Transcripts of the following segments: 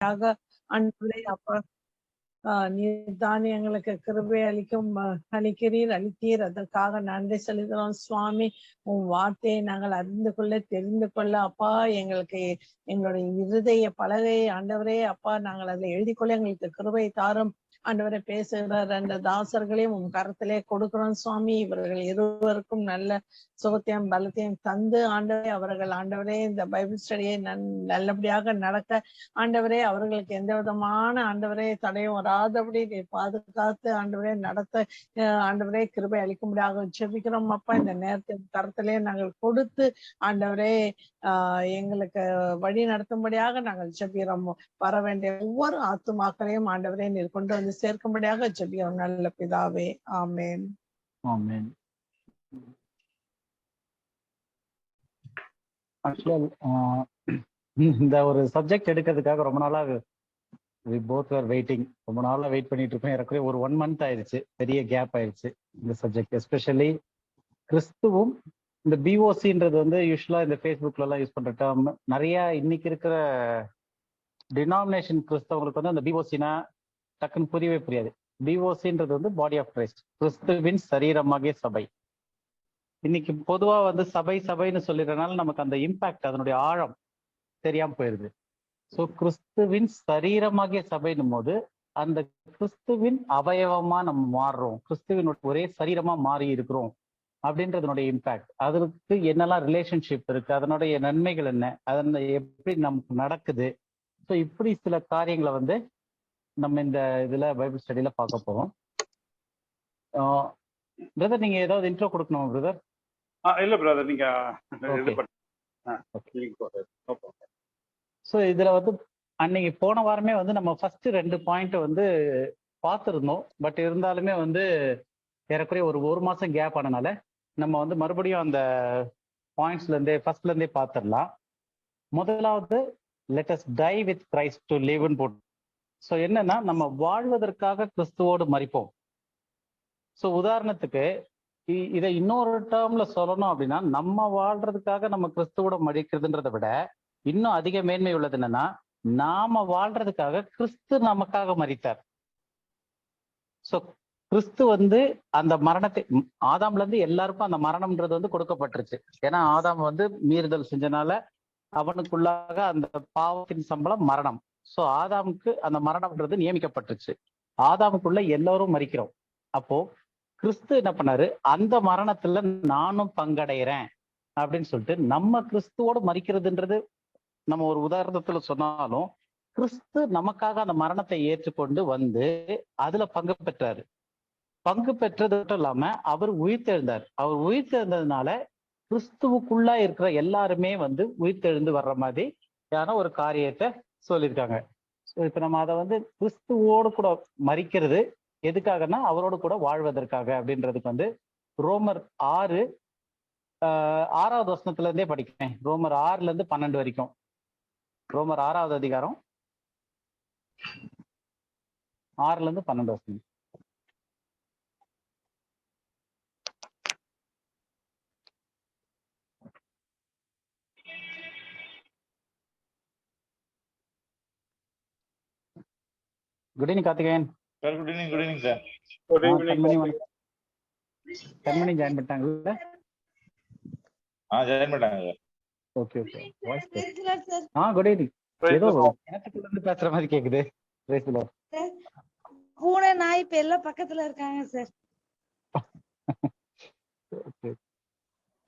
ஆண்டவரே அப்பா நீர் தான் எங்களுக்கு கிருபை அளித்தீர். அதற்காக நன்றி செலுத்துகிறோம் சுவாமி. உன் வார்த்தையை நாங்கள் அறிந்து கொள்ள தெரிந்து கொள்ள அப்பா எங்களுக்கு எங்களுடைய இருதய பலகை ஆண்டவரே அப்பா நாங்கள் அதை எழுதி கொள்ள எங்களுக்கு கிருபை தாரும். ஆண்டவரை பேசுகிற ரெண்டு தாசர்களையும் உன் கரத்திலே கொடுக்கிறோம் சுவாமி. இவர்கள் இருவருக்கும் நல்ல சுகத்தையும் பலத்தையும் தந்து ஆண்டவரே அவர்கள் ஆண்டவரே இந்த பைபிள் ஸ்டடியை நல்லபடியாக நடக்க ஆண்டவரே அவர்களுக்கு எந்த விதமான ஆண்டவரே தடையும் வராதபடி பாதுகாத்து ஆண்டவரே நடத்த ஆண்டவரே கிருபை அளிக்கும்படியாக ஜெபிக்கிறோம் அப்பா. இந்த நேரத்தின் கருத்திலே நாங்கள் கொடுத்து ஆண்டவரே எங்களுக்கு வழி நடத்தும்படியாக நாங்கள் ஜெபிக்கிறோம். வர வேண்டிய ஒவ்வொரு ஆத்துமாக்களையும் ஆண்டவரே நீர் கொண்டு வந்து சேர்க்கும்படியாக ஜெபிக்கிறோம் நல்ல பிதாவே. ஆமேன். ஆமேன். இந்த ஒரு சப்ஜெக்ட் எடுக்கிறதுக்காக ரொம்ப நாளா we both were waiting. ரொம்ப நாளா வெயிட் பண்ணிட்டு இருக்கோம். ஏறக்குறைய ஒரு 1 month ஆயிடுச்சு. பெரிய கேப் ஆயிடுச்சு இந்த சப்ஜெக்ட். எஸ்பெஷலி கிறிஸ்துவும் இந்த பிஓசின்றது வந்து யூஸ்வலா இந்த ஃபேஸ்புக்ல எல்லாம் யூஸ் பண்ற டேர்ம். நிறைய இன்னைக்கு இருக்கிற டினாமினேஷன் கிறிஸ்தவங்களுக்கு வந்து அந்த பிஓசினா டக்குன்னு புரியவே புரியாது. பிஓசின்றது வந்து பாடி ஆஃப் கிரைஸ்ட், கிறிஸ்துவின் சரீரமாகிய சபை. இன்னைக்கு பொதுவா வந்து சபைன்னு சொல்லிடுறதுனால நமக்கு அந்த இம்பாக்ட், அதனுடைய ஆழம் தெரியாம போயிருது. ஸோ கிறிஸ்துவின் சரீரமாகிய சபைன்னும் போது அந்த கிறிஸ்துவின் அவயவமா நம்ம மாறுறோம், கிறிஸ்துவின் ஒரே சரீரமா மாறி இருக்கிறோம் அப்படின்றதனுடைய இம்பாக்ட், அதற்கு என்னெல்லாம் ரிலேஷன்ஷிப் இருக்கு, அதனுடைய நன்மைகள் என்ன, அதனை எப்படி நமக்கு நடக்குது. ஸோ இப்படி சில காரியங்களை வந்து நம்ம இந்த இதுல பைபிள் ஸ்டடியில பார்க்க போறோம். பிரதர் நீங்க ஏதாவது இன்ட்ரோ கொடுக்கணும் பிரதர்? இல்ல பிரதர், நீங்க ஸோ இதுல வந்து அன்னைக்கு போன வாரமே வந்து நம்ம ஃபர்ஸ்ட் 2 பாயிண்ட் வந்து பார்த்துருந்தோம். பட் இருந்தாலுமே வந்து ஏறக்குறைய ஒரு மாசம் கேப் ஆனனால நம்ம வந்து மறுபடியும் அந்த ஃபர்ஸ்ட்ல இருந்தே பார்த்துடலாம். முதலாவது let us die with Christ to லிவ்னு போட்டு. ஸோ என்னன்னா நம்ம வாழ்வதற்காக கிறிஸ்துவோடு மரிப்போம். ஸோ உதாரணத்துக்கு இதை இன்னொரு டேர்ம்ல சொல்லணும் அப்படின்னா, நம்ம வாழ்றதுக்காக நம்ம கிறிஸ்துவோட மரிக்கிறதுன்றதை விட இன்னும் அதிக மேன்மை உள்ளது என்னன்னா, நாம வாழ்றதுக்காக கிறிஸ்து நமக்காக மரித்தார். ஸோ கிறிஸ்து வந்து அந்த மரணத்தை, ஆதாம்ல இருந்து எல்லாருக்கும் அந்த மரணம்ன்றது வந்து கொடுக்கப்பட்டுருச்சு. ஏன்னா ஆதாம் வந்து மீறுதல் செஞ்சனால அவனுக்குள்ளாக அந்த பாவத்தின் சம்பளம் மரணம். ஸோ ஆதாமுக்கு அந்த மரணம்ன்றது நியமிக்கப்பட்டுருச்சு. ஆதாமுக்குள்ள எல்லாரும் மரிக்கிறோம். அப்போ கிறிஸ்து என்ன பண்ணாரு, அந்த மரணத்துல நானும் பங்கடைகிறேன் அப்படின்னு சொல்லிட்டு நம்ம கிறிஸ்துவோடு மரிக்கிறதுன்றது நம்ம ஒரு உதாரணத்துல சொன்னாலும் கிறிஸ்து நமக்காக அந்த மரணத்தை ஏற்றுக்கொண்டு வந்து அதுல பங்கு பெற்றாரு. பங்கு பெற்றது மட்டும் இல்லாம அவர் உயிர்த்தெழுந்தார். அவர் உயிர்த்தெழுந்ததுனால கிறிஸ்துவுக்குள்ளா இருக்கிற எல்லாருமே வந்து உயிர்த்தெழுந்து வர்ற மாதிரியான ஒரு காரியத்தை சொல்லியிருக்காங்க. இப்ப நம்ம அதை வந்து கிறிஸ்துவோடு கூட மரிக்கிறது எதுக்காகனா அவரோடு கூட வாழ்வதற்காக அப்படின்றதுக்கு வந்து ரோமர் 6வது வசனத்துல இருந்தே படிக்கிறேன். ரோமர் 6ல இருந்து 12 வரைக்கும். ரோமர் 6வது அதிகாரம் 6ல இருந்து 12 வசனம். Good evening Karthikeyan. Good evening sir. கண்மணி ஜாயின் பண்ணிட்டாங்கல்ல? ஜாயின் பண்ணிட்டாங்க. Okay okay. Good evening. ஏதோ எனக்குள்ள இருந்து பேசுற மாதிரி கேக்குது. Praise the Lord. பூனை நாய் இப்ப எல்லாம் பக்கத்துல இருக்காங்க சார். Okay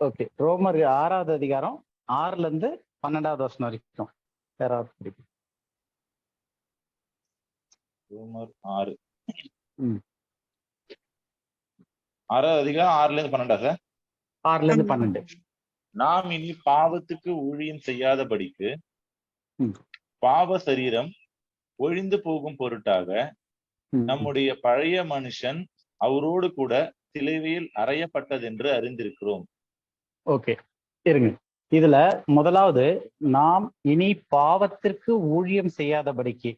okay. ரோமர் 6வது அதிகாரம் 6ல இருந்து 12வது வசனம் வரைக்கும் யாராவது படிக்கும்? ரோமர் 6 6வது அதிகாரம் 6ல இருந்து 12 சார். 6ல இருந்து 12. நாம் இனி பாவத்துக்கு ஊழியம் செய்யாதபடிக்கு பாவ சரீரம் ஒழிந்து போகும் பொருட்டாக நம்முடைய பழைய மனுஷன் அவரோடு கூட சிலுவையில் அறையப்பட்டதென்று அறிந்திருக்கிறோம். ஓகே இருங்க. இதுல முதலாவது நாம் இனி பாவத்திற்கு ஊழியம் செய்யாதபடிக்கு,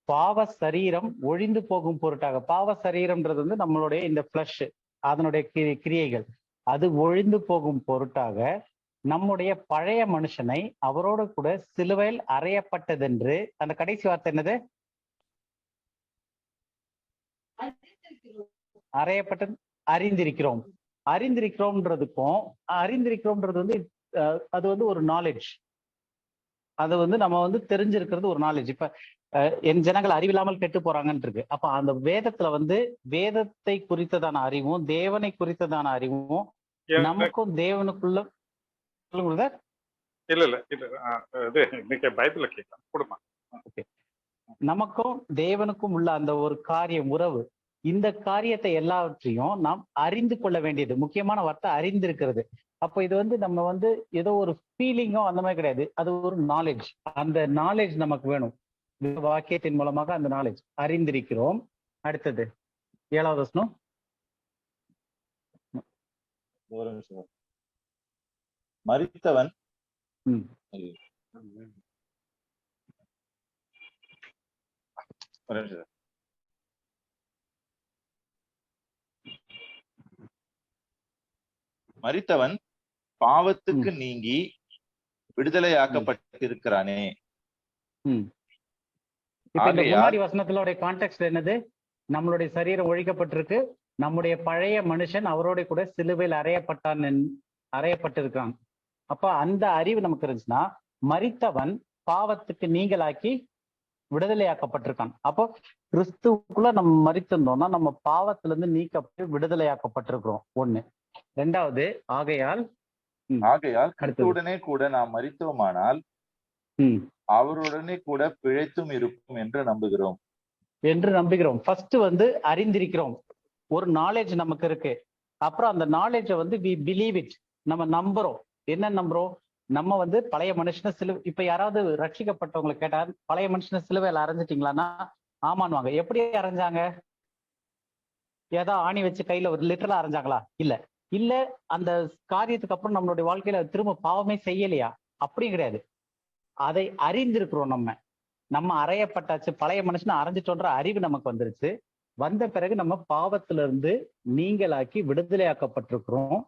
பாவ சரீரம் ஒழிந்து போகும் பொருட்டாக. பாவ சரீரம்ன்றது வந்து நம்மளுடைய இந்த ஃபிளஷ், அதனுடைய கிரியைகள், அது ஒழிந்து போகும் பொருட்டாக நம்முடைய பழைய மனுஷனை அவரோடு கூட சிலுவையில் அறையப்பட்டதென்று, அந்த கடைசி வார்த்தை என்னது? அறையப்பட்டது, அறிந்திருக்கிறோம். அறிந்திருக்கிறோம்ன்றதுக்கும் அறிந்திருக்கிறோம்ன்றது வந்து அது வந்து ஒரு நாலேஜ். அது வந்து நம்ம வந்து தெரிஞ்சிருக்கிறது ஒரு நாலேஜ். இப்ப என் ஜனங்கள் அறிவில்லாமல் கெட்டு போறாங்கன்னு இருக்கு. அப்ப அந்த வேதத்துல வந்து வேதத்தை குறித்ததான அறிவும் தேவனை குறித்ததான அறிவும் நமக்கும் தேவனுக்குள்ள நமக்கும் தேவனுக்கும் உள்ள அந்த ஒரு காரியம், உறவு, இந்த காரியத்தை எல்லாவற்றையும் நாம் அறிந்து கொள்ள வேண்டியது. முக்கியமான வார்த்தை அறிந்திருக்கிறது. அப்போ இது வந்து நம்ம வந்து ஏதோ ஒரு ஃபீலிங்கோ அந்த மாதிரி கிடையாது, அது ஒரு நாலேஜ். அந்த நாலேஜ் நமக்கு வேணும். வாக்கியத்தின் மூலமாக அந்த நாலேஜ் அறிந்திருக்கிறோம். அடுத்தது 7வது வசனம். மரித்தவன் மரித்தவன் பாவத்துக்கு நீங்கி விடுதலையாக்கப்பட்டிருக்கிறானே. இப்ப இந்த முன்னாடி வசனத்திலோட கான்டெக்ஸ்ட் என்னது? நம்மளுடைய சரீரம் ஒழிக்கப்பட்டிருக்கு, நம்முடைய பழைய மனுஷன் அவரோட கூட சிலுவையில் அறையப்பட்டிருக்கான். அப்ப அந்த அறிவு நமக்கு இருந்துச்சுன்னா, மரித்தவன் பாவத்துக்கு நீங்களாக்கி விடுதலையாக்கப்பட்டிருக்கான். அப்போ கிறிஸ்துக்குள்ள நம்ம மரித்திருந்தோம்னா நம்ம பாவத்துல இருந்து நீக்கப்பட்டு விடுதலையாக்கப்பட்டிருக்கிறோம். ஒண்ணு. ரெண்டாவது, ஆகையால் கிறிஸ்துவுடனே கூட நாம் மரித்தோமானால் அவருடனே கூட பிழைத்தும் இருக்கும் என்று நம்புகிறோம். ஃபர்ஸ்ட் வந்து அறிந்திருக்கிறோம், ஒரு நாலேஜ் நமக்கு இருக்கு. அப்புறம் அந்த நாலேஜை வந்து we believe it, நம்ம நம்புறோம். என்ன நம்புறோம்? நம்ம வந்து பழைய மனுஷனை இப்ப யாராவது ரட்சிக்கப்பட்டவங்களை கேட்டா பழைய மனுஷனை சிலுவையில அரைஞ்சிட்டீங்களான்னா ஆமான்னுவாங்க. எப்படி அரைஞ்சாங்க? ஏதோ ஆணி வச்சு கையில ஒரு லிட்டரலா அரைஞ்சாங்களா? இல்ல அந்த காரியத்துக்கு அப்புறம் நம்மளுடைய வாழ்க்கையில திரும்ப பாவமே செய்யலையா? அப்படியும் கிடையாது. அதை அறிந்திருக்கிறோம். நம்ம அறையப்பட்டாச்சு, பழைய மனுஷனை அரைஞ்சிட்டோன்ற அறிவு நமக்கு வந்துருச்சு. வந்த பிறகு நம்ம பாவத்துல இருந்து நீங்களாக்கி விடுதலையாக்கப்பட்டிருக்கிறோம்.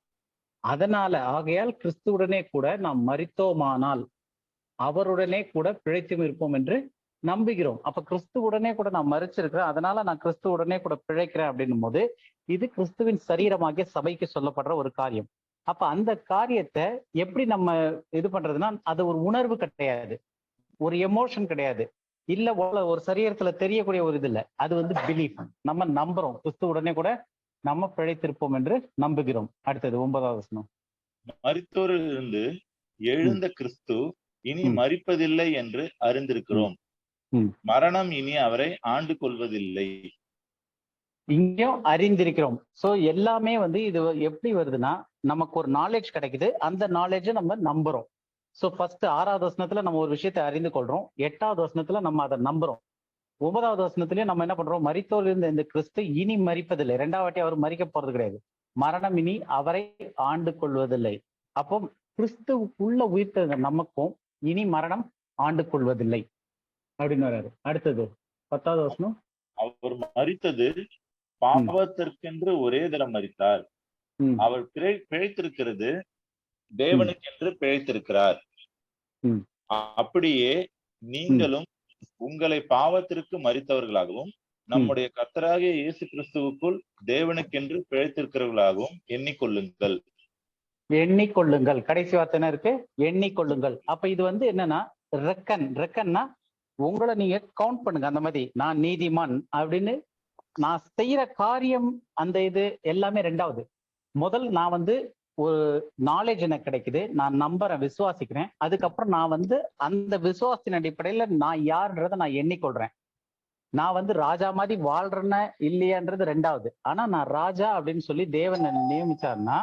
அதனால ஆகையால் கிறிஸ்துவுடனே கூட நாம் மரித்தோமானால் அவருடனே கூட பிழைத்தும் இருப்போம் என்று நம்புகிறோம். அப்ப கிறிஸ்துவுடனே கூட நான் மரிச்சிருக்கிறேன், அதனால நான் கிறிஸ்துவுடனே கூட பிழைக்கிறேன் அப்படின்னும் போது இது கிறிஸ்துவின் சரீரமாகிய சபைக்கு சொல்லப்படுற ஒரு காரியம். அப்ப அந்த காரியத்தை எப்படி நம்ம இது பண்றதுன்னா, அது ஒரு உணர்வு கிடையாது, ஒரு எமோஷன் கிடையாது, இல்ல ஒரு சரீரத்துல தெரியக்கூடிய ஒரு இது இல்லை. அது வந்து பிலீஃப். நம்ம நம்புறோம், கிறிஸ்துவுடனே கூட நம்ம பிழைத்திருப்போம் என்று நம்புகிறோம். அடுத்தது 9வது வசனம். மரித்தோரிலிருந்து எழுந்த கிறிஸ்து இனி மரிப்பதில்லை என்று அறிந்திருக்கிறோம். மரணம் இனி அவரை ஆண்டு கொள்வதில்லை. இங்கேயும் அறிந்திருக்கிறோம். சோ எல்லாமே வந்து இது எப்படி வருதுன்னா, நமக்கு ஒரு நாலேஜ் கிடைக்குது, அந்த நாலேஜை நம்ம நம்புறோம். சோ ஃபர்ஸ்ட் 6வது வசனத்துல நம்ம ஒரு விஷயத்தை அறிந்து கொள்றோம், 8வது வசனத்துல நம்ம அதை நம்புறோம், 9வது வசனத்திலயும் நம்ம என்ன பண்றோம்? மரித்தோரிலிருந்து இந்த கிறிஸ்து இனி மரிப்பதில்லை. 2வது வாட்டி அவர் மரிக்க போறது கிடையாது. மரணம் இனி அவரை ஆண்டு கொள்வதில்லை. அப்போ கிறிஸ்துவுக்குள்ள உயிர்த்தது நமக்கும் இனி மரணம் ஆண்டு கொள்வதில்லை அப்படின்னு வர்றாரு. அடுத்தது 10வது வசனம். அவர் மரித்தது பாவத்திற்கென்று ஒரே தரம் மரித்தார், அவர் பிழைத்திருக்கிறது தேவனுக்கென்று பிழைத்திருக்கிறார். அப்படியே நீங்களும் உங்களை பாவத்திற்கு மரித்தவர்களாகவும் நம்முடைய கர்த்தராகிய இயேசு கிறிஸ்துவுக்குள் தேவனுக்கென்று பிழைத்திருக்கிறவர்களாகவும் எண்ணிக்கொள்ளுங்கள். கடைசி வார்த்தை என்ன இருக்கு? எண்ணிக்கொள்ளுங்கள். அப்ப இது வந்து என்னன்னா, ரெக்கன்னா உங்களை நீங்க கவுண்ட் பண்ணுங்க. அந்த மாதிரி நான் நீதிமான் அப்படின்னு நான் செய்யற காரியம், அந்த இது எல்லாமே ரெண்டாவது. முதல் நான் வந்து ஒரு நாலேஜ் எனக்கு கிடைக்குது, நான் நம்புறேன், விசுவாசிக்கிறேன். அதுக்கப்புறம் நான் வந்து அந்த விசுவாசத்தின் அடிப்படையில நான் யாருன்றதை நான் எண்ணிக்கொள்றேன். நான் வந்து ராஜா மாதிரி வாழ்றேன்னா இல்லையான்றது ரெண்டாவது. ஆனா நான் ராஜா அப்படின்னு சொல்லி தேவன் நியமிச்சாருன்னா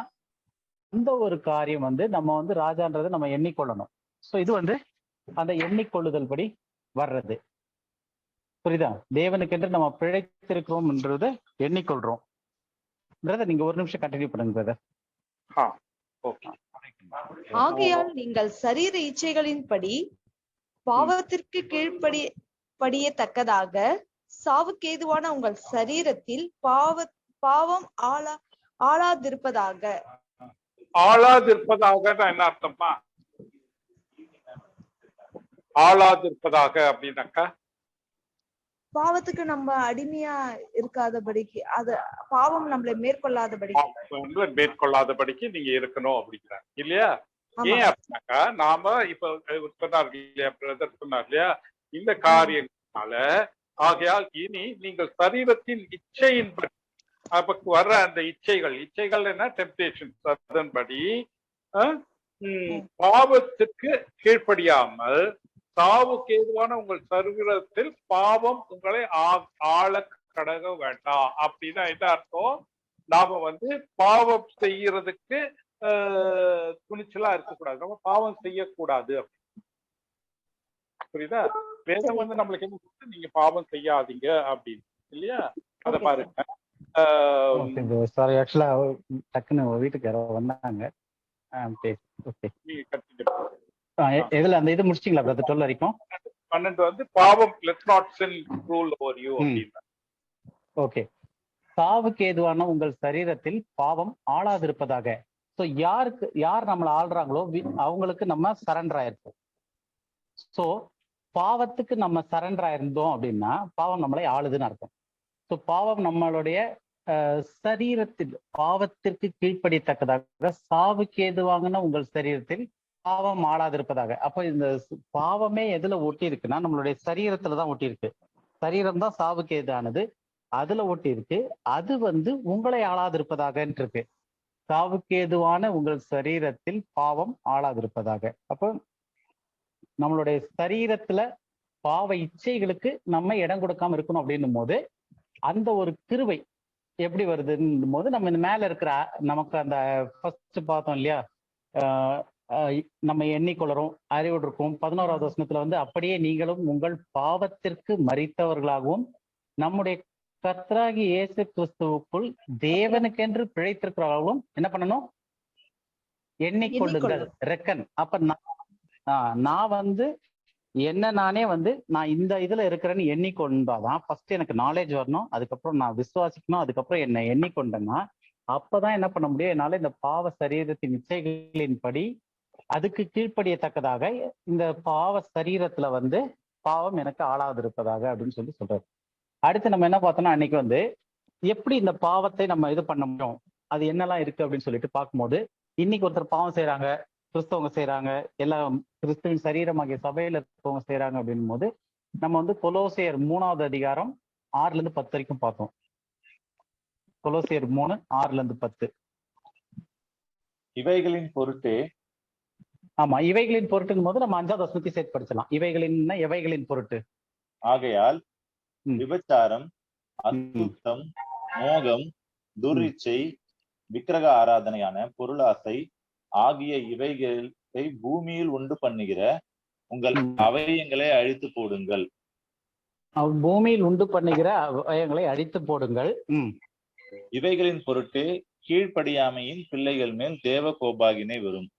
அந்த ஒரு காரியம் வந்து நம்ம வந்து ராஜான்றதை நம்ம எண்ணிக்கொள்ளணும். ஸோ இது வந்து அந்த எண்ணிக்கொள்ளுதல் படி வர்றது. புரியுதா? தேவனுக்கென்று நம்ம பிழைத்திருக்கிறோம் என்றதை எண்ணிக்கொள்றோம். பிரதர் நீங்க ஒரு நிமிஷம் கண்டினியூ பண்ணுங்க பிரதர். ஆகையால் நீங்கள் சரீர இச்சைகளின்படி பாவத்திற்கு கீழ்ப்படியத்தக்கதாக சாவுக்கேதுவான உங்கள் சரீரத்தில் பாவம் ஆளாதிருப்பதாக. ஆளாதிருப்பதாக என்ன அர்த்தமா? ஆளாதிருப்பதாக அப்படின்னாக்கா பாவத்துக்கு நம்ம அடிமையா இருக்காதபடிக்கு, அது பாவம் நம்மளை மேற்கொள்ளாதபடிக்கு நீங்க இருக்கணும் அப்படிங்கிறாங்க இல்லையா? ஏன் அப்படின்னாக்கா நாம இப்ப சொன்னார் இல்லையா, பிரதர் சொன்னார் இல்லையா, இந்த காரியங்களால ஆகையால் இனி நீங்கள் சரீரத்தின் இச்சையின்படி அப்ப வர்ற அந்த இச்சைகள் என்ன, டெம்ப்டேஷன், அதன்படி பாவத்துக்கு கீழ்ப்படியாமல் சாவுக்கு ஏதுவான உங்கள் சரீரத்தில் பாவம் உங்களை ஆள கடக வேண்டாம். அப்படின்னா என்ன அர்த்தம்? நாம பாவம் செய்யறதுக்கு துணிச்சலா இருக்கக்கூடாது, நம்ம பாவம் செய்யக்கூடாது. புரியுதா? வேதம் நம்மளுக்கு என்ன, நீங்க பாவம் செய்யாதீங்க அப்படின்னு இல்லையா? அத பாருங்க. சாரி, ஆக்சுவலா டக்குன்னு வீட்டுக்கு யாரோ வந்தாங்க. எதுல அந்த இது முடிச்சிட்டீங்களா பிரதர்? 12 வரைக்கும் 12 பாவம் let's not sin rule over you அப்படின்னா. ஓகே. சாவுக்கு ஏதுவான உங்கள் சரீரத்தில் பாவம் ஆளாதிருப்பதாக. ஸோ யார் நம்மளை ஆள்றாங்களோ அவங்களுக்கு நம்ம சரண்டர் ஆயிருப்போம். ஸோ பாவத்துக்கு நம்ம சரண்டர் ஆயிருந்தோம் அப்படின்னா பாவம் நம்மளை ஆளுதுன்னு அர்த்தம். ஸோ பாவம் நம்மளுடைய சரீரத்தில் பாவத்திற்கு கீழ்ப்படித்தக்கதாக சாவுக்கு ஏதுவாங்கன்னா உங்கள் சரீரத்தில் பாவம் ஆளாதிருப்பதாக. அப்போ இந்த பாவமே எதுல ஒட்டி இருக்குன்னா நம்மளுடைய சரீரத்துலதான் ஒட்டி இருக்கு. சரீரம் தான் சாவுக்கு ஏதானது, அதுல ஒட்டி இருக்கு. அது உங்களை ஆளாதிருப்பதாக இருக்கு. சாவுக்கு ஏதுவான உங்கள் சரீரத்தில் பாவம் ஆளாதிருப்பதாக. அப்போ நம்மளுடைய சரீரத்துல பாவ இச்சைகளுக்கு நம்ம இடம் கொடுக்காம இருக்கணும் அப்படின்னும் போது அந்த ஒரு கிருபை எப்படி வருதுன்னும் போது நம்ம இந்த மேல இருக்கிற நமக்கு அந்த ஃபர்ஸ்ட் பார்த்தோம் இல்லையா, நம்ம எண்ணிக்கொள்றோம், அறிவு இருக்கும். 11வது வசனத்துல அப்படியே நீங்களும் உங்கள் பாவத்திற்கு மரித்தவர்களாகவும் நம்முடைய கர்த்தராகி இயேசு கிறிஸ்துவுக்குள் தேவனுக்கென்று பிழைத்திருக்கிறவர்களும் என்ன பண்ணணும்? எண்ணிக்கொள்ளுங்கள், ரெக்கன். அப்ப நான் என்ன நானே நான் இந்த இதுல இருக்கிறேன்னு எண்ணிக்கொண்டாதான் ஃபர்ஸ்ட் எனக்கு நாலேஜ் வரணும், அதுக்கப்புறம் நான் விசுவாசிக்கணும், அதுக்கப்புறம் என்னை எண்ணிக்கொண்டேன்னா அப்பதான் என்ன பண்ண முடியும், என்னால இந்த பாவ சரீரத்தின் இச்சைகளின்படி அதுக்கு கீழ்ப்படியத்தக்கதாக இந்த பாவ சரீரத்துல பாவம் எனக்கு ஆளாதிருப்பதாக அப்படின்னு சொல்றாரு. அடுத்து நம்ம என்ன பார்த்தோம்னா, அன்னைக்கு எப்படி இந்த பாவத்தை நம்ம இது பண்ண முடியும், அது என்னெல்லாம் இருக்கு அப்படின்னு சொல்லிட்டு பார்க்கும்போது, இன்னைக்கு ஒருத்தர் பாவம் செய்யறாங்க, கிறிஸ்தவங்க செய்யறாங்க, எல்லாம் கிறிஸ்துவின் சரீரமாகிய சபையில இருக்கவங்க செய்யறாங்க அப்படின்னும் போது நம்ம கொலோசியர் 3வது அதிகாரம் 6-10 வரைக்கும் பார்த்தோம். கொலோசியர் 3:6-10. இவைகளின் பொருட்டே, ஆமா, இவைகளின் பொருட்டுன்னு போது நம்ம 5வது வசனத்தை சேர்த்து படிச்சலாம். எவைகளின் பொருட்டு. ஆகையால் விபச்சாரம், அசுத்தம், மோகம், துரிச்சை, விக்கிரக ஆராதனையான பொருளாசை ஆகிய இவைகளை பூமியில் உண்டு பண்ணுகிற உங்கள் அவயங்களை அழித்து போடுங்கள். பூமியில் உண்டு பண்ணுகிற அவயங்களை அழித்து போடுங்கள். இவைகளின் பொருட்டு கீழ்ப்படியாமையின் பிள்ளைகள் மேல் தேவ கோபாகினை வரும்.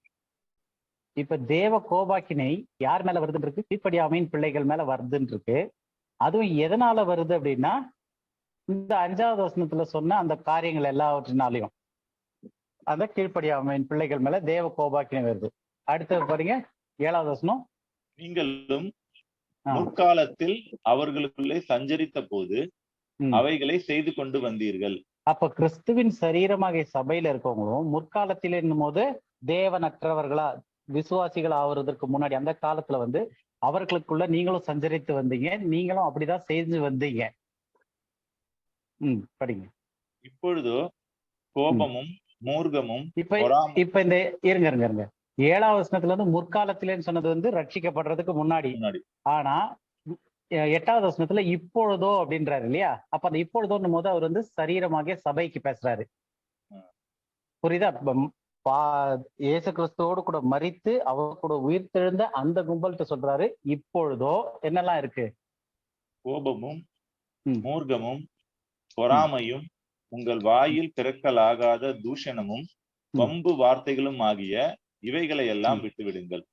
இப்ப தேவ கோபாக்கினை யார் மேல வருதுன்னு இருக்கு? கீழ்ப்படியாமையின் பிள்ளைகள் மேல வருதுன்னு இருக்கு. அதுவும் எதனால வருது அப்படின்னா, இந்த 5வது வசனத்துல சொன்ன அந்த காரியங்கள் எல்லாவற்றினாலையும் அந்த கீழ்ப்படியாமையின் பிள்ளைகள் மேல தேவ கோபாக்கினை வருது. அடுத்தது பாருங்க 7வது வசனம். நீங்களும் முற்காலத்தில் அவர்களுக்குள்ளே சஞ்சரித்த போது அவைகளை செய்து கொண்டு வந்தீர்கள். அப்ப கிறிஸ்துவின் சரீரமாக சபையில இருக்கவங்களும் முற்காலத்தில் என்னும் போது தேவனற்றவர்களா விசுவாசிகள் ஆவறதற்கு முன்னாடி அந்த காலத்துல அவர்களுக்குள்ள நீங்களும் சஞ்சரித்து வந்தீங்க, நீங்களும் அப்படிதான் செய்து வந்தீங்க. படிங்க. இப்பொழுதோ கோபமும் மூர்க்கமும் இப்ப இந்த இருங்க 7வது வசனத்துல முற்காலத்திலேன்னு சொன்னது ரட்சிக்கப்படுறதுக்கு முன்னாடி. ஆனா 8வது வசனத்துல இப்பொழுதோ அப்படின்றாரு இல்லையா? அப்ப அந்த இப்பொழுதோன்னும் போது அவர் சரீரமாகிய சபைக்கு பேசுறாரு. புரியுதா? இயேசு கிறிஸ்துவோடு கூட மரித்து அவர் கூட உயிர் தெழுந்த அந்த கும்பல்கிட்ட சொல்றாரு, இப்பொழுதோ என்னெல்லாம் இருக்கு? கோபமும் மூர்க்கமும் பொறாமையும் உங்கள் வாயில் பிறக்கலாகாத தூஷணமும் வம்பு வார்த்தைகளும் ஆகிய இவைகளை எல்லாம் விட்டு விடுங்கள்.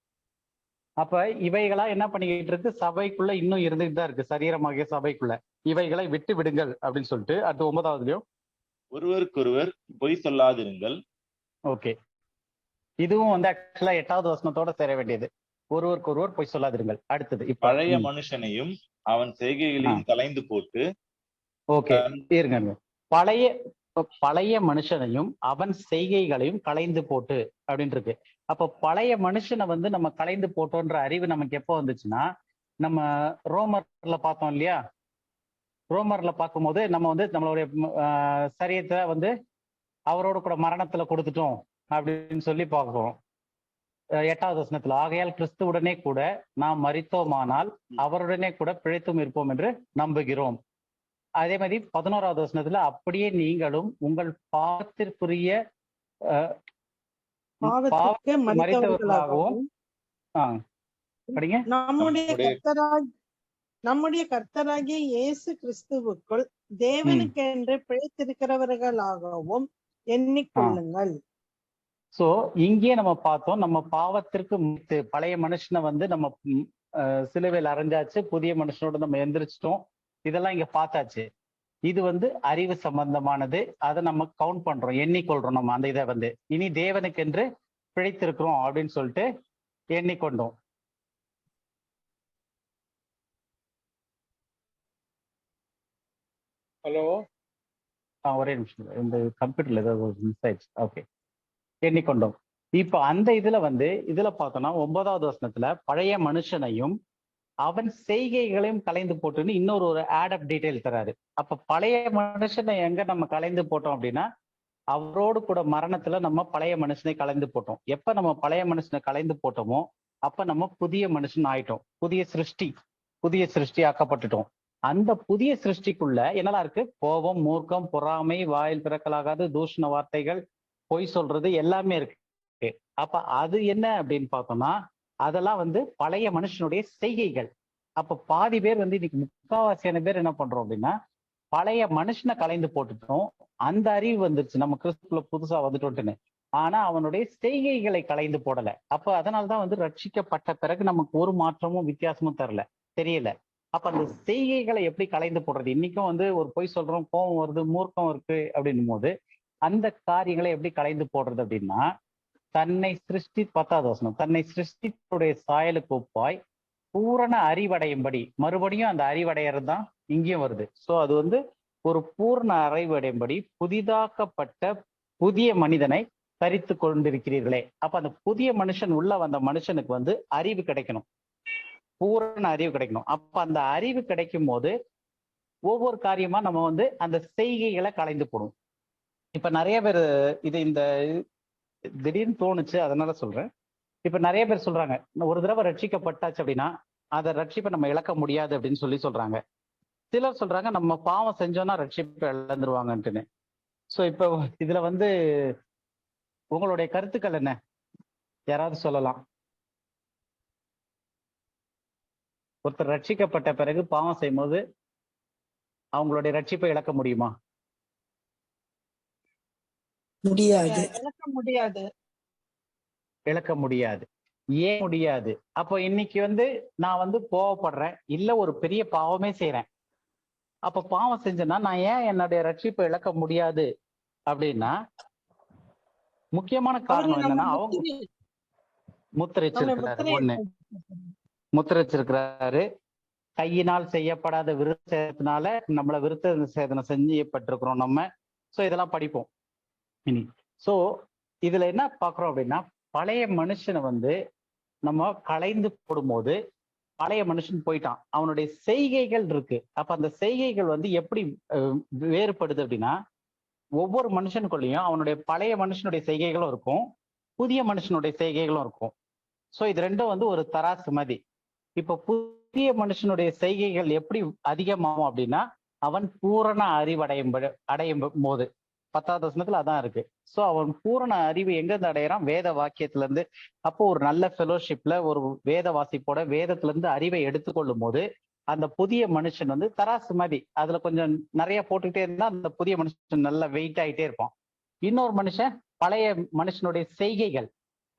அப்ப இவைகளா என்ன பண்ணிக்கிட்டு இருக்கு? சபைக்குள்ள இன்னும் இருந்துட்டு தான் இருக்கு, சரீரமாகிய சபைக்குள்ள. இவைகளை விட்டு விடுங்கள் அப்படின்னு சொல்லிட்டு அடுத்து 9வதுலயும் ஒருவருக்கொருவர் பொய் சொல்லாதிருங்கள். ஓகே. இதுவும் வந்து ஆக்சுவலா 8வது வசனத்தோட சேர வேண்டியது. ஒருவருக்கு ஒருவர் பொய் சொல்லாதிருங்கள். அடுத்தது இப்ப பழைய மனுஷனையும் அவன் செய்கைகளையும் கலைந்து போட்டு. ஓகே, இருங்க. பழைய மனுஷனையும் அவன் செய்கைகளையும் கலைந்து போட்டு அப்படின்னு இருக்கு. அப்ப பழைய மனுஷனை வந்து நம்ம கலைந்து போட்டோன்ற அறிவு நமக்கு எப்போ வந்துச்சுன்னா, நம்ம ரோமர்ல பார்த்தோம் இல்லையா? ரோமர்ல பார்க்கும்போது நம்ம வந்து நம்மளுடைய சரீரத்தை வந்து அவரோட கூட மரணத்துல கொடுத்துட்டோம் அப்படின்னு சொல்லி பார்க்கிறோம். 8வது வசனத்துல, ஆகையால் கிறிஸ்துவுடனே கூட நாம் மரித்தோமானால் அவருடனே கூட பிழைத்தும் இருப்போம் என்று நம்புகிறோம். அதே மாதிரி 11வது வசனத்துல, அப்படியே நீங்களும் உங்கள் பாவத்திற்குரிய மரித்தவர்களாகவும் படிங்க. நம்முடைய கர்த்தராகிய இயேசு கிறிஸ்துவுக்குள் தேவனுக்கென்று பிழைத்திருக்கிறவர்களாகவும் எண்ணிக்கொள்ளுங்கள். சோ இங்கே நம்ம பார்த்தோம், நம்ம பாவத்திற்கு பழைய மனுஷனை வந்து நம்ம சிலுவையில் அரைஞ்சாச்சு, புதிய மனுஷனோட நம்ம எந்திரிச்சிட்டோம். இதெல்லாம் இங்க பார்த்தாச்சு. இது வந்து அறிவு சம்பந்தமானது. அதை நம்ம கவுண்ட் பண்றோம், எண்ணிக்கொள்றோம். நம்ம அந்த இதை வந்து இனி தேவனுக்கென்று பிழைத்திருக்கிறோம் அப்படின்னு சொல்லிட்டு எண்ணிக்கொண்டோம். ஹலோ, ஒரே நிமிஷம், இந்த கம்ப்யூட்டர்ல ஏதாவது மிஸ் ஆயிடுச்சு. ஓகே, எண்ணிக்கொண்டோம். இப்ப அந்த இதுல வந்து இதுல பார்த்தோம்னா 9வது வசனத்துல பழைய மனுஷனையும் அவன் செய்கைகளையும் கலைந்து போட்டுன்னு இன்னொரு ஆட் டீடைல் தராரு. அப்ப பழைய மனுஷனை எங்க நம்ம கலைந்து போட்டோம் அப்படின்னா, அவரோடு கூட மரணத்துல நம்ம பழைய மனுஷனை கலைந்து போட்டோம். எப்ப நம்ம பழைய மனுஷனை கலைந்து போட்டோமோ அப்ப நம்ம புதிய மனுஷன் ஆயிட்டோம். புதிய சிருஷ்டி ஆக்கப்பட்டுட்டோம். அந்த புதிய சிருஷ்டிக்குள்ள என்னெல்லாம் இருக்கு? கோபம், மூர்க்கம், பொறாமை, வாயில் பிறக்கலாகாது, தூஷண வார்த்தைகள், பொய் சொல்றது எல்லாமே இருக்கு. அப்ப அது என்ன அப்படின்னு பார்த்தோம்னா, அதெல்லாம் வந்து பழைய மனுஷனுடைய செய்கைகள். அப்ப பாதி பேர் வந்து இன்னைக்கு முக்காவாசியான பேர் என்ன பண்றோம் அப்படின்னா, பழைய மனுஷனை கலைந்து போட்டுட்டோம். அந்த அறிவு வந்துருச்சு, நம்ம கிறிஸ்துக்குள்ள புதுசா வந்துட்டோம்ட்டுன்னு. ஆனா அவனுடைய செய்கைகளை கலைந்து போடல. அப்ப அதனாலதான் வந்து ரட்சிக்கப்பட்ட பிறகு நமக்கு ஒரு மாற்றமும் வித்தியாசமும் தெரியல. அப்ப அந்த செய்கைகளை எப்படி கலைந்து போடுறது? இன்னைக்கும் வந்து ஒரு பொய் சொல்றோம், கோபம் வருது, மூர்க்கம் இருக்கு அப்படின்னும் போது அந்த காரியங்களை எப்படி கலைந்து போடுறது அப்படின்னா, தன்னை 10வது வசனம், தன்னை சிருஷ்டித்துடைய சாயலுக்கு ஒப்பாய் பூரண அறிவடையும்படி, மறுபடியும் அந்த அறிவடையறது தான் இங்கேயும் வருது. சோ அது வந்து ஒரு பூர்ண அறிவடையும்படி புதிதாக்கப்பட்ட புதிய மனிதனை தரித்து கொண்டிருக்கிறீர்களே. அப்ப அந்த புதிய மனுஷன் உள்ள வந்த மனுஷனுக்கு வந்து அறிவு கிடைக்கணும், பூரண அறிவு கிடைக்கணும். அப்ப அந்த அறிவு கிடைக்கும் போது ஒவ்வொரு காரியமா நம்ம வந்து அந்த செய்கைகளை கலைந்து போடும். இப்ப நிறைய பேர் இது இந்த திடீர்னு தோணுச்சு, அதனால சொல்றேன். இப்ப நிறைய பேர் சொல்றாங்க, ஒரு தடவை ரட்சிக்கப்பட்டாச்சு அப்படின்னா அதை ரட்சிப்பை நம்ம இழக்க முடியாது அப்படின்னு சொல்றாங்க. சிலர் சொல்றாங்க நம்ம பாவம் செஞ்சோம்னா ரட்சிப்பை இழந்துருவாங்கன்ட்டுன்னு. சோ இப்ப இதுல வந்து உங்களுடைய கருத்துக்கள் என்ன? யாராவது சொல்லலாம். ஒருத்தர் ரட்சிக்கப்பட்ட பிறகு பாவம் செய்யும் போது அவங்களுடைய ரட்சிப்பை இழக்க முடியுமா? முடியாது. இழக்க முடியாது. ஏன் முடியாது? அப்போ இன்னைக்கு வந்து நான் வந்து கோவப்படுறேன், இல்ல ஒரு பெரிய பாவமே செய்யறேன். அப்ப பாவம் செஞ்சேன்னா நான் ஏன் என்னுடைய ரட்சிப்பை இழக்க முடியாது அப்படின்னா, முக்கியமான காரணம் என்னன்னா, அவங்க முத்திரைச்சிருக்கிறாரு. கையினால் செய்யப்படாத விருத்த சேதத்தினால நம்மள விருத்த சேதனம் செய்யப்பட்டிருக்கிறோம் நம்ம. சோ இதெல்லாம் படிப்போம் இனி. சோ இதுல என்ன பாக்குறோம் அப்படின்னா, பழைய மனுஷனை வந்து நம்ம கலைந்து போடும்போது பழைய மனுஷன் போயிட்டான், அவனுடைய செய்கைகள் இருக்கு. அப்ப அந்த செய்கைகள் வந்து எப்படி வேறுபடுது அப்படின்னா, ஒவ்வொரு மனுஷனுக்குள்ளேயும் அவனுடைய பழைய மனுஷனுடைய செய்கைகளும் இருக்கும், புதிய மனுஷனுடைய செய்கைகளும் இருக்கும். சோ இது ரெண்டும் வந்து ஒரு தராசு மாதிரி. இப்ப புதிய மனுஷனுடைய செய்கைகள் எப்படி அதிகமாகும் அப்படின்னா, அவன் பூரண அடையும் போது 10வது வசனத்துல அதான் இருக்கு. சோ அவன் பூரண அறிவு எங்க இருந்து அடையிறான்? வேத வாக்கியத்துல இருந்து. அப்போ ஒரு நல்ல ஃபெலோஷிப்ல ஒரு வேத வாசிப்போட வேதத்துல இருந்து அறிவை எடுத்துக்கொள்ளும் போது அந்த புதிய மனுஷன் வந்து தராசு மாதிரி, அதுல கொஞ்சம் நிறைய போட்டுக்கிட்டே இருந்தா அந்த புதிய மனுஷன் நல்லா வெயிட் ஆகிட்டே இருப்பான். இன்னொரு மனுஷன் பழைய மனுஷனுடைய செய்கைகள்,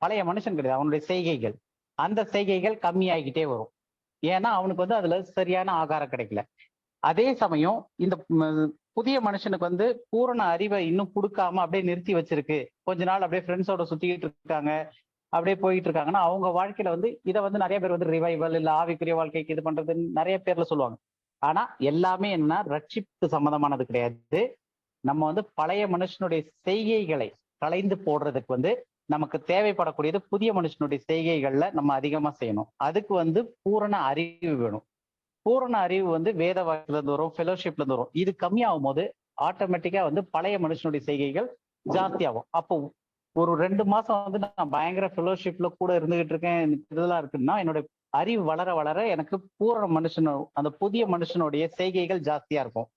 பழைய மனுஷன் கிடையாது, அவனுடைய செய்கைகள், அந்த செய்கைகள் கம்மியாகிக்கிட்டே வரும். ஏன்னா அவனுக்கு வந்து அதுல சரியான ஆகாரம் கிடைக்கல. அதே சமயம் இந்த புதிய மனுஷனுக்கு வந்து பூரண அறிவை இன்னும் கொடுக்காம அப்படியே நிறுத்தி வச்சிருக்கு, கொஞ்ச நாள் அப்படியே ஃப்ரெண்ட்ஸோட சுத்திக்கிட்டு இருக்காங்க, அப்படியே போயிட்டு இருக்காங்கன்னா அவங்க வாழ்க்கையில வந்து இதை வந்து நிறைய பேர் வந்து ரிவைவல் இல்ல ஆவிக்குரிய வாழ்க்கைக்கு இது பண்றதுன்னு நிறைய பேர்ல சொல்லுவாங்க. ஆனா எல்லாமே என்ன, ரட்சிப்பு சம்பந்தமானது கிடையாது. நம்ம வந்து பழைய மனுஷனுடைய செய்கைகளை களைந்து போடுறதுக்கு வந்து நமக்கு தேவைப்படக்கூடியது புதிய மனுஷனுடைய செய்கைகள்ல நம்ம அதிகமா செய்யணும். அதுக்கு வந்து பூரண அறிவு வேணும். பூரண அறிவு வந்து வேத வாக்கில இருந்து வரும், ஃபெலோஷிப்ல இருந்து வரும். இது கம்மியாகும் போது ஆட்டோமேட்டிக்கா வந்து பழைய மனுஷனுடைய செய்கைகள் ஜாஸ்தி ஆகும். அப்போ ஒரு 2 மாசம் வந்து நான் பயங்கர ஃபெலோஷிப்ல கூட இருந்துகிட்டு இருக்கேன், இதெல்லாம் இருக்குன்னா என்னோட அறிவு வளர வளர எனக்கு பூரண மனுஷனோ அந்த புதிய மனுஷனுடைய செய்கைகள் ஜாஸ்தியா இருக்கும்,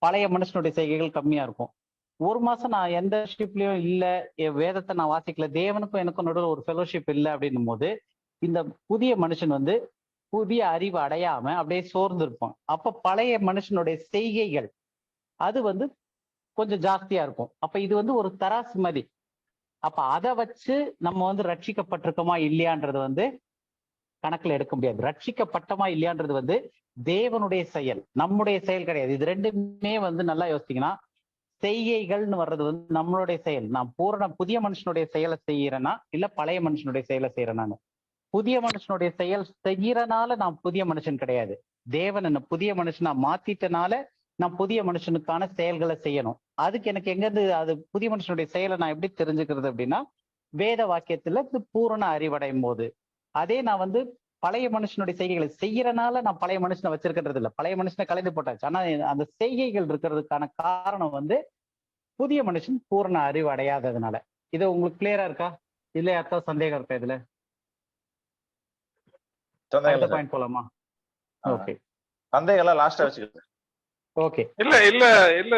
பழைய மனுஷனுடைய செய்கைகள் கம்மியா இருக்கும். 1 மாசம் நான் எந்த ஷிப்லயும் இல்ல, வேதத்தை நான் வாசிக்கல, தேவனுக்கும் எனக்கும் நடுவில் ஒரு ஃபெலோஷிப் இல்லை அப்படின்னும் போது இந்த புதிய மனுஷன் வந்து புதிய அறிவு அடையாம அப்படியே சோர்ந்து இருப்போம். அப்ப பழைய மனுஷனுடைய செய்கைகள் அது வந்து கொஞ்சம் ஜாஸ்தியா இருக்கும். அப்ப இது வந்து ஒரு தராசு மாதிரி. அப்ப அதை வச்சு நம்ம வந்து ரட்சிக்கப்பட்டிருக்கோமா இல்லையான்றது வந்து கணக்குல எடுக்க முடியாது. ரட்சிக்கப்பட்டமா இல்லையான்றது வந்து தேவனுடைய செயல், நம்முடைய செயல் கிடையாது. இது ரெண்டுமே வந்து நல்லா யோசித்தீங்கன்னா, செய்கைகள்னு வர்றது வந்து நம்மளுடைய செயல். நான் பூரண புதிய மனுஷனுடைய செயலை செய்யறேன்னா இல்ல பழைய மனுஷனுடைய செயலை செய்யறேனான்னு. புதிய மனுஷனுடைய செயல் செய்யறனால நான் புதிய மனுஷன் கிடையாது. தேவன் என்ன புதிய மனுஷனா மாத்திட்டனால நான் புதிய மனுஷனுக்கான செயல்களை செய்யணும். அதுக்கு எனக்கு எங்கிருந்து அது புதிய மனுஷனுடைய செயலை நான் எப்படி தெரிஞ்சுக்கிறது அப்படின்னா, வேத வாக்கியத்துல இது பூரண அறிவடையும் போது. அதே நான் வந்து பழைய மனுஷனுடைய செய்கைகளை செய்யறனால நான் பழைய மனுஷனை வச்சிருக்கிறது இல்லை, பழைய மனுஷனை கலைந்து போட்டாச்சு. ஆனா அந்த செய்கைகள் இருக்கிறதுக்கான காரணம் வந்து புதிய மனுஷன் பூரண அறிவு அடையாததுனால. இது உங்களுக்கு கிளியரா இருக்கா? இல்ல யாருக்கா சந்தேகம் இருக்கா இதுல? பாயிண்ட் போலாமா? ஓகே, சந்தேகம் லாஸ்டா வச்சுக்கோங்க. ஓகே, இல்ல இல்ல இல்ல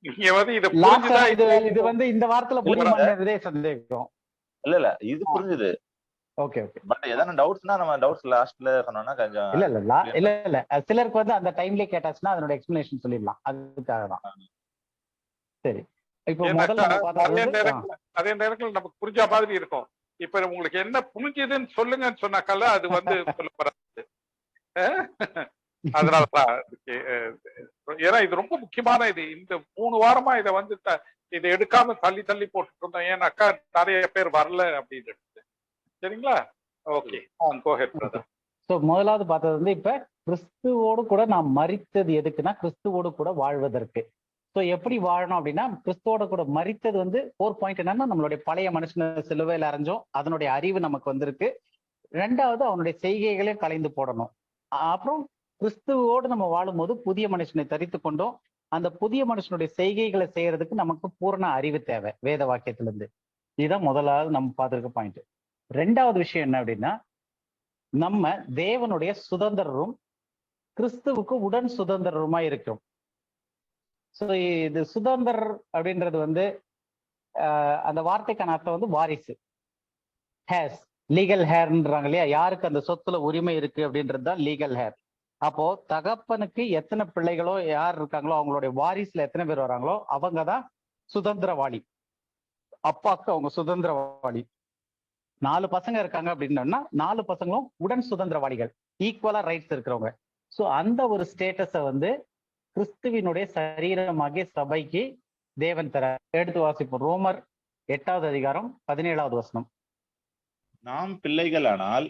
நீங்க வந்து இத புரிஞ்சுதா? இது வந்து இந்த வாரத்துல புரியுமான்றதே சந்தேகம். இல்ல இது புரிஞ்சுது. Okay okay. பட் ஏதாவது டவுட்ஸ்னா நம்ம டவுட்ஸ் லாஸ்ட்ல சொன்னோம்னா கொஞ்சம் இல்ல சிலருக்கு வந்து அந்த டைம்லயே கேட்டாச்சுன்னா அதனோட எக்ஸ்பிளனேஷன் சொல்லிடலாம், அதுக்காக தான். சரி, இப்போ முதல்ல அதே நேரத்துல நமக்கு புரிஞ்ச மாதிரி இருக்கும். இப்ப உங்களுக்கு என்ன புரிஞ்சதுன்னு சொல்லுங்கன்னு சொன்னாக்கல அது வந்து சொல்லப்படாது. அதனாலதான் ஏன்னா இது ரொம்ப முக்கியமான இது. இந்த 3 வாரமா இதை வந்து இதை எடுக்காம தள்ளி தள்ளி போட்டுட்டு இருந்தோம். ஏன்னாக்கா நிறைய பேர் வரல அப்படின்னு. சரிங்களா? ஓகே, சோ முதலாவது பார்த்தது வந்து இப்ப கிறிஸ்துவோடு கூட நாம் மரித்தது எதுக்குன்னா கிறிஸ்துவோடு கூட வாழ்வதற்கு. ஸோ எப்படி வாழணும் அப்படின்னா, கிறிஸ்துவோட கூட மரித்தது வந்து 4 பாயிண்ட் என்னன்னா, நம்மளுடைய பழைய மனுஷனை சிலுவையில் அரைஞ்சோம், அதனுடைய அறிவு நமக்கு வந்திருக்கு. 2வது அவனுடைய செய்கைகளையும் கலைந்து போடணும். அப்புறம் கிறிஸ்துவோடு நம்ம வாழும்போது புதிய மனுஷனை தரித்து கொண்டோம். அந்த புதிய மனுஷனுடைய செய்கைகளை செய்யறதுக்கு நமக்கு பூரண அறிவு தேவை வேத வாக்கியத்திலிருந்து. இதுதான் முதலாவது நம்ம பார்த்திருக்க பாயிண்ட். 2வது விஷயம் என்ன அப்படின்னா, நம்ம தேவனுடைய சுதந்திரரும் கிறிஸ்துவுக்கு உடன் சுதந்திரருமா இருக்கிறோம். ஸோ இது சுதந்திரர் அப்படின்றது வந்து அந்த வார்த்தைக்கான அர்த்தம் வந்து வாரிசு, ஹேர்ஸ், லீகல் ஹேர்ன்றாங்க இல்லையா, யாருக்கு அந்த சொத்துல உரிமை இருக்கு அப்படின்றது தான் லீகல் ஹேர். அப்போ தகப்பனுக்கு எத்தனை பிள்ளைகளோ யார் இருக்காங்களோ அவங்களுடைய வாரிசுல எத்தனை பேர் வராங்களோ அவங்க தான் சுதந்திரவாளி. அப்பாவுக்கு அவங்க சுதந்திரவாளி. 4 பசங்க இருக்காங்க அப்படின்னா 4 பசங்களும் உடன் சுதந்திரவாளிகள், ஈக்குவலா ரைட்ஸ் இருக்கிறவங்க. ஸோ அந்த ஒரு ஸ்டேட்டஸை வந்து கிறிஸ்துவினுடைய சரீரமாகிய சபைக்கு தேவன் தர. எடுத்து வாசிப்போம். ரோமர் 8வது அதிகாரம் 17வது வசனம். நாம் பிள்ளைகளானால்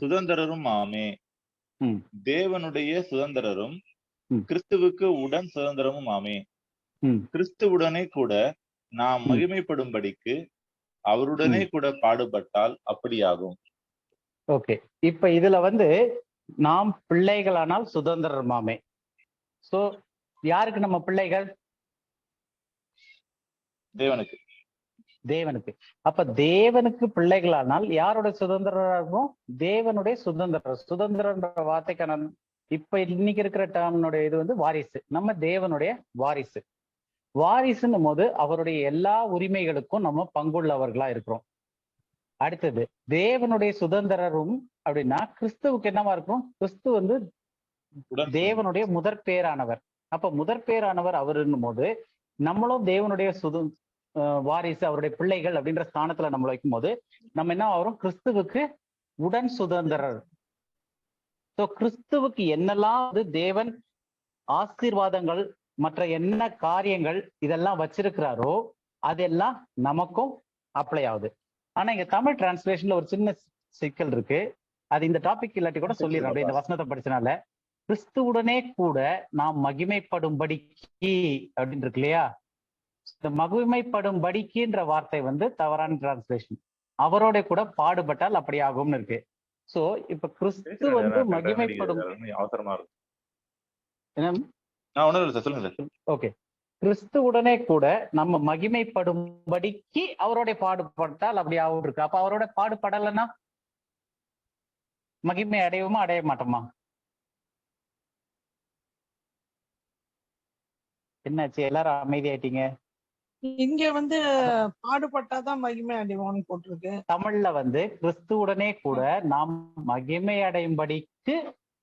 சுதந்திரரும் ஆமே, தேவனுடைய சுதந்திரரும் கிறிஸ்துவுக்கு உடன் சுதந்திரமும் ஆமே, கிறிஸ்துவுடனே கூட நாம் மகிமைப்படும்படிக்கு அவருடனே கூட பாடுபட்டால் அப்படியாகும். ஓகே, இப்ப இதுல வந்து நாம் பிள்ளைகளானால் சுதந்திரமாமே. சோ யாருக்கு நம்ம பிள்ளைகள்? தேவனுக்கு. தேவனுக்கு. அப்ப தேவனுக்கு பிள்ளைகளானால் யாரோட சுதந்திரம் இருக்கும்? தேவனுடைய சுதந்திரம். சுதந்திரன்ற வார்த்தைக்கான இப்ப இன்னைக்கு இருக்கிற டேர்ம்னுடைய இது வந்து வாரிசு. நம்ம தேவனுடைய வாரிசு. வாரிசுன்னும் போது அவருடைய எல்லா உரிமைகளுக்கும் நம்ம பங்குள்ளவர்களா இருக்கிறோம். அடுத்தது தேவனுடைய சுதந்திரரும் அப்படின்னா கிறிஸ்துவுக்கு என்னவா இருக்கும்? கிறிஸ்து வந்து தேவனுடைய முதற் பேரானவர். அப்ப முதற் பேரானவர் அவருன்னும் போது நம்மளும் தேவனுடைய வாரிசு, அவருடைய பிள்ளைகள் அப்படின்ற ஸ்தானத்துல நம்மள வைக்கும் போது நம்ம என்ன ஆகிறோம்? கிறிஸ்துவுக்கு உடன் சுதந்திரர். ஸோ கிறிஸ்துவுக்கு என்னெல்லாம் வந்து தேவன் ஆசீர்வாதங்கள் மற்ற என்ன காரியங்கள் இதெல்லாம் வச்சிருக்கிறாரோ அதெல்லாம் நமக்கும் அப்ளை ஆகுது. ஆனா இங்க தமிழ் டிரான்ஸ்லேஷன்ல ஒரு சின்ன சிக்கல் இருக்கு. அது இந்த டாபிக் இல்லாட்டி கூட சொல்லிடுறேன் அப்படியே இந்த வசனத்தை படிச்சனால. கிறிஸ்துவுடனே கூட நாம் மகிமைப்படும்படிக்கு அப்படின்னு இருக்கு இல்லையா? இந்த மகிமைப்படும்படிக்குன்ற வார்த்தை வந்து தவறான டிரான்ஸ்லேஷன். அவரோட கூட பாடுபட்டால் அப்படி ஆகும்னு இருக்கு. சோ இப்ப கிறிஸ்து வந்து மகிமைப்படும் அவசரமா இருக்கு. சொல்லுங்க. ஓகே, கிறிஸ்துவுடனே கூட நம்ம மகிமைப்படும்படிக்கு அவரோட பாடுபட்டால் அப்படி ஆகும் இருக்கு. அப்ப அவரோட பாடுபடலைன்னா மகிமை அடையுமா அடைய மாட்டோமா? என்னாச்சு எல்லாரும் அமைதியாயிட்டீங்க? இங்க வந்து பாடுபட்டாதான் மகிமை அடைவோம்னு போட்டிருக்கு. தமிழ்ல வந்து கிறிஸ்துவுடனே கூட நாம் மகிமை அடையும்படிக்கு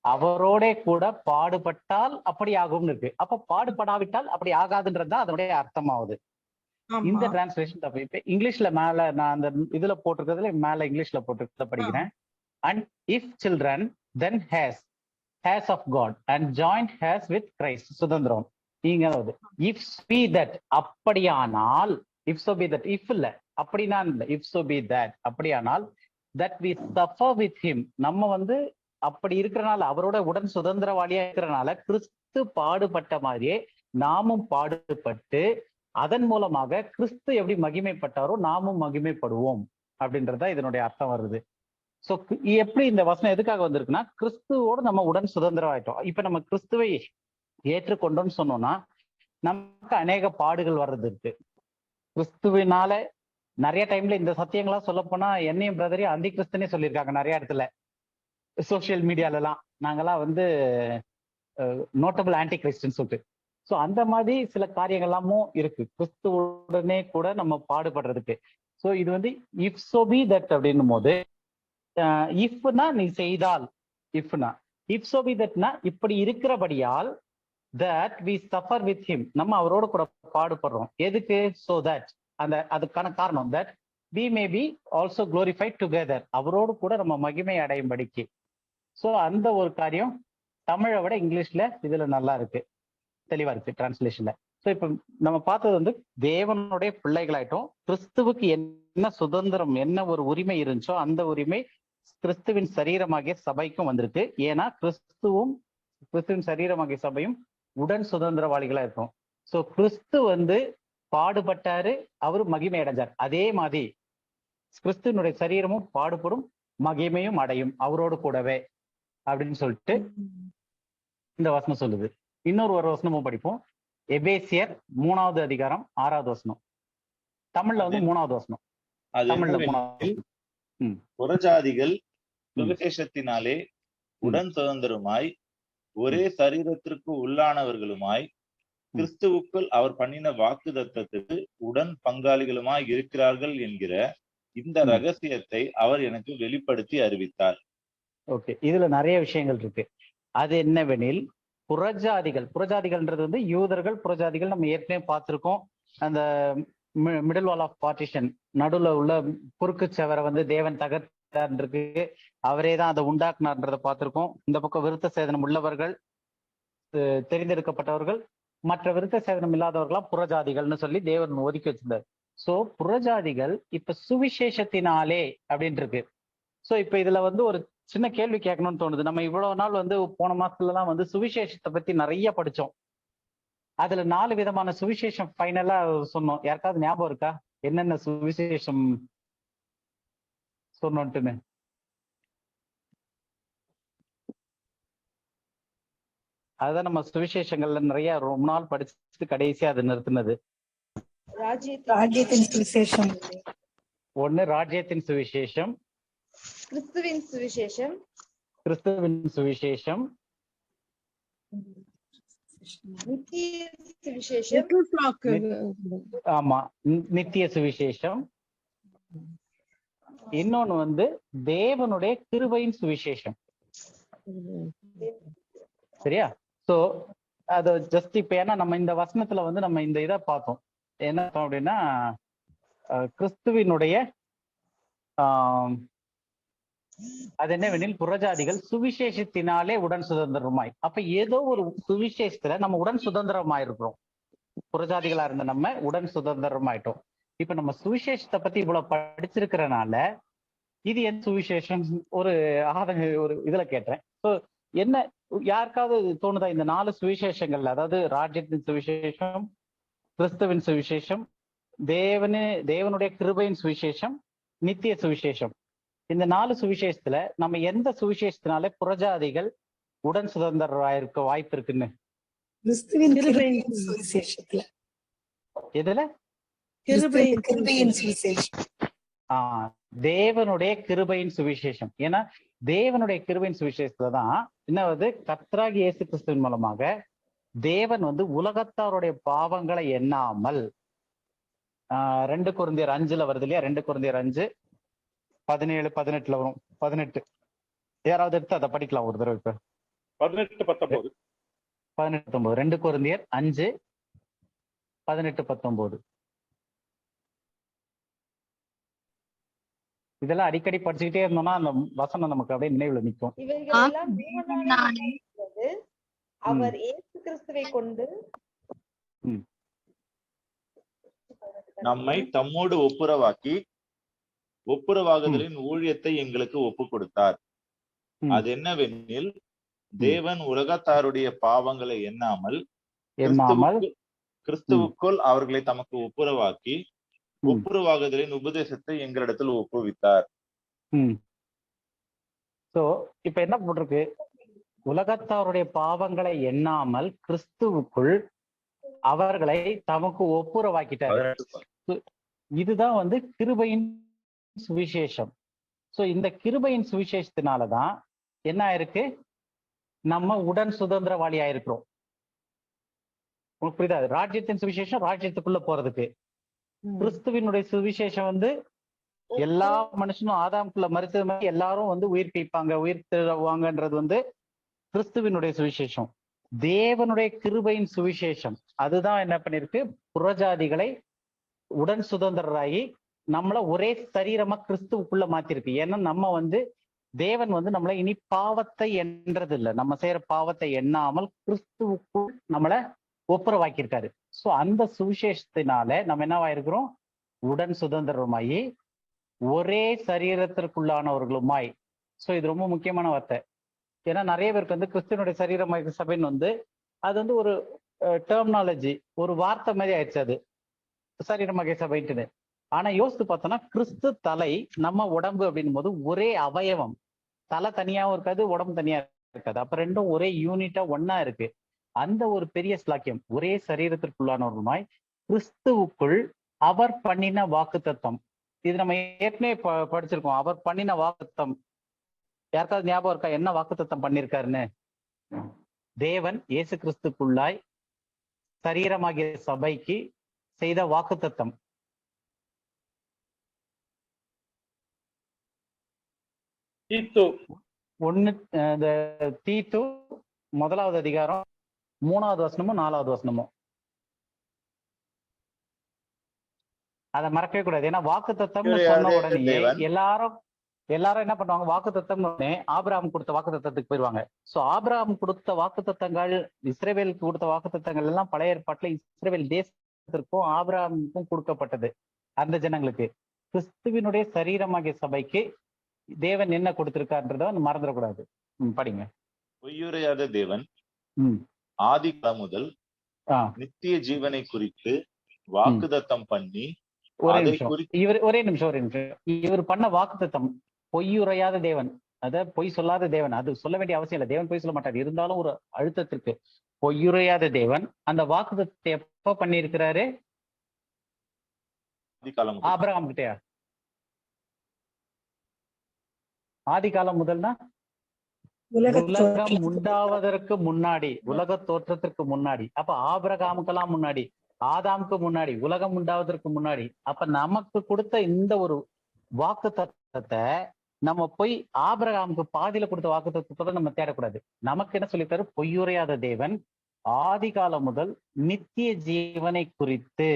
அவரோட கூட பாடுபட்டால் அப்படி ஆகும்னு இருக்கு. அப்ப பாடுபடாவிட்டால் அப்படி ஆகாதுன்றதுதான் அதனுடைய அர்த்தமாகுது. இந்த டிரான்ஸ்லேஷன் தப்பு. இப்ப இங்கிலீஷ்ல மேல நான் அந்த இதுல போட்டிருக்கிறதுல மேல இங்கிலீஷ்ல போட்டிருக்கிறத படிக்கிறேன். And if children then heirs of God and joint heirs with Christ சுதந்திரம். நீங்க இஃப் பி தட் அப்படியானால், if so be that, if இல்ல அப்படின்னா இல்ல, இஃப் சோ பி தட் அப்படியானால் that we suffer with him, நம்ம வந்து அப்படி இருக்கிறனால அவரோட உடன் சுதந்திரவாளியா இருக்கிறனால கிறிஸ்து பாடுபட்ட மாதிரியே நாமும் பாடுபட்டு அதன் மூலமாக கிறிஸ்து எப்படி மகிமைப்பட்டாரோ நாமும் மகிமைப்படுவோம் அப்படின்றதா இதனுடைய அர்த்தம் வருது. சோ எப்படி இந்த வசனம் எதுக்காக வந்திருக்குன்னா, கிறிஸ்துவோட நம்ம உடன் சுதந்திரம் ஆயிட்டோம். இப்ப நம்ம கிறிஸ்துவை ஏற்றுக்கொண்டோம்னு சொன்னோம்னா நமக்கு அநேக பாடுகள் வர்றது இருக்கு. கிறிஸ்துவினால நிறைய டைம்ல இந்த சத்தியங்களா சொல்ல போனா என்னையும் பிரதரையும் அந்தி கிறிஸ்துனே சொல்லியிருக்காங்க நிறைய இடத்துல. சோசியல் மீடியால எல்லாம் நாங்கெல்லாம் வந்து நோட்டபிள் ஆன்டி கிறிஸ்டின்னு சொல்லிட்டு. ஸோ அந்த மாதிரி சில காரியங்கள்லாமும் இருக்கு கிறிஸ்துவுடனே கூட நம்ம பாடுபடுறதுக்கு. ஸோ இது வந்து இஃப் சோ பி தட் அப்படின்னும் போது இஃப்னா நீ செய்தால், இஃப்னா இஃப் சோ பி தட்னா இப்படி இருக்கிறபடியால் that we suffer with him, நம்ம அவரோட கூட பாடுபடுறோம். எதுக்கு? so that அந்த அதுக்கான காரணம் that we may be also glorified together, அவரோடு கூட நம்ம மகிமை அடையும்படிக்கு. ஸோ அந்த ஒரு காரியம் தமிழை விட இங்கிலீஷ்ல இதுல நல்லா இருக்கு, தெளிவா இருக்கு டிரான்ஸ்லேஷன்ல. ஸோ இப்ப நம்ம பார்த்தது வந்து தேவனுடைய பிள்ளைகளாயிட்டோம். கிறிஸ்துவுக்கு என்ன சுதந்திரம், என்ன ஒரு உரிமை இருந்துச்சோ அந்த உரிமை கிறிஸ்துவின் சரீரமாகிய சபைக்கும் வந்திருக்கு. ஏன்னா கிறிஸ்துவின் சரீரமாகிய சபையும் உடன் சுதந்திரவாளிகளா இருக்கும். சோ கிறிஸ்து வந்து பாடுபட்டாரு, அவரு மகிமை அடைஞ்சார். அதே மாதிரி கிறிஸ்துவனுடைய சரீரமும் பாடுபடும் மகிமையும் அடையும் அவரோடு கூடவே அப்படின்னு சொல்லிட்டு இந்த வசனம் சொல்லுது. இன்னொரு வசனமும் படிப்போம். எபேசியர் 3வது அதிகாரம் 6வது வசனம். தமிழ்ல வந்து 3வது வசனம். தமிழ்ல 3வது. புறஜாதிகள் சுவிசேஷத்தினாலே உடன் சுதந்திரமாய் ஒரே சரீரத்திற்கு உள்ளானவர்களுமாய் கிறிஸ்துவுக்குள் அவர் பண்ணின வாக்குத்தத்தத்துக்கு உடன் பங்காளிகளுமாய் இருக்கிறார்கள் என்கிற இந்த ரகசியத்தை அவர் எனக்கு வெளிப்படுத்தி அறிவித்தார். இதுல நிறைய விஷயங்கள் இருக்கு. அது என்னவெனில், புறஜாதிகள்ன்றது வந்து யூதர்கள், புறஜாதிகள் நம்ம ஏற்கனவே பார்த்திருக்கோம். அந்த மிடில் வால் ஆஃப் பார்ட்டிஷன், நடுவுல உள்ள குறுக்கு செவரை வந்து தேவன் தகர்த்தார்ன்றிருக்கு, அவரே தான் அதை உண்டாக்குனார்ன்றதை பார்த்திருக்கோம். இந்த பக்கம் விருத்த சேதனம் உள்ளவர்கள், தெரிந்தெடுக்கப்பட்டவர்கள், மற்ற விருத்த சேதனம் இல்லாதவர்களாம் புறஜாதிகள்னு சொல்லி தேவன் ஒதுக்கி வச்சிருந்தார். சோ புறஜாதிகள் இப்ப சுவிசேஷத்தினாலே அப்படின்னு இருக்கு. சோ இப்ப இதுல வந்து ஒரு சின்ன கேள்வி கேட்கணும்னு தோணுது. நம்ம இவ்வளவு நாள் வந்து போன மாசத்துலலாம் வந்து சுவிசேஷத்தை பத்தி நிறைய படிச்சோம். அதுல 4 விதமான சுவிசேஷம் ஃபைனலா சொன்னோம். யாருக்காவது ஞாபகம் இருக்கா என்னென்ன சுவிசேஷம் சொன்னோன்ட்டுன்னு? அதுதான் நம்ம சுவிசேஷங்கள்ல நிறைய ரொம்ப நாள் படிச்சுட்டு கடைசியா அது நிறுத்தினது. ராஜ்யத்தின் சுவிசேஷம், ஒண்ணு ராஜ்யத்தின் சுவிசேஷம், கிறிஸ்துவின் சுவிசேஷம், கிறிஸ்துவின் சுவிசேஷம், நித்திய சுவிசேஷம், ஆமா நித்திய சுவிசேஷம். இன்னொன்னு வந்து தேவனுடைய கிருபையின் சுவிசேஷம். சரியா? சோ அது ஜஸ்ட் இப்ப ஏன்னா நம்ம இந்த வசனத்துல வந்து நம்ம இந்த இதை பார்த்தோம். என்ன அப்படின்னா, கிறிஸ்துவினுடைய அது என்னவெனில் புறஜாதிகள் சுவிசேஷத்தினாலே உடன் சுதந்திரமாய். அப்ப ஏதோ ஒரு சுவிசேஷத்துல நம்ம உடன் சுதந்திரமாயிருக்கிறோம். புறஜாதிகளா இருந்த நம்ம உடன் சுதந்திரமாயிட்டோம். இப்ப நம்ம சுவிசேஷத்தை பத்தி இவ்வளவு படிச்சிருக்கிறனால இது என் சுவிசேஷம் ஒரு ஒரு இதுல கேட்டேன். என்ன யாருக்காவது தோணுதா இந்த 4 சுவிசேஷங்கள்ல, அதாவது ராஜ்யத்தின் சுவிசேஷம், கிறிஸ்துவின் சுவிசேஷம், தேவனுடைய கிருபையின் சுவிசேஷம், நித்திய சுவிசேஷம், இந்த 4 சுவிசேஷத்துல நம்ம எந்த சுவிசேஷத்தினால புறஜாதிகள் உடன் சுதந்திரராயிருக்க வாய்ப்பு இருக்குன்னு? கிறிஸ்துவின் கிருபையின் சுவிசேஷத்துல. எதுல? கிருபையின் சுவிசேஷம். தேவனுடைய கிருபையின் சுவிசேஷம். ஏன்னா தேவனுடைய கிருபையின் சுவிசேஷத்துல தான் என்னவது, கர்த்தராகிய இயேசு கிறிஸ்துவின் மூலமாக தேவன் உலகத்தாருடைய பாவங்களை எண்ணாமல், 2 கொரிந்தியர் 5 வருது இல்லையா, 2 கொரிந்தியர் 5 17 18 வரும். 18 யாராவது எடுத்து அதை படிக்கலாம் ஒரு தடவை. இப்ப 18 19 2 கொரிந்தியர் 5 18 19 இதெல்லாம் அடிக்கடி படிச்சுக்கிட்டே இருந்தோம்னா அந்த வசனம் நமக்கு அப்படியே நினைவுல நிற்கும். இவைகளெல்லாம் தேவனாலே அவர் இயேசு கிறிஸ்துவை கொண்டு நம்மை தம்மோடு ஒப்புரவாகுதலின் ஊழியத்தை எங்களுக்கு ஒப்பு கொடுத்தார். அது என்னவெனில், தேவன் உலகத்தாருடைய பாவங்களை எண்ணாமல் கிறிஸ்துவுக்குள் அவர்களை தமக்கு ஒப்புரவாக்கி ஒப்புரவாகுதலின் உபதேசத்தை எங்களிடத்தில் ஒப்புவித்தார். இப்ப என்ன போட்டிருக்கு? உலகத்தாருடைய பாவங்களை எண்ணாமல் கிறிஸ்துவுக்குள் அவர்களை தமக்கு ஒப்புரவாக்கிட்டார். இதுதான் கிருபையின் சுவிசேஷம். இந்த கிருபையின் சுவிசேஷத்தினாலதான் என்ன ஆயிருக்கு, நம்ம உடன் சுதந்திரவாளி ஆயிருக்கிறோம். உங்களுக்கு புரியுதா? ராஜ்யத்தின் சுவிசேஷம் ராஜ்யத்துக்குள்ள போறதுக்கு, கிறிஸ்துவினுடைய சுவிசேஷம் எல்லா மனுஷனும் ஆதாமுக்குள்ள மறுத்தது மாதிரி எல்லாரும் உயிர் தருவாங்கன்றது கிறிஸ்துவினுடைய சுவிசேஷம். தேவனுடைய கிருபையின் சுவிசேஷம் அதுதான் என்ன பண்ணிருக்கு, புறஜாதிகளை உடன் சுதந்திரராகி நம்மள ஒரே சரீரமா கிறிஸ்துவுக்குள்ள மாத்திருக்கு. ஏன்னா நம்ம தேவன் நம்மள இனி பாவத்தை எண்றது இல்லை, நம்ம செய்யற பாவத்தை எண்ணாமல் கிறிஸ்துவுக்குள் நம்மள ஒப்புரவாக்கியிருக்காரு. அந்த சுவிசேஷத்தினால நம்ம என்னவாயிருக்கிறோம், உடன் சுதந்திரமாயி ஒரே சரீரத்திற்குள்ளானவர்களுமாய். இது ரொம்ப முக்கியமான வார்த்தை. ஏன்னா நிறைய பேருக்கு கிறிஸ்துவனுடைய சரீரமாய் சபைன்னு அது ஒரு டெர்மினாலஜி, ஒரு வார்த்தை மாதிரி ஆயிடுச்சு அது, சரீரமாகிய சபைன்ட்டுன்னு. ஆனா யோசித்து பார்த்தோம்னா கிறிஸ்து தலை, நம்ம உடம்பு அப்படின் போது ஒரே அவயவம், தலை தனியாவும் இருக்காது, உடம்பு தனியா இருக்காது. அப்ப ரெண்டும் ஒரே யூனிட்டா ஒன்னா இருக்கு. அந்த ஒரு பெரிய ஸ்லாக்கியம், ஒரே சரீரத்திற்குள்ளானவருமாய் கிறிஸ்துவுக்குள் அவர் பண்ணின வாக்குத்தத்தம். இது நம்ம ஏற்கனவே படிச்சிருக்கோம். அவர் பண்ணின வாக்குத்தம் யாருக்காவது ஞாபகம் இருக்கா? என்ன வாக்குத்தத்தம் பண்ணிருக்காருன்னு? தேவன் இயேசு கிறிஸ்துக்குள்ளாய் சரீரமாகிய சபைக்கு செய்த வாக்குத்தத்தம். தீத்து 1வது அதிகாரம் 3வது வசனமும் 4வது வசனமும். அதை மறக்கவே கூடாது. ஏன்னா வாக்குத்தத்தம்னு சொன்ன உடனே எல்லாரும் என்ன பண்ணுவாங்க, வாக்குத்தத்தம் ஆபிரகாம் கொடுத்த வாக்குத்தத்தத்துக்கு போயிருவாங்க. ஆபிரகாம் கொடுத்த வாக்குத்தத்தங்கள், இஸ்ரவேலுக்கு கொடுத்த வாக்குத்தத்தங்கள் எல்லாம் பழைய ஏற்பாட்டுல இஸ்ரவேல் தேசத்திற்கும் ஆபிரகாமுக்கும் கொடுக்கப்பட்டது. அந்த ஜனங்களுக்கு கிறிஸ்துவினுடைய சரீரமாகிய சபைக்கு தேவன் என்ன கொடுத்திருக்காருன்றத மறந்துடக்கூடாது. படிங்க. பொய்யுரையாத தேவன் ஆதி காலம் முதல் நித்திய ஜீவனை குறித்து வாக்குத்தத்தம் பண்ணி, ஒரே நிமிஷம் இவர் பண்ண வாக்குத்தத்தம் பொய்யுரையாத தேவன், அத பொய் சொல்லாத தேவன். அது சொல்ல வேண்டிய அவசியம் இல்லை, தேவன் பொய் சொல்ல மாட்டார். இருந்தாலும் ஒரு அழுத்தத்திற்கு பொய்யுரையாத தேவன் அந்த வாக்குத்தத்தை எப்ப பண்ணியிருக்கிறாரு? ஆபிரகாம் கிட்டயா? ஆதி காலம் முதல்னா உலகம் உண்டாவதற்கு முன்னாடி, உலக தோற்றத்திற்கு முன்னாடி. அப்ப ஆபிரகாமுக்கெல்லாம் முன்னாடி, ஆதாமுக்கு முன்னாடி, உலகம் உண்டாவதற்கு முன்னாடி. அப்ப நமக்கு கொடுத்த இந்த ஒரு வாக்கு தத்துவத்தை நம்ம போய் ஆபிரகாமுக்கு பாதியில கொடுத்த வாக்கு தத்துவத்தை நம்ம தேடக்கூடாது. நமக்கு என்ன சொல்லித்தாரு? பொய்யுரையாத தேவன் ஆதி காலம் முதல் நித்திய ஜீவனை குறித்து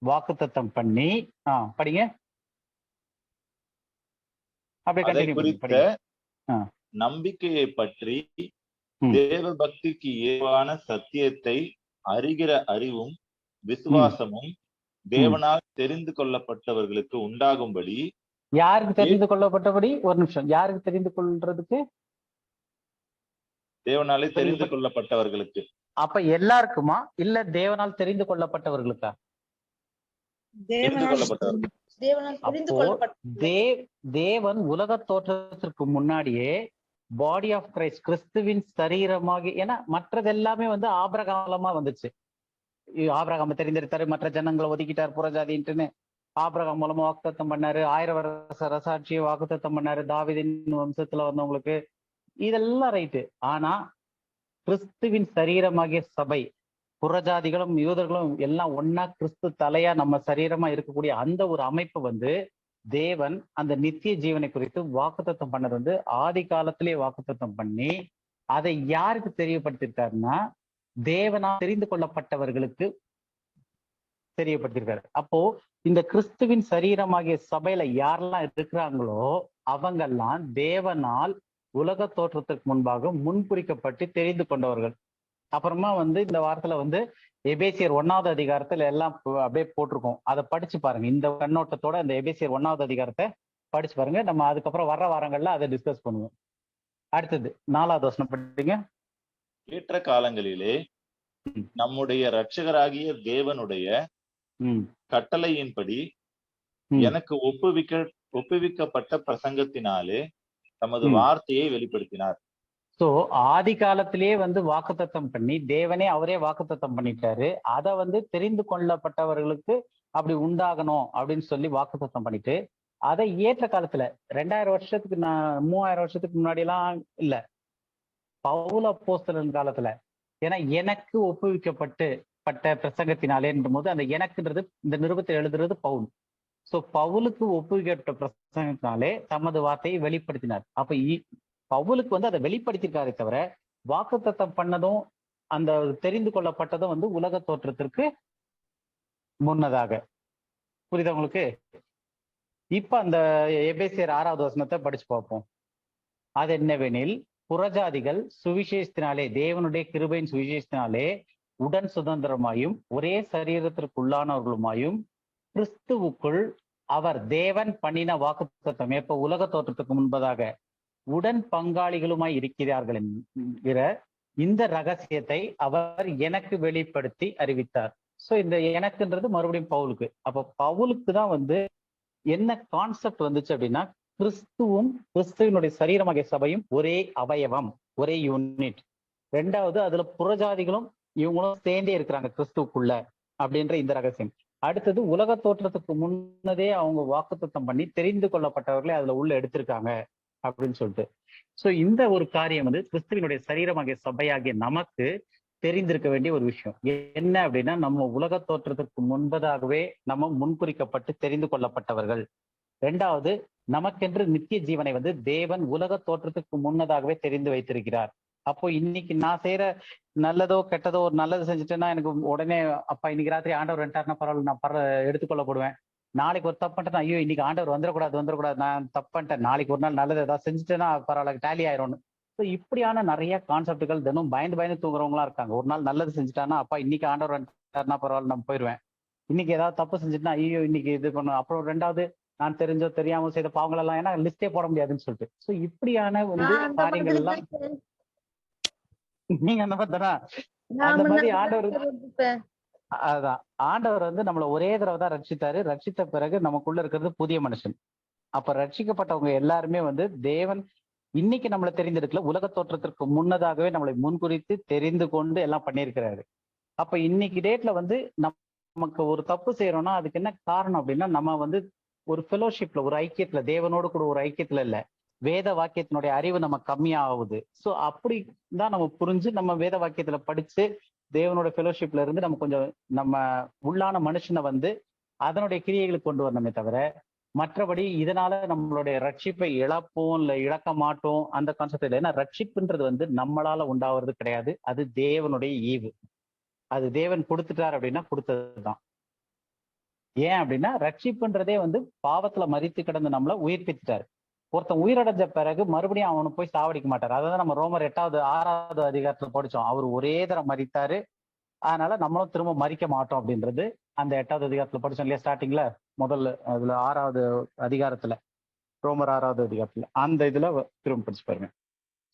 வாக்குத்தத்தம் பண்ணி, படிங்க. அப்படியே கண்டினியூ குறித்த நம்பிக்கையை பற்றி தேவ பக்திக்கு ஏவான சத்தியத்தை அறிகிற அறிவும் விசுவாசமும் தேவனால் தெரிந்து கொள்ளப்பட்டவர்களுக்கு உண்டாகும்படி. யாருக்கு தெரிந்து கொள்ளப்பட்டபடி? ஒரு நிமிஷம், யாருக்கு தெரிந்து கொள்றதுக்கு? தேவனாலே தெரிந்து கொள்ளப்பட்டவர்களுக்கு. அப்ப எல்லாருக்குமா இல்ல தேவனால் தெரிந்து கொள்ளப்பட்டவர்களுக்கா? தேவன் உலக தோற்றத்திற்கு முன்னாடியே பாடி ஆஃப் கிரைஸ்ட், கிறிஸ்துவின் சரீரமாக, ஏன்னா மற்றது எல்லாமே வந்து ஆபிரகாமலமா வந்துச்சு. ஆபிரகாம தெரிந்தெடுத்தாரு, மற்ற ஜனங்களை ஒதுக்கிட்டார் புறஜாதின்ட்டுன்னு. ஆபிரகாம் மூலமா வாக்குத்தத்தம் பண்ணாரு, 1000 வருஷ ரசாட்சியை வாக்குத்தத்தம் பண்ணாரு தாவீதின் வம்சத்துல வந்தவங்களுக்கு. இதெல்லாம் ரைட்டு. ஆனா கிறிஸ்துவின் சரீரமாகிய சபை, புறஜாதிகளும் யூதர்களும் எல்லாம் ஒன்னா கிறிஸ்து தலையா நம்ம சரீரமா இருக்கக்கூடிய அந்த ஒரு அமைப்பு வந்து தேவன் அந்த நித்திய ஜீவனை குறித்து வாக்குத்தத்தம் பண்ணது வந்து ஆதி காலத்திலே வாக்குத்தத்தம் பண்ணி அதை யாருக்கு தெரியப்படுத்திருக்காருன்னா தேவனால் தெரிந்து கொள்ளப்பட்டவர்களுக்கு தெரியப்படுத்திருக்காரு. அப்போ இந்த கிறிஸ்துவின் சரீரமாகிய சபையில யாரெல்லாம் இருக்கிறாங்களோ அவங்கெல்லாம் தேவனால் உலக தோற்றத்துக்கு முன்பாக முன்குறிக்கப்பட்டு தெரிந்து கொண்டவர்கள். அப்புறமா வந்து இந்த வாரத்துல வந்து எபேசியர் 1வது அதிகாரத்துல எல்லாம் அப்படியே போட்டிருக்கோம். அதை படிச்சு பாருங்க. இந்த கண்ணோட்டத்தோட அந்த எபேசியர் 1வது அதிகாரத்தை படிச்சு பாருங்க. நம்ம அதுக்கப்புறம் வர்ற வாரங்கள்ல அதை டிஸ்கஸ் பண்ணுவோம். அடுத்தது 4வது வசனம் படிங்க. ஏற்ற காலங்களிலே நம்முடைய இரட்சகராகிய தேவனுடைய கட்டளையின்படி எனக்கு ஒப்புவிக்கப்பட்ட பிரசங்கத்தினாலே தமது வார்த்தையை வெளிப்படுத்தினார். சோ ஆதி காலத்திலேயே வந்து வாக்குத்தத்தம் பண்ணி தேவனே அவரே வாக்குத்தத்தம் பண்ணிட்டாரு. அதை வந்து தெரிந்து கொள்ளப்பட்டவர்களுக்கு அப்படி உண்டாகணும் அப்படின்னு சொல்லி வாக்குத்தத்தம் பண்ணிட்டு அதை ஏற்ற காலத்துல 2000 வருஷத்துக்கு 3000 வருஷத்துக்கு முன்னாடி எல்லாம் இல்ல, பவுல் அப்போஸ்தலன் காலத்துல, ஏன்னா எனக்கு ஒப்புவிக்கப்பட்ட பிரசங்கத்தினாலேன்ற போது அந்த எனக்குன்றது இந்த நிருபத்தை எழுதுறது பவுல். சோ பவுலுக்கு ஒப்புவிக்கப்பட்ட பிரசங்கத்தினாலே தமது வார்த்தையை வெளிப்படுத்தினார். அப்ப பவுலுக்கு வந்து அதை வெளிப்படுத்திருக்காரே தவிர வாக்குத்தத்தம் பண்ணதும் அந்த தெரிந்து கொள்ளப்பட்டதும் வந்து உலக தோற்றத்திற்கு முன்னதாக. புரியுதா உங்களுக்கு? இப்ப அந்த எபேசியர் 6வது வசனத்தை படிச்சு பார்ப்போம். அது என்னவெனில், புறஜாதிகள் சுவிசேஷத்தினாலே, தேவனுடைய கிருபையின் சுவிசேஷத்தினாலே உடன் சுதந்திரமாயும் ஒரே சரீரத்திற்குள்ளானவர்களுமாயும் கிறிஸ்துவுக்குள் அவர் தேவன் பண்ணின வாக்குத்தத்தம் எப்ப உலக தோற்றத்துக்கு முன்பதாக உடன் பங்காளிகளுமாய் இருக்கிறார்கள் என்கிற இந்த ரகசியத்தை அவர் எனக்கு வெளிப்படுத்தி அறிவித்தார். சோ இந்த எனக்குன்றது மறுபடியும் பவுலுக்கு. அப்ப பவுலுக்கு தான் வந்து என்ன கான்செப்ட் வந்துச்சு அப்படின்னா, கிறிஸ்துவும் கிறிஸ்துவனுடைய சரீரமாகிய சபையும் ஒரே அவயவம், ஒரே யூனிட். 2வது அதுல புறஜாதிகளும் இவங்களும் சேர்ந்தே இருக்கிறாங்க கிறிஸ்துவுக்குள்ள அப்படின்ற இந்த ரகசியம். அடுத்தது உலக தோற்றத்துக்கு முன்னதே அவங்க வாக்குத்தத்தம் பண்ணி தெரிந்து கொள்ளப்பட்டவர்களை அதுல உள்ள எடுத்திருக்காங்க அப்படின்னு சொல்லிட்டு. சோ இந்த ஒரு காரியம் வந்து கிறிஸ்துவினுடைய சரீரமாகிய சபையாகிய நமக்கு தெரிந்திருக்க வேண்டிய ஒரு விஷயம். என்ன அப்படின்னா, நம்ம உலக தோற்றத்திற்கு முன்பதாகவே நம்ம முன்குறிக்கப்பட்டு தெரிந்து கொள்ளப்பட்டவர்கள். 2வது, நமக்கென்று நித்திய ஜீவனை வந்து தேவன் உலக தோற்றத்துக்கு முன்னதாகவே தெரிந்து வைத்திருக்கிறார். அப்போ இன்னைக்கு நான் செய்யற நல்லதோ கெட்டதோ ஒரு நல்லது செஞ்சுட்டேன்னா எனக்கு உடனே அப்பா இன்னைக்கு ராத்திரி ஆண்டவர் வந்துட்டாருன்னா பரவாயில்ல, நான் எடுத்துக்கொள்ளப்படுவேன். நாளைக்கு ஒரு தப்பு பண்ணிட்டேன், ஐயோ இன்னைக்கு ஆண்டவர் வந்துடக்கூடாது, நான் தப்பு பண்ணிட்டேன், நாளைக்கு ஒரு நாள் நல்லது ஏதாவது செஞ்சுட்டேன்னா பரவாயில்ல டேலி ஆயிரும்னு. ஸோ இப்படியான நிறைய கான்செப்டுகள் தினம் பயந்து தூங்குறவங்களா இருக்காங்க. ஒரு நாள் நல்லது செஞ்சுட்டான்னா அப்பா இன்னைக்கு ஆண்டவர் வந்துட்டாருன்னா பரவாயில்ல நான் போயிடுவேன். இன்னைக்கு ஏதாவது தப்பு செஞ்சுட்டா ஐயோ இன்னைக்கு இது பண்ணும். அப்புறம் 2வது, நான் தெரிஞ்சோ தெரியாம செய்த பாவங்கள் எல்லாம் ஏன்னா லிஸ்டே போட முடியாதுன்னு சொல்லிட்டு. ஸோ இப்படியான வந்து காரியங்கள் எல்லாம் நீங்க அந்த மாதிரி தானா? அந்த மாதிரி ஆண்டவர் வந்து நம்மள ஒரே தடவை தான் ரட்சித்தாரு. ரட்சித்த பிறகு நமக்குள்ள இருக்கிறது புதிய மனுஷன். அப்ப ரட்சிக்கப்பட்டவங்க எல்லாருமே வந்து தேவன் இன்னைக்கு நம்மளை தெரிந்தெடுக்கல, உலக தோற்றத்திற்கு முன்னதாகவே நம்மளை முன்குறித்து தெரிந்து கொண்டு எல்லாம் பண்ணியிருக்கிறாரு. அப்ப இன்னைக்கு டேட்ல வந்து நமக்கு ஒரு தப்பு செய்யறோம்னா அதுக்கு என்ன காரணம் அப்படின்னா, நம்ம வந்து ஒரு ஃபெலோஷிப்ல, ஒரு ஐக்கியத்துல, தேவனோடு கூட ஒரு ஐக்கியத்துல இல்ல, வேத வாக்கியத்தினுடைய அறிவு நம்ம கம்மியாகுது. ஸோ அப்படிதான் நம்ம புரிஞ்சு நம்ம வேத வாக்கியத்துல படிச்சு தேவனோட ஃபெலோஷிப்ல இருந்து நம்ம கொஞ்சம் நம்ம உள்ளான மனுஷனை வந்து அதனுடைய கிரியைகளுக்கு கொண்டு வரணுமே தவிர, மற்றபடி இதனால நம்மளுடைய ரட்சிப்பை இழப்போம் இல்லை இழக்க மாட்டோம் அந்த கான்செப்ட் இல்லை. ஏன்னா ரட்சிப்புன்றது வந்து நம்மளால உண்டாவது கிடையாது, அது தேவனுடைய ஈவு. அது தேவன் கொடுத்துட்டார் அப்படின்னா கொடுத்ததுதான். ஏன் அப்படின்னா ரட்சிப்புன்றதே வந்து பாவத்துல மரித்து கிடந்து நம்மள உயிர்ப்பித்தார். ஒருத்தன் உயிரடைஞ்ச பிறகு மறுபடியும் அவனை போய் சாவடிக்க மாட்டார். அதான் நம்ம ரோமர் 6வது அதிகாரத்துல படிச்சோம். அவர் ஒரே தரம் மரித்தாரு, அதனால நம்மளும் திரும்ப மறிக்க மாட்டோம் அப்படின்றது அந்த 8வது அதிகாரத்துல படிச்சோம் இல்லையா? ஸ்டார்டிங்ல முதல்ல அதுல 6வது அதிகாரத்துல, ரோமர் 6வது அதிகாரத்துல அந்த இதுல திரும்ப படிச்சு பாருங்க.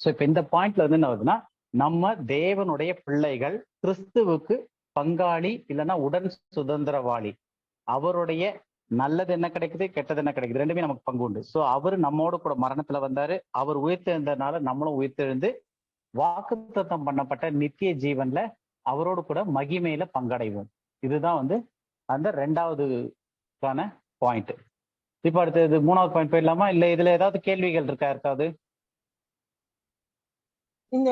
ஸோ இப்ப இந்த பாயிண்ட்ல வந்து என்ன ஆகுதுன்னா, நம்ம தேவனுடைய பிள்ளைகள், கிறிஸ்துவுக்கு பங்காளி இல்லைன்னா உடன் சுதந்திரவாளி. அவருடைய நல்லது என்ன கிடைக்குது, கெட்டது என்ன கிடைக்குது, ரெண்டுமே நமக்கு பங்கு உண்டு. ஸோ அவரு நம்மோடு கூட மரணத்துல வந்தாரு, அவர் உயிர்த்தெழுந்ததுனால நம்மளும் உயிர்த்தெழுந்து வாக்குத்தத்தம் பண்ணப்பட்ட நித்திய ஜீவன்ல அவரோடு கூட மகிமையில பங்கடைவோம். இதுதான் வந்து அந்த 2வதுக்கான பாயிண்ட். இப்ப அடுத்தது 3வது பாயிண்ட் போயிடலாமா? இல்ல இதுல ஏதாவது கேள்விகள் இருக்கா இருக்காது? இந்த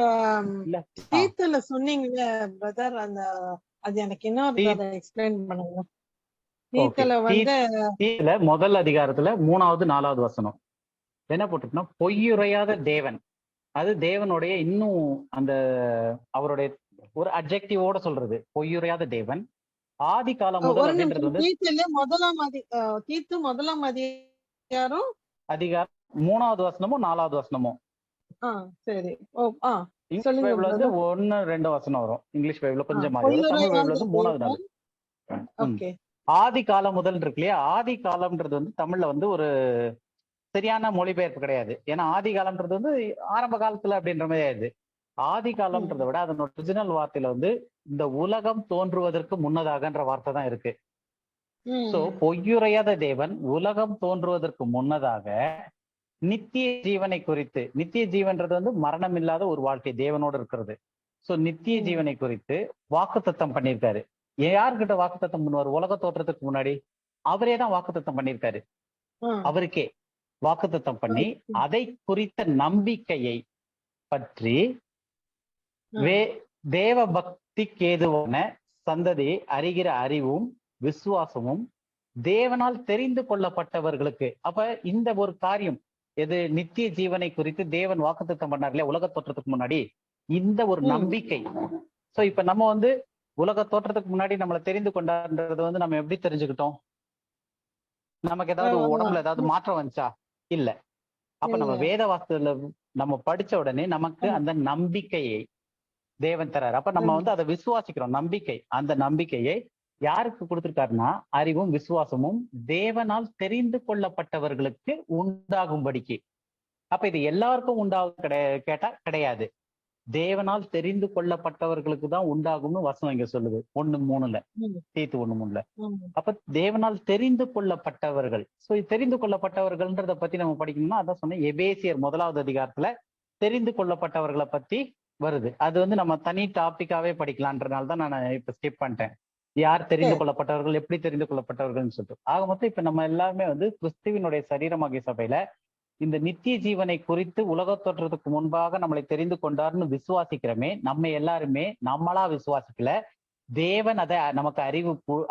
தீத்துல சொன்னீங்கல்ல பிரதர், அந்த அது எனக்கு இன்னொரு எக்ஸ்பிளைன் பண்ணுங்க. தீத்துல வந்து தீத்துல முதல் அதிகாரத்துல 3வது 4வது வசனம் என்ன போட்டுருக்குன்னா, பொய்யுரையாத தேவன். அது தேவனுடைய இன்னும் அந்த அவருடைய ஒரு அட்ஜெக்டிவோட சொல்றது, பொய்யுரையாத தேவன். ஆதி காலம் முதல் அப்படின்றது வந்து தீத்து முதலாம் அதிகாரம் 3வது வசனமோ 4வது வசனமோ. சரி. இங்கிலீஷ் பைபிள் வந்து 1, 2 வசனம் வரும். இங்கிலீஷ் பைபிள் கொஞ்சம் மாறி வரும். தமிழ் பைபிள் வந்து 3வது நாள். ஆதி காலம் முதல் இருக்கு இல்லையா? ஆதி காலம்ன்றது வந்து தமிழ்ல வந்து ஒரு சரியான மொழிபெயர்ப்பு கிடையாது. ஏன்னா ஆதி காலம்ன்றது வந்து ஆரம்ப காலத்துல அப்படின்ற மாதிரி ஆயிடுது. ஆதி காலம்ன்றதை விட அதனோட ஒரிஜினல் வார்த்தையில வந்து இந்த உலகம் தோன்றுவதற்கு முன்னதாகன்ற வார்த்தை தான் இருக்கு. சோ பொய்யுரையாத தேவன் உலகம் தோன்றுவதற்கு முன்னதாக நித்திய ஜீவனை குறித்து, நித்திய ஜீவன்றது வந்து மரணம் இல்லாத ஒரு வாழ்க்கை தேவனோடு இருக்கிறது. சோ நித்திய ஜீவனை குறித்து வாக்குத்தத்தம் பண்ணியிருக்காரு. யாருக்கிட்ட வாக்குத்தத்தம் பண்ணுவார்? உலக தோற்றத்துக்கு முன்னாடி அவரே தான் வாக்குத்தத்தம் பண்ணியிருக்காரு. அவருக்கே வாக்குத்தத்தம் பண்ணி அதை குறித்த நம்பிக்கையை பற்றி தேவ பக்திக்கு ஏதுவான சந்ததியை அறிகிற அறிவும் விசுவாசமும் தேவனால் தெரிந்து கொள்ளப்பட்டவர்களுக்கு. அப்ப இந்த ஒரு காரியம் எது? நித்திய ஜீவனை குறித்து தேவன் வாக்குத்தத்தம் பண்ணார் இல்லையா உலக தோற்றத்துக்கு முன்னாடி, இந்த ஒரு நம்பிக்கை. சோ இப்ப நம்ம வந்து உலக தோற்றத்துக்கு முன்னாடி நம்மளை தெரிந்து கொண்டார்ன்றது வந்து நம்ம எப்படி தெரிஞ்சுக்கிட்டோம்? நமக்கு ஏதாவது உடம்புல ஏதாவது மாற்றம் வந்துச்சா? இல்ல. அப்ப நம்ம வேத வாஸ்துல நம்ம படிச்ச உடனே நமக்கு அந்த நம்பிக்கையை தேவன் தராரு. அப்ப நம்ம வந்து அதை விசுவாசிக்கிறோம். நம்பிக்கை, அந்த நம்பிக்கையை யாருக்கு கொடுத்திருக்காருன்னா அறிவும் விசுவாசமும் தேவனால் தெரிந்து கொள்ளப்பட்டவர்களுக்கு உண்டாகும்படிக்கு. அப்ப இது எல்லாருக்கும் உண்டாகும் கேட்டா கிடையாது. தேவனால் தெரிந்து கொள்ளப்பட்டவர்களுக்கு தான் உண்டாகும்னு வசனம் இங்க சொல்லுது 1:3 தீத்து 1:3. அப்ப தேவனால் தெரிந்து கொள்ளப்பட்டவர்கள். சோ தெரிந்து கொள்ளப்பட்டவர்கள்ன்றத பத்தி நம்ம படிக்கணும்னா அதான் சொன்னேன், எபேசியர் 1வது அதிகாரத்துல தெரிந்து கொள்ளப்பட்டவர்களை பத்தி வருது. அது வந்து நம்ம தனி டாபிக்காவே படிக்கலான்றதுனால தான் நான் இப்ப ஸ்கிப் பண்ணிட்டேன். யார் தெரிந்து கொள்ளப்பட்டவர்கள், எப்படி தெரிந்து கொள்ளப்பட்டவர்கள்னு சொல்லிட்டு. ஆக மொத்தம் இப்ப நம்ம எல்லாருமே வந்து கிறிஸ்துவினுடைய சரீரமாகிய சபையில இந்த நித்திய ஜீவனை குறித்து உலக தோற்றத்துக்கு முன்பாக நம்மளை தெரிந்து கொண்டார்னு விசுவாசிக்கிறோமே, நம்ம எல்லாருமே நம்மளா விசுவாசிக்கல, தேவன் அதை நமக்கு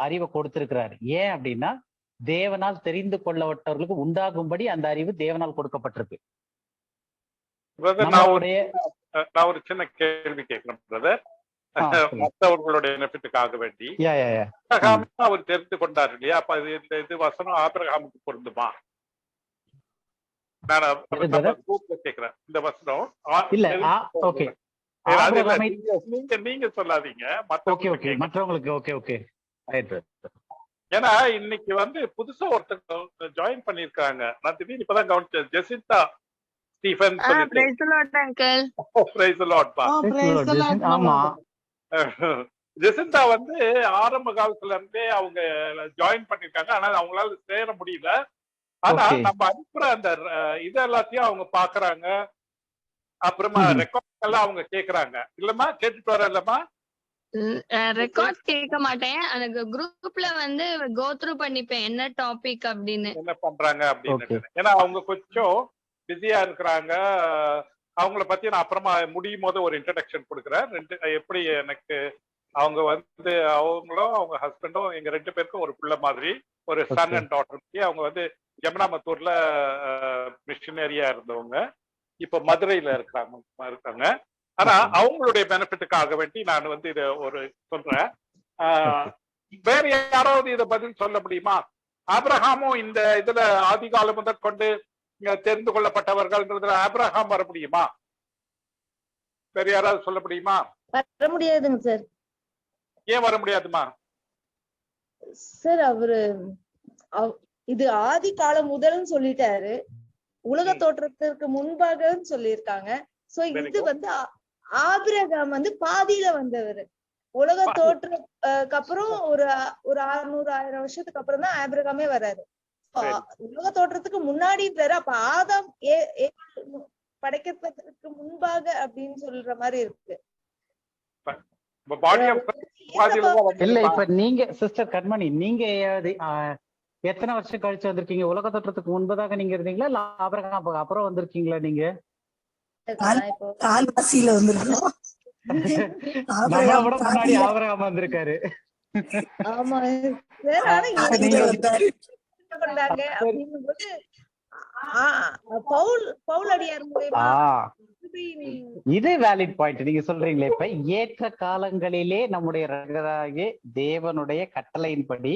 அறிவை கொடுத்திருக்கிறாரு. ஏன் அப்படின்னா தேவனால் தெரிந்து கொள்ளப்பட்டவர்களுக்கு உண்டாகும்படி அந்த அறிவு தேவனால் கொடுக்கப்பட்டிருக்கு. நான் ஒரு சின்ன கேள்வி கேட்கிறேன் பிரதர், மற்றவர்களுடைய பெனிஃபிட்டுக்காக வேண்டி. அவர் தெரிந்து கொண்டார் இல்லையா? அப்ப இது வசனம் ஆபிரகாமுக்கு பொருந்துமா? கேக்குறேன் இந்த வசனம். நீங்க சொல்லாதீங்க, மற்றவங்களுக்கு. ஏன்னா இன்னைக்கு வந்து புதுசா ஒருத்தர் ஜாயின் பண்ணிருக்காங்க. நான் திடீர்னு இப்பதான் கவனிச்சேன். ஜெசிந்தா ஸ்டீஃபன் ஜெசிந்தா வந்து ஆரம்ப காலத்துல இருந்தே அவங்க ஜாயின் பண்ணிருக்காங்க. ஆனா அவங்களால சேர முடியல. ஆனா நம்ம அனுப்புற அந்த இது எல்லாத்தையும் அவங்க பாக்குறாங்க. அப்புறமா ரெக்கார்ட் எல்லாம் அவங்க கேக்குறாங்க இல்லம்மா? கேட்டுட்டு வர இல்லம்மா? ரெக்கார்ட் கேட்க மாட்டேன். அந்த குரூப்ல வந்து கோ த்ரூ பண்ணிப்பேன் என்ன டாபிக் அப்படின்னு, என்ன பண்றாங்க அப்படின்னு. ஏன்னா அவங்க கொஞ்சம் பிஸியா இருக்கிறாங்க. அவங்கள பத்தி நான் அப்புறமா முடியும் போது ஒரு இன்ட்ரடக்ஷன் கொடுக்குறேன். எப்படி எனக்கு அவங்க வந்து அவங்களும் அவங்க ஹஸ்பண்டும் எங்க 2 பேருக்கும் ஒரு பிள்ளை மாதிரி, ஒரு சன் அண்ட் டாட்டர். அவங்க வந்து ஜமுனாமத்தூர்ல மிஷினரியா இருந்தவங்க, இப்ப மதுரையில இருக்காங்க. ஆனா அவங்களுடைய பெனிஃபிட்டுக்காக வேண்டி நான் வந்து இத ஒரு சொல்றேன். வேற யாராவது இதை பதில் சொல்ல முடியுமா? ஆபிரகாமும் இந்த இதுல ஆதி காலம் முதற்கொண்டு தெரிந்து கொள்ளப்பட்டவர்கள்ன்றதுல ஆபிரகாம் வர முடியுமா? வேற யாராவது சொல்ல முடியுமா? வர முடியாதுங்க சார். ஏன் வர முடியாதுமா? சார் அவரு இது ஆதி காலம் முதல்னு சொல்லிட்டாரு, உலக தோற்றத்திற்கு முன்பாக சொல்லியிருக்காங்க. சோ இது வந்து ஆபிரகாம் வந்து பாதியில வந்தவர். உலக தோற்றத்துக்கு அப்புறம் ஒரு 600-1000 வருஷத்துக்கு அப்புறம் தான் ஆபிரகாமே வர்றாரு. உலக தோற்றத்துக்கு முன்னாடின்றாரு. அப்ப ஆதாம் படைக்கிறதுக்கு முன்பாக அப்படின்னு சொல்ற மாதிரி இருக்கு. இல்ல இப்ப நீங்க சிஸ்டர் கண்மணி, நீங்க எத்தனை வருஷம் கழிச்சு வந்திருக்கீங்க? உலக தோற்றத்துக்கு முன்பதாக நீங்க இருந்தீங்களா இல்ல ஆபிரகாம் அப்புறம் வந்திருக்கீங்களா? நீங்க கால்வாசியில வந்திருக்கோம். முன்னாடி ஆபிரகாம் வந்திருக்காரு. ஆமா இது வேலிட் பாயிண்ட் நீங்க சொல்றீங்களே. இப்ப ஏற்ற காலங்களிலே நம்முடைய ரகராகிய தேவனுடைய கட்டளையின்படி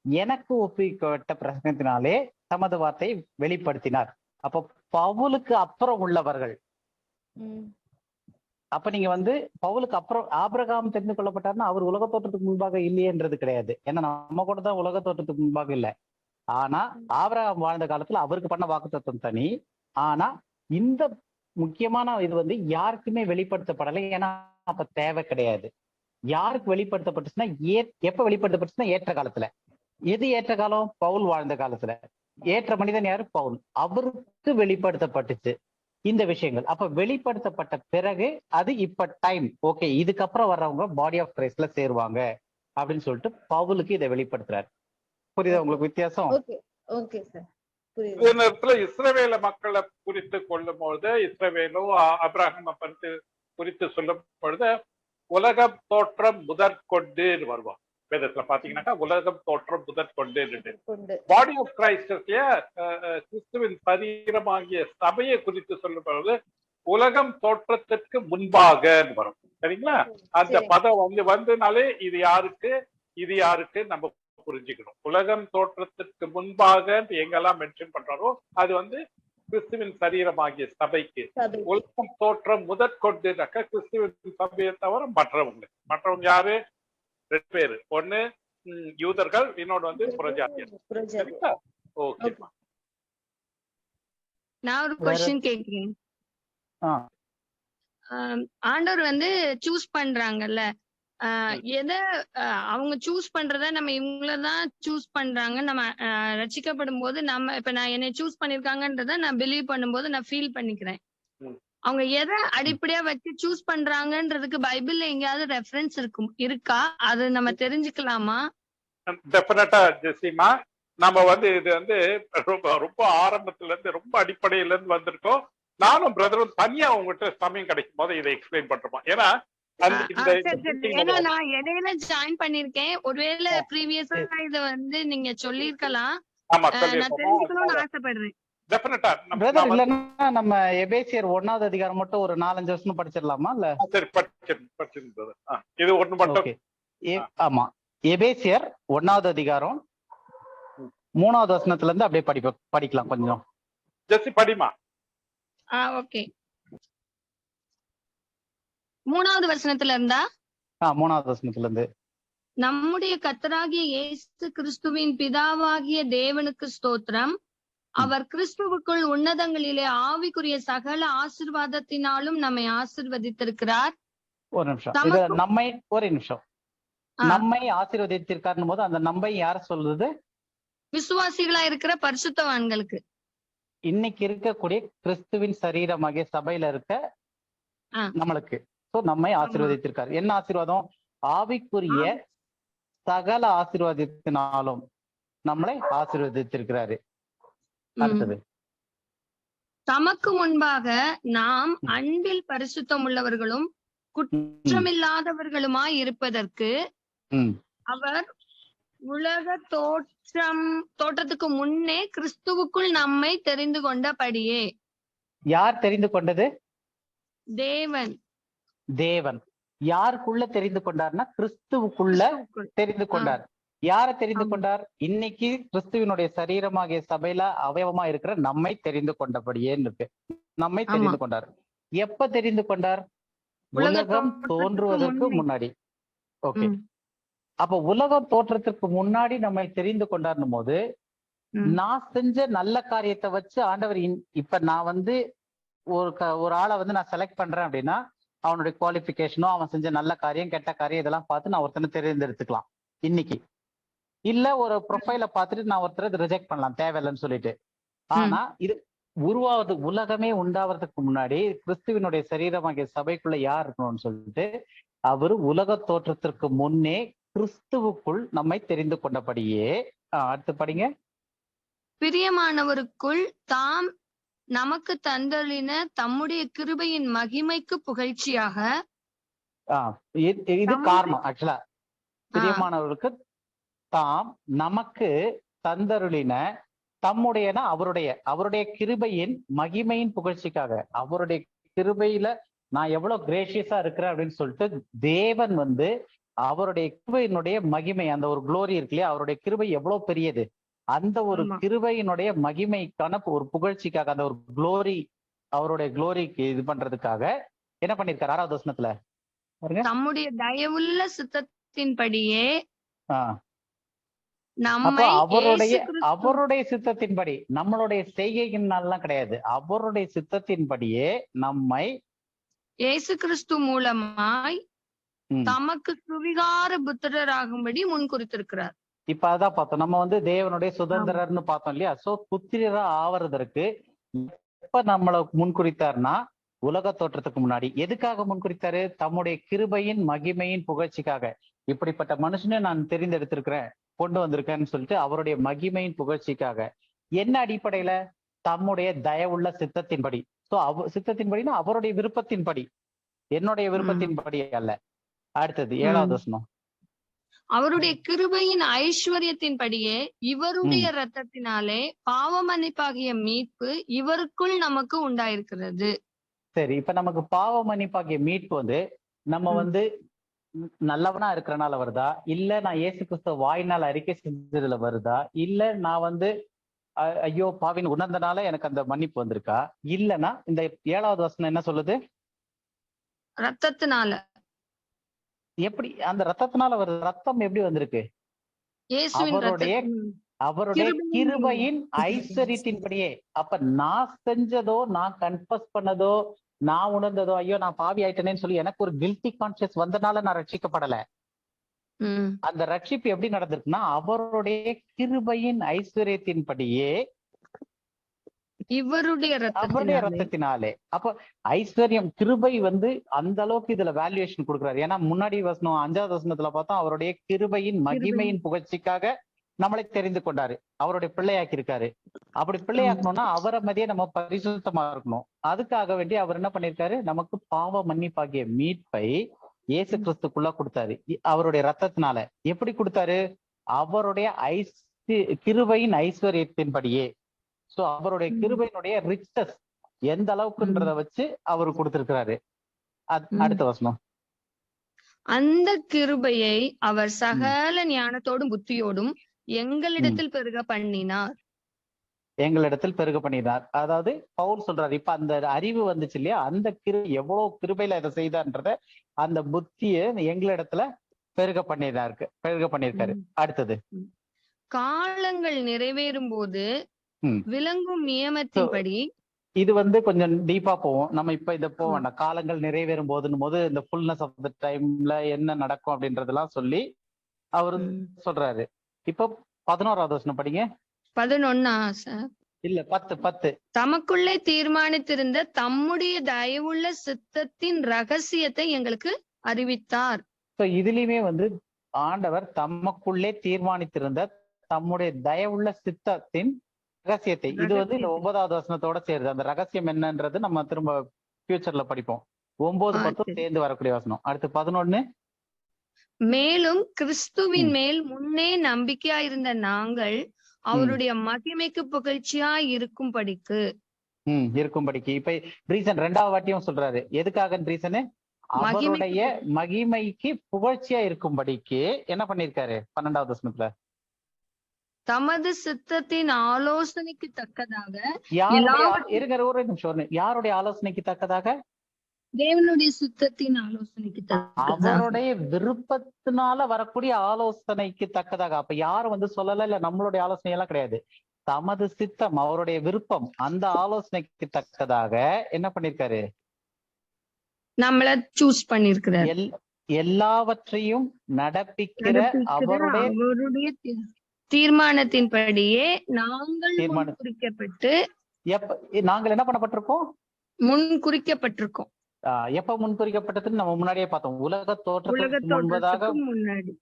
எனக்கு ஒப்பிக்கப்பட்ட பிரசங்கத்தினாலே தமது வார்த்தையை வெளிப்படுத்தினார். அப்ப பவுலுக்கு அப்புறம் உள்ளவர்கள், அப்ப நீங்க வந்து பவுலுக்கு அப்புறம் ஆபிரகாம் தெரிந்து கொள்ளப்பட்டார்னா அவர் உலக தோற்றத்துக்கு முன்பாக இல்லையன்றது கிடையாது. ஏன்னா நம்ம கூட தான் உலக தோற்றத்துக்கு முன்பாக இல்லை. ஆனா ஆபிரகாம் வாழ்ந்த காலத்துல அவருக்கு பண்ண வாக்குத்தத்தம் தனி. ஆனா இந்த முக்கியமான இது வந்து யாருக்குமே வெளிப்படுத்தப்படலை. ஏன்னா அப்ப தேவை கிடையாது. யாருக்கு வெளிப்படுத்தப்பட்டுச்சுன்னா எப்ப வெளிப்படுத்தப்பட்டுச்சுன்னா ஏற்ற காலத்துல. எது ஏற்ற காலம்? பவுல் வாழ்ந்த காலத்துல. ஏற்ற மனிதன் யாரு? பவுல். அவருக்கு வெளிப்படுத்தப்பட்டுச்சு இந்த விஷயங்கள். அப்ப வெளிப்படுத்தப்பட்ட பிறகு அது இப்ப டைம் ஓகே, இதுக்கப்புறம் வர்றவங்க பாடி ஆஃப் கிரைஸ்ட்ல சேருவாங்க அப்படின்னு சொல்லிட்டு பவுலுக்கு இதை வெளிப்படுத்துறாரு. புரியுதா உங்களுக்கு வித்தியாசம்? இதே நேரத்துல இஸ்ரவேல மக்களை குறித்து கொள்ளும் பொழுது, இஸ்ரவேலும் ஆபிரகாமை குறித்து சொல்லும் பொழுது உலக தோற்றம் முதற்கொண்டு வருவான். வேதத்துல பாத்தீங்கன்னாக்கா உலகம் தோற்றம் முதற்கொண்டு பாடி ஆஃப் கிரைஸ்ட் கிறிஸ்துவின் சரீரமாகிய சபையை குறித்து சொல்லும் பொழுது உலகம் தோற்றத்திற்கு முன்பாக வரும். சரிங்களா? அந்த பதம் வந்துனாலே இது யாருக்கு நம்ம புரிஞ்சுக்கணும். உலகம் தோற்றத்திற்கு முன்பாக எங்கெல்லாம் மென்ஷன் பண்றாரோ அது வந்து கிறிஸ்துவின் சரீரமாகிய சபைக்கு. உலகம் தோற்றம் முதற்கொண்டுனாக்க கிறிஸ்துவின் சபையை தவிர மற்றவங்க யாரு? 2 பேரு. ஒண்ணு யூதர்கள், இன்னொன்று வந்து புறஜாதியர். ஓகே, நான் ஒரு क्वेश्चन கேக்குறேன். ஆண்டவர் வந்து சூஸ் பண்றாங்கல்ல, எதை அவங்க சூஸ் பண்றத நம்ம இவங்களதான் சூஸ் பண்றாங்க. நம்ம ரட்சிக்கப்படும் போது நம்ம இப்ப நான் என்னை சூஸ் பண்ணிருக்காங்கன்றத நான் பிலீவ் பண்ணும்போது நான் ஃபீல் பண்ணிக்கிறேன். அவங்க எதை அடிப்படையா வச்சு சூஸ் பண்றாங்கன்றதுக்கு பைபிள்ல எங்கேயாவது ரெஃபரன்ஸ் இருக்கா? அது நம்ம தெரிஞ்சுக்கலாமா? டெஃபினட்டா ஜெசிமா. நம்ம வந்து இது வந்து ரொம்ப ஆரம்பத்துல இருந்து ரொம்ப அடிப்படையில இருந்து வந்திருக்கோம். நானும் பிரதரும் தனியா உங்ககிட்ட சமயம் கிடைக்கும் போது இதை எக்ஸ்பிளைன் பண்றோம். ஏன்னா நான் இடையில ஜாயின் பண்ணிருக்கேன். ஒருவேளை ப்ரீவியஸா இத வந்து நீங்க சொல்லிருக்கலாம். நான் தெரிஞ்சுக்கணும்னு ஆசைப்படுறேன். நம்ம எபேசியர் 1வது அதிகாரம் மட்டும் ஒரு 4-5 வருஷம் படிச்சிடலாமா? இல்ல சரி, இது ஒண்ணு மட்டும். ஆமா, எபேசியர் 1வது அதிகாரம் 3வது வசனத்துல இருந்து அப்படியே படிக்கலாம் கொஞ்சம். ஜெசி படிமா. ஓகே, 3வது வசனத்துல இருந்தா? 3வது வசனத்துல இருந்து. நம்முடைய கர்த்தராகிய இயேசு கிறிஸ்துவின் பிதாவாகிய தேவனுக்கு ஸ்தோத்திரம். அவர் கிறிஸ்துவுக்குள் உன்னதங்களிலே ஆவிக்குரிய சகல ஆசீர்வாதத்தினாலும் நம்மை ஆசீர்வதித்திருக்கிறார். ஒரு நிமிஷம், நம்மை ஆசீர்வதித்திருக்கார் போது அந்த நம்மை யார சொல்றது? விசுவாசிகளா இருக்கிற பரிசுத்தவான்களுக்கு. இன்னைக்கு இருக்கக்கூடிய கிறிஸ்துவின் சரீரமாகிய சபையில இருக்க நம்மளுக்கு நம்மை ஆசீர்வதித்திருக்காரு. என்ன ஆசீர்வாதம்? ஆவிக்குரிய சகல ஆசீர்வாதத்தினாலும் நம்மளை ஆசீர்வதித்திருக்கிறாரு. அடுத்தது, தமக்கு முன்பாக நாம் அன்பில் பரிசுத்தம் உள்ளவர்களும் குற்றமில்லாதவர்களுமாய் இருப்பதற்கு அவர் உலக தோற்றத்துக்கு முன்னே கிறிஸ்துவுக்குள் நம்மை தெரிந்து கொண்டபடியே. யார் தெரிந்து கொண்டது? தேவன். யாருக்குள்ள தெரிந்து கொண்டார்னா கிறிஸ்துவுக்குள்ள தெரிந்து கொண்டார். யாரை தெரிந்து கொண்டார்? இன்னைக்கு கிறிஸ்துவினுடைய சரீரமாகிய சபையில அவயவமா இருக்கிற நம்மை தெரிந்து கொண்டபடியே இருக்கு. நம்மை தெரிந்து கொண்டார். எப்ப தெரிந்து கொண்டார்? உலகம் தோன்றுவதற்கு முன்னாடி. ஓகே, அப்ப உலகம் தோற்றத்திற்கு முன்னாடி நம்மை தெரிந்து கொண்டார்னும் போது நான் செஞ்ச நல்ல காரியத்தை வச்சு ஆண்டவர் இப்ப நான் வந்து ஒரு ஆளை வந்து நான் செலக்ட் பண்றேன் அப்படின்னா அவனுடைய குவாலிபிகேஷனோ அவன் செஞ்ச நல்ல காரியம் கெட்ட காரியம் இதெல்லாம் பார்த்து நான் ஒருத்தனை தேர்ந்தெடுத்துக்கலாம் இன்னைக்கு. இல்ல ஒரு ப்ரொஃபைல பார்த்துட்டு நான் ஒருத்தரை ரிஜெக்ட் பண்ணலாம் தேவையில்லைன்னு சொல்லிட்டு. ஆனா இது உலகமே உண்டாவதுக்கு முன்னாடி கிறிஸ்துவினுடைய சரீரமாகிய சபைக்குள்ள யார் இருக்கணும்னு சொல்லிட்டு அவரு உலக தோற்றத்திற்கு முன்னே கிறிஸ்துவுக்குள் நம்மை தெரிந்து கொண்டபடியே. அடுத்து படிங்க. பிரியமானவருக்குள் தாம் நமக்கு தந்தளின தம்முடைய கிருபையின் மகிமைக்கு புகழ்ச்சியாக. இது காரணம். ஆக்சுவலா பிரியமானவருக்கு தாம் நமக்கு தந்தருளின தம்முடையனா அவருடைய கிருபையின் மகிமையின் புகழ்ச்சிக்காக. அவருடைய கிருபையில நான் எவ்வளவு கிரேஷியஸா இருக்கிறேன் அப்படின்னு சொல்லிட்டு தேவன் வந்து அவருடைய கிருபையினுடைய மகிமை, அந்த ஒரு குளோரி இருக்கு இல்லையா, அவருடைய கிருபை எவ்வளவு பெரியது, அந்த ஒரு கிருபையினுடைய மகிமைக்கான ஒரு புகழ்ச்சிக்காக, அந்த ஒரு குளோரி, அவருடைய குளோரிக்கு இது பண்றதுக்காக என்ன பண்ணிருக்காரு? 6வது வசனத்துல நம்முடைய தயவுள்ள சித்தத்தின்படியே அவருடைய சித்தத்தின்படி, நம்மளுடைய செய்கைகள்லாம் கிடையாது, அவருடைய சித்தத்தின்படியே நம்மை இயேசு கிறிஸ்து மூலமாய் தமக்கு சுவிகார புத்திரராகும்படி முன் குறித்திருக்கிறார். இப்ப அதான் பார்த்தோம், நம்ம வந்து தேவனுடைய சுதந்திரர்னு பார்த்தோம் இல்லையா. சோ புத்திரரா ஆவறதற்கு எப்ப நம்மளை முன்குறித்தார்னா உலக தோற்றத்துக்கு முன்னாடி. எதுக்காக முன்குறித்தாரு? தம்முடைய கிருபையின் மகிமையின் புகழ்ச்சிக்காக. இப்படிப்பட்ட மனுஷனை நான் தெரிந்தெடுத்திருக்கிறேன், கொண்டு வந்திருக்கேன்னு சொல்லிட்டு அவருடைய மகிமையின் புகழ்ச்சிக்காக. என்ன அடிப்படையில? தம்முடைய தயவுள்ள சித்தத்தின்படி. சோ சித்தத்தின்படினா அவருடைய விருப்பத்தின்படி, என்னுடைய விருப்பத்தின்படி அல்ல. அடுத்தது 7வது வசனம். அவருடைய கிருபையின் ஐஸ்வர்யத்தின்படியே இவருடைய இரத்தத்தினாலே பாவ மன்னிப்பாகிய மீட்பு இவருக்குள் நமக்கு உண்டாயிருக்கிறது. சரி, இப்ப நமக்கு பாவ மன்னிப்பாகிய மீட்பு வந்து நம்ம வந்து நல்லவனா இருக்கிறனால வருதா, இல்ல நான் இயேசு கிறிஸ்துவ வாயினால் அறிக்கை செஞ்சதுல வருதா, இல்ல நான் வந்து ஐயோ பாவின் உணர்ந்தனால எனக்கு அந்த மன்னிப்பு வந்திருக்கா, இல்லைன்னா இந்த 7வது வசனம் என்ன சொல்லுது? ரத்தத்தினால. எப்படி அந்த ரத்தத்தினால வருது? ரத்தம் எப்படி வந்திருக்கு? அவருடைய கிருபையின் ஐஸ்வர்யத்தின்படியே. அப்ப நான் செஞ்சதோ, நான் கன்ஃபஸ் பண்ணதோ, நான் உணர்ந்ததோ, ஐயோ நான் பாவி ஆயிட்டேனேன்னு சொல்லி எனக்கு ஒரு கில்ட்டி கான்சியஸ் வந்தனால நான் ரட்சிக்கப்படல. அந்த ரட்சிப்பு எப்படி நடந்திருக்குன்னா அவருடைய கிருபையின் ஐஸ்வர்யத்தின்படியே இவருடைய ரத்தத்தினாலே. அப்ப ஐஸ்வர்யம், கிருபை வந்து அந்த அளவுக்கு இதுல வேல்யூவேஷன் கொடுக்குறாரு. ஏன்னா முன்னாடி வசனம் 5வது வசனத்துல பார்த்தோம், அவருடைய கிருபையின் மகிமையின் புகழ்ச்சிக்காக நம்மளை தெரிந்து கொண்டாரு, அவருடைய பிள்ளையாக்கி இருக்காரு. அப்படி பிள்ளையாக்கணும்னா அவரை மதியே நம்ம பரிசுத்தமா இருக்கணும். அதுக்காக வேண்டி அவர் என்ன பண்ணிருக்காரு? நமக்கு பாவ மன்னிப்பாகிய மீட்பை இயேசு கிறிஸ்துக்குள்ள கொடுத்தாரு, அவருடைய ரத்தத்தினால. எப்படி கொடுத்தாரு? அவருடைய கிருபையின் ஐஸ்வர்யத்தின்படியே. சோ அவருடைய கிருபையினுடைய ரிச்சஸ் எந்த அளவுக்குன்றத வச்சு அவரு கொடுத்திருக்கிறாரு. அடுத்த வசனம். அந்த கிருபையை அவர் சகல ஞானத்தோடும் புத்தியோடும் எங்களிடத்தில் பெருக பண்ணினார். அதாவது பவுல் சொல்றாரு, இப்ப அந்த அறிவு வந்துச்சு இல்லையா, அந்த எவ்வளவு கிருபையில இதை செய்தார்ன்றத அந்த புத்திய எங்களிடத்துல பெருக பண்ணிருக்காரு. அடுத்தது காலங்கள் நிறைவேறும் போது விளங்கும் நியமத்தின்படி. இது வந்து கொஞ்சம் டீப்பா போவோம், நம்ம இப்ப இத போக வேண்டாம். காலங்கள் நிறைவேறும் போதுன்னு போது இந்த ஃபுல்னஸ் ஆஃப் த டைம்ல என்ன நடக்கும் அப்படின்றதெல்லாம் சொல்லி அவரு சொல்றாரு. இப்ப 11வது வசனம் படிங்க. 11 இல்ல 10. தமக்குள்ளே தீர்மானித்திருந்த தம்முடைய தயவுள்ள சித்தத்தின் ரகசியத்தை எங்களுக்கு அறிவித்தார். இதுலயுமே வந்து ஆண்டவர் தமக்குள்ளே தீர்மானித்திருந்த தம்முடைய தயவுள்ள சித்தத்தின் ரகசியத்தை, இது வந்து இந்த 9வது வசனத்தோட சேருது. அந்த ரகசியம் என்னன்றது நம்ம திரும்ப ஃபியூச்சர்ல படிப்போம். 9, 10 சேர்ந்து வரக்கூடிய வசனம். அடுத்து 11. மேலும் கிறிஸ்துவின் மேல் முன்னே நம்பிக்கையா இருந்த நாங்கள் அவருடைய மகிமைக்கு புகழ்ச்சியா இருக்கும்படிக்கு. இப்ப ரீசன் 2வது வாட்டியும் சொல்றாரு. எதுக்காக ரீசனு? அவருடைய மகிமைக்கு புகழ்ச்சியா இருக்கும்படிக்கு என்ன பண்ணிருக்காரு 12வது வசனத்துல? தமது சித்தத்தின் ஆலோசனைக்கு தக்கதாக ஒரு நிமிஷம், யாருடைய ஆலோசனைக்கு தக்கதாக? தேவனுடைய சித்தத்தின் ஆலோசனைக்கு அவருடைய விருப்பத்தினால வரக்கூடிய ஆலோசனைக்கு தக்கதாக. அப்ப யாரும் வந்து சொல்லல, இல்ல நம்மளுடைய ஆலோசனை எல்லாம் கிடையாது. தமது சித்தம், அவருடைய விருப்பம், அந்த ஆலோசனைக்கு தக்கதாக என்ன பண்ணிருக்காரு? நம்மள சூஸ் பண்ணிருக்கிறார். எல்லாவற்றையும் நடப்பிக்கிற அவருடைய தீர்மானத்தின்படியே நாங்கள் குறிக்கப்பட்டு. நாங்கள் என்ன பண்ணப்பட்டிருக்கோம்? முன் குறிக்கப்பட்டிருக்கோம். எப்ப முன்குறிக்கப்பட்டதுன்னு நம்ம முன்னாடியே பார்த்தோம். உலக தோற்றத்துக்கு முன்பதாக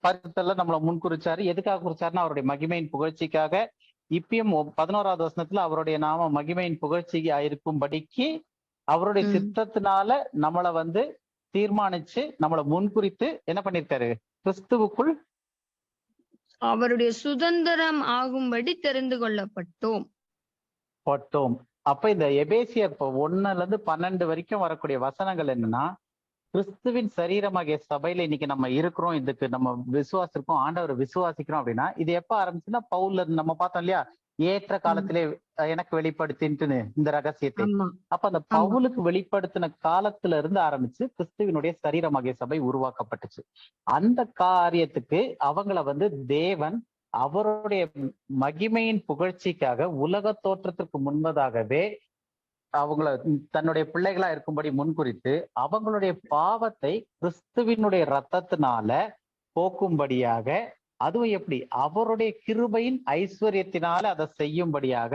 பரிசுத்தல நம்மள முன்குறிச்சாரு. எதுக்காக குறிச்சாருன்னா அவருடைய மகிமையின் புகழ்ச்சிக்காக. இப்பயும் 11வது வசனத்துல அவருடைய நாம மகிமையின் புகழ்ச்சியா இருக்கும்படிக்கு அவருடைய சித்தத்தினால நம்மளை வந்து தீர்மானிச்சு நம்மளை முன்குறித்து என்ன பண்ணிருக்காரு? கிறிஸ்துவுக்குள் அவருடைய சுதந்திரம் ஆகும்படி தெரிந்து கொள்ளப்பட்டோம். அப்ப இந்த எபேசியர் 1-12 வரைக்கும் வரக்கூடிய வசனங்கள் என்னன்னா, கிறிஸ்துவின் சரீரமாகிய சபையில இன்னைக்கு நம்ம இருக்கிறோம், இதுக்கு நம்ம விசுவாசிக்கிறோம், ஆண்டவர் விசுவாசிக்கிறோம் அப்படின்னா இது எப்ப ஆரம்பிச்சுன்னா பவுல்ல நம்ம பார்த்தோம் இல்லையா, ஏற்ற காலத்திலே எனக்கு வெளிப்படுத்தின்ட்டுன்னு இந்த ரகசியத்தை. அப்ப அந்த பவுலுக்கு வெளிப்படுத்தின காலத்துல இருந்து ஆரம்பிச்சு கிறிஸ்துவினுடைய சரீரமாகிய சபை உருவாக்கப்பட்டுச்சு. அந்த காரியத்துக்கு அவங்கள வந்து தேவன் அவருடைய மகிமையின் புகழ்ச்சிக்காக உலக தோற்றத்திற்கு முன்பதாகவே அவங்கள தன்னுடைய பிள்ளைகளா இருக்கும்படி முன்குறித்து அவங்களுடைய பாவத்தை கிறிஸ்துவினுடைய ரத்தத்தினால போக்கும்படியாக, அதுவும் எப்படி? அவருடைய கிருபையின் ஐஸ்வர்யத்தினால அதை செய்யும்படியாக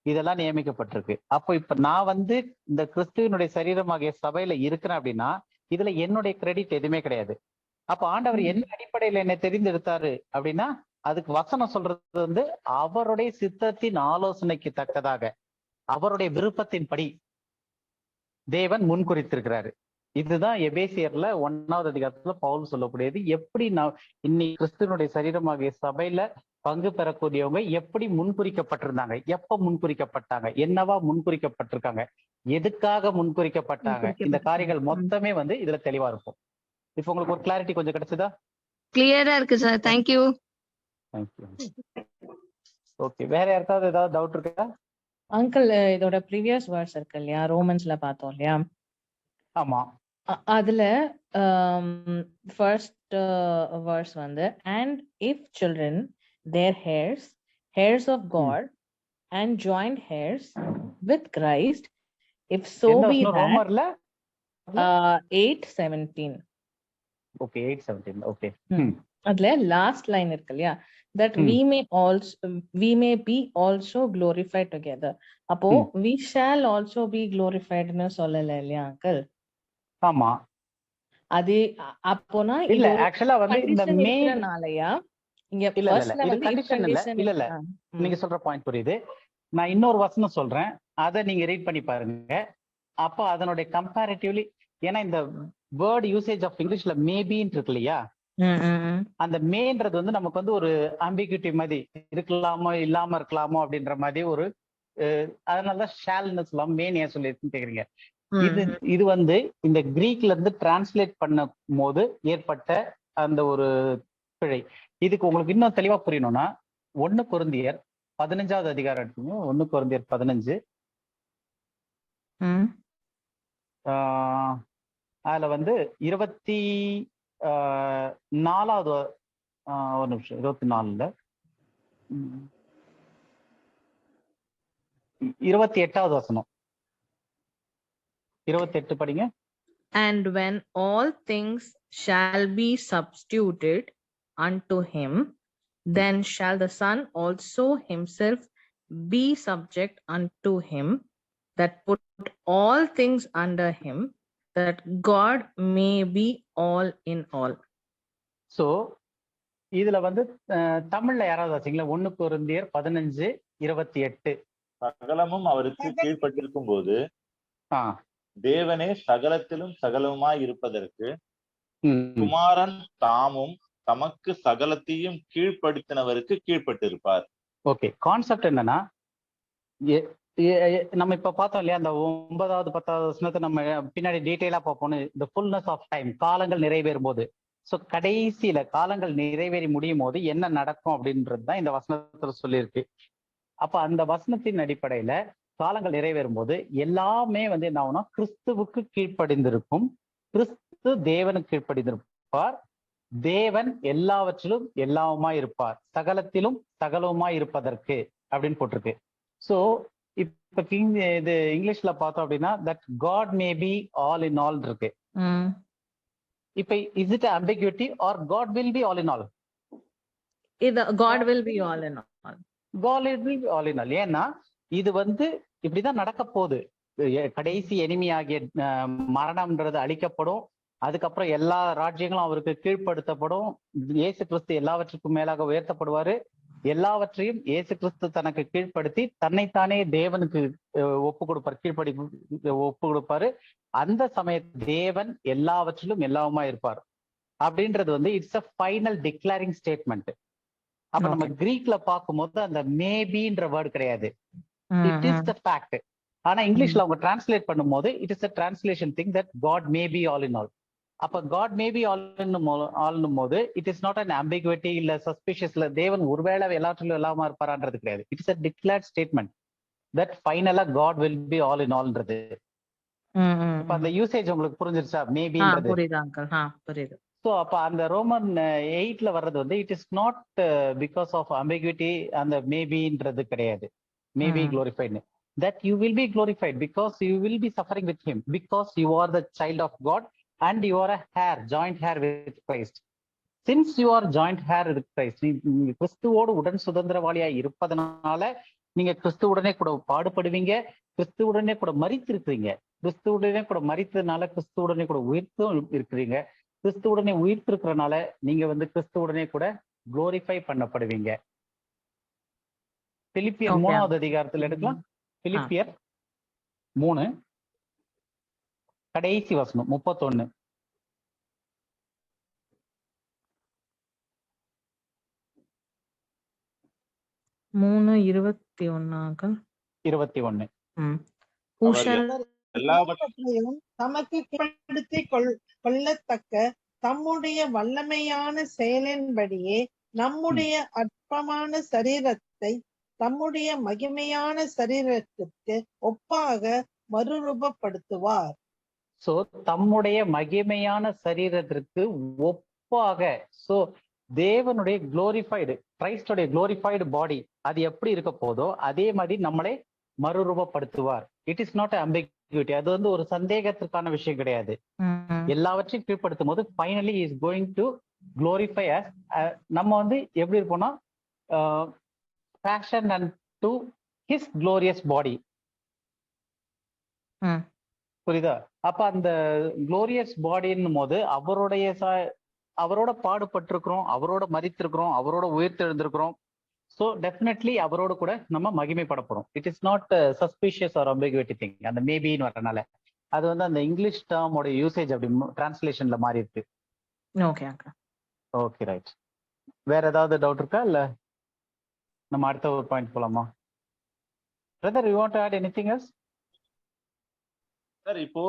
இதெல்லாம் நியமிக்கப்பட்டிருக்கு. அப்போ இப்ப நான் வந்து இந்த கிறிஸ்துவினுடைய சரீரமாகிய சபையில இருக்கிறேன் அப்படின்னா இதுல என்னுடைய கிரெடிட் எதுவுமே கிடையாது. அப்ப ஆண்டவர் என்ன அடிப்படையில என்னை தெரிந்தெடுத்தாரு அப்படின்னா அதுக்கு வசனம் சொல்றது வந்து அவருடைய சித்தத்தின் ஆலோசனைக்கு தக்கதாக அவருடைய விருப்பத்தின்படி தேவன் முன்குறித்திருக்கிறாரு. இதுதான் எபேசியர்ல 1வது அதிகாரத்துல பவுல் சொல்லக்கூடியது. எப்படி நான் இன்னைக்கு கிறிஸ்துவனுடைய சரீரமாகிய சபையில பங்கு பெறக்கூடியவங்க எப்படி முன்குறிக்கப்பட்டிருந்தாங்க, எப்ப முன்குறிக்கப்பட்டாங்க, என்னவா முன்குறிக்கப்பட்டிருக்காங்க, எதுக்காக முன்குறிக்கப்பட்டாங்க, இந்த காரியங்கள் மொத்தமே வந்து இதுல தெளிவா இருக்கும். இப்ப உங்களுக்கு ஒரு கிளாரிட்டி கொஞ்சம் கிடைச்சதா? கிளியரா இருக்கு சார். தேங்க்யூ. ஓகே, வேற யாருக்காவது ஏதாவது டவுட் இருக்கா? அங்கிள், இதோட ப்ரீவியஸ் வேர்ஸ் இருக்கு இல்லையா, ரோமன்ஸ்ல பார்த்தோம் இல்லையா? ஆமா. அதுல ஃபர்ஸ்ட் வேர்ஸ் வந்து and if children their heirs of God and joint heirs with Christ, if so be that ரோமர்ல 8:17. Okay, 8:17. Okay. அதுல லாஸ்ட் லைன் இருக்கு இல்லையா, that we may be also glorified together. அப்போ we shall also be glorified ன்னு சொல்லல இல்லையா uncle? ஆமா. அது அப்போனா இல்ல, ஆக்சுவலா வந்து இந்த மெயின்னாலயா இங்க ஃபர்ஸ்ட்ல வந்து கண்டிஷன் இல்ல. நீங்க சொல்ற பாயிண்ட் புரியுது. நான் இன்னொரு வசனம் சொல்றேன், அதை நீங்க ரீட் பண்ணி பாருங்க. அப்ப அதனுடைய கம்பேரிட்டிவ்லி, ஏன்னா இந்த வேர்ட் யூசேஜ் ஆஃப் இங்கிலீஷ்ல மேபின்னு இருக்கு இல்லையா, அந்த மேன்றது வந்து நமக்கு வந்து ஒரு ஆம்பிகியூட்டி மாதிரி இருக்கலாமோ இல்லாம இருக்கலாமோ அப்படின்ற மாதிரி ஒரு, அதனாலதான் ஷால்னு சொல்லாம மேன் ஏன் சொல்லிருக்குன்னு கேக்குறீங்க. இது வந்து இந்த கிரீக்ல இருந்து டிரான்ஸ்லேட் பண்ணும் போது ஏற்பட்ட அந்த ஒரு பிழை. இதுக்கு உங்களுக்கு இன்னும் தெளிவா புரியணும்னா 1 கொரிந்தியர் 15வது அதிகாரம் எடுத்துங்க. 1 கொரிந்தியர் 15. அதுல வந்து 24வது ஒரு நிமிஷம், 24ல 28வது வசனம், 28 படிங்க. And when all things shall be substituted unto him, then shall the Son also himself be subject unto him that put all things under him, that God may be all in all. So இதுல வந்து தமிழ்ல யாராவது வாசிங்களா? 1 கொரிந்தியர் 15:28. சகலமும் அவருக்கு கீழ்ப்பட்டிருக்கும் போது தேவனே சகலத்திலும் சகலமாய் இருப்பதற்கு குமாரன் தாமும் தமக்கு சகலத்தையும் கீழ்ப்படுத்தினவருக்கு கீழ்ப்பட்டிருப்பார். ஓகே, கான்செப்ட் என்னன்னா நம்ம இப்ப பார்த்தோம் இல்லையா, அந்த 9வது 10வது வசனத்தை நம்ம பின்னாடி டீட்டெயிலா பார்ப்போம். இந்த ஃபுல்னஸ் ஆஃப் டைம், காலங்கள் நிறைவேறும் போது, சோ கடைசியில காலங்கள் நிறைவேறி முடியும் போது என்ன நடக்கும் அப்படின்றது தான் இந்த வசனத்துல சொல்லியிருக்கு. அப்ப அந்த வசனத்தின் அடிப்படையில காலங்கள் நிறைவேறும் போது எல்லாமே வந்து என்ன ஆகும்னா கிறிஸ்துவுக்கு கீழ்ப்படிந்திருக்கும். கிறிஸ்து தேவனுக்கு கீழ்ப்படிந்திருப்பார். தேவன் எல்லாவற்றிலும் எல்லாவுமா இருப்பார், சகலத்திலும் சகலவுமா இருப்பதற்கு அப்படின்னு போட்டிருக்கு. சோ இப்ப இது இங்கிலீஷ்ல பார்த்தோம் அப்படின்னா that God may be all in all இருக்கு. இப்ப is it ambiguity or God will be all in all? God will be all in all. God will be all in all. ஏன்னா இது வந்து இப்படிதான் நடக்க போகுது. கடைசி எனிமி ஆகிய மரணம்ன்றது அழிக்கப்படும். அதுக்கப்புறம் எல்லா ராஜ்யங்களும் அவருக்கு கீழ்ப்படுத்தப்படும். இயேசு கிறிஸ்து எல்லாவற்றுக்கும் மேலாக உயர்த்தப்படுவாரு. எல்லாவற்றையும் இயேசு கிறிஸ்து தனக்கு கீழ்ப்படுத்தி தன்னைத்தானே தேவனுக்கு ஒப்பு கொடுப்பார், ஒப்பு கொடுப்பாரு. அந்த சமய தேவன் எல்லாவற்றிலும் எல்லாவுமா இருப்பார் அப்படின்றது வந்து it's a final declaring statement. அப்ப நம்ம கிரீக்ல பார்க்கும்போது அந்த மேபின்ற வேர்டு கிடையாது, இட் இஸ் த ஃபேக்ட். ஆனா இங்கிலீஷ்ல அவங்க டிரான்ஸ்லேட் பண்ணும்போது it is a translation think that God may be all in all. அப்ப காட் மே பி ஆல்னும் போது it is not an ambiguity இல்ல சஸ்பிஷியஸ்ல தேவன் ஒருவேளை எல்லாற்றிலும் எல்லாமா இருப்பாரான்றது கிடையாது. It is a declared statement that ஃபைனலா God will be all in ஆல்ன்றது. இப்ப அந்த யூசேஜ் உங்களுக்கு புரிஞ்சிருச்சா? மேபின்றது புரியுது. சோ அப்ப அந்த ரோமன் 8ல வர்றது வந்து it is not because of ambiguity, அந்த மேபின்றது கிடையாது. Maybe glorified, that you will be glorified because you will be suffering with him, because you are the child of God and you are a heir, joint heir with Christ. Since you are joint heir with Christ, நீங்க கிறிஸ்துவோடு உடன் சுதந்திரவாளியா இருப்பதனால நீங்க கிறிஸ்துவுடனே கூட பாடுபடுவீங்க, கிறிஸ்துவுடனே கூட மரித்திருக்கிறீங்க. கிறிஸ்துவுடனே கூட மரித்ததுனால கிறிஸ்துவுடனே கூட உயிர்த்தும் இருக்கிறீங்க. கிறிஸ்துவுடனே உயிர்த்திருக்கிறனால நீங்க வந்து கிறிஸ்துவுடனே கூட குளோரிஃபை பண்ணப்படுவீங்க. பிலிப்பியர் 3வது அதிகாரத்துல எடுக்கலாம். பிலிப்பியர் 3 கடைசி வசனம் 31. எல்லாவற்றையும் தமக்கு கீழ்ப்படுத்திக் கொள்ளத்தக்க தம்முடைய வல்லமையான செயலின்படியே நம்முடைய அற்பமான சரீரத்தை தம்முடைய மகிமையான சரீரத்திற்கு ஒப்பாக மறுரூபப்படுத்துவார். சோ தம்முடைய மகிமையான சரீரத்திற்கு ஒப்பாக, சோ தேவனுடைய குளோரிஃபைடு, கிரைஸ்டோடைய குளோரிஃபைடு பாடி அது எப்படி இருக்க போதோ அதே மாதிரி நம்மளை மறுரூபப்படுத்துவார். It is not ambiguity. அது வந்து ஒரு சந்தேகத்திற்கான விஷயம் கிடையாது. எல்லாவற்றையும் கீழ்ப்படுத்தும் போது finally is going to glorify us. நம்ம வந்து எப்படி இருப்போம்னா fashion unto his glorious body. புரியுதா? அப்ப அந்த குளோரியஸ் பாடின்னும் போது அவரோட பாடுபட்டிருக்கிறோம், அவரோட மரித்திருக்கிறோம், அவரோட உயிர்த்தெழுந்திருக்கிறோம். ஸோ டெஃபினெட்லி அவரோட கூட நம்ம மகிமைப்படப்படும். It is not suspicious or ambiguity thing. அந்த மேபின்னு வரனால அது வந்து அந்த இங்கிலீஷ் டேர்மோட யூசேஜ் அப்படி டிரான்ஸ்லேஷன்ல மாறி இருக்கு. Okay right. வேற ஏதாவது டவுட் இருக்கா இல்ல நம்ம அடுத்த ஒரு பாயிண்ட் போலாமா? Brother, you want to add anything else? Sir இப்போ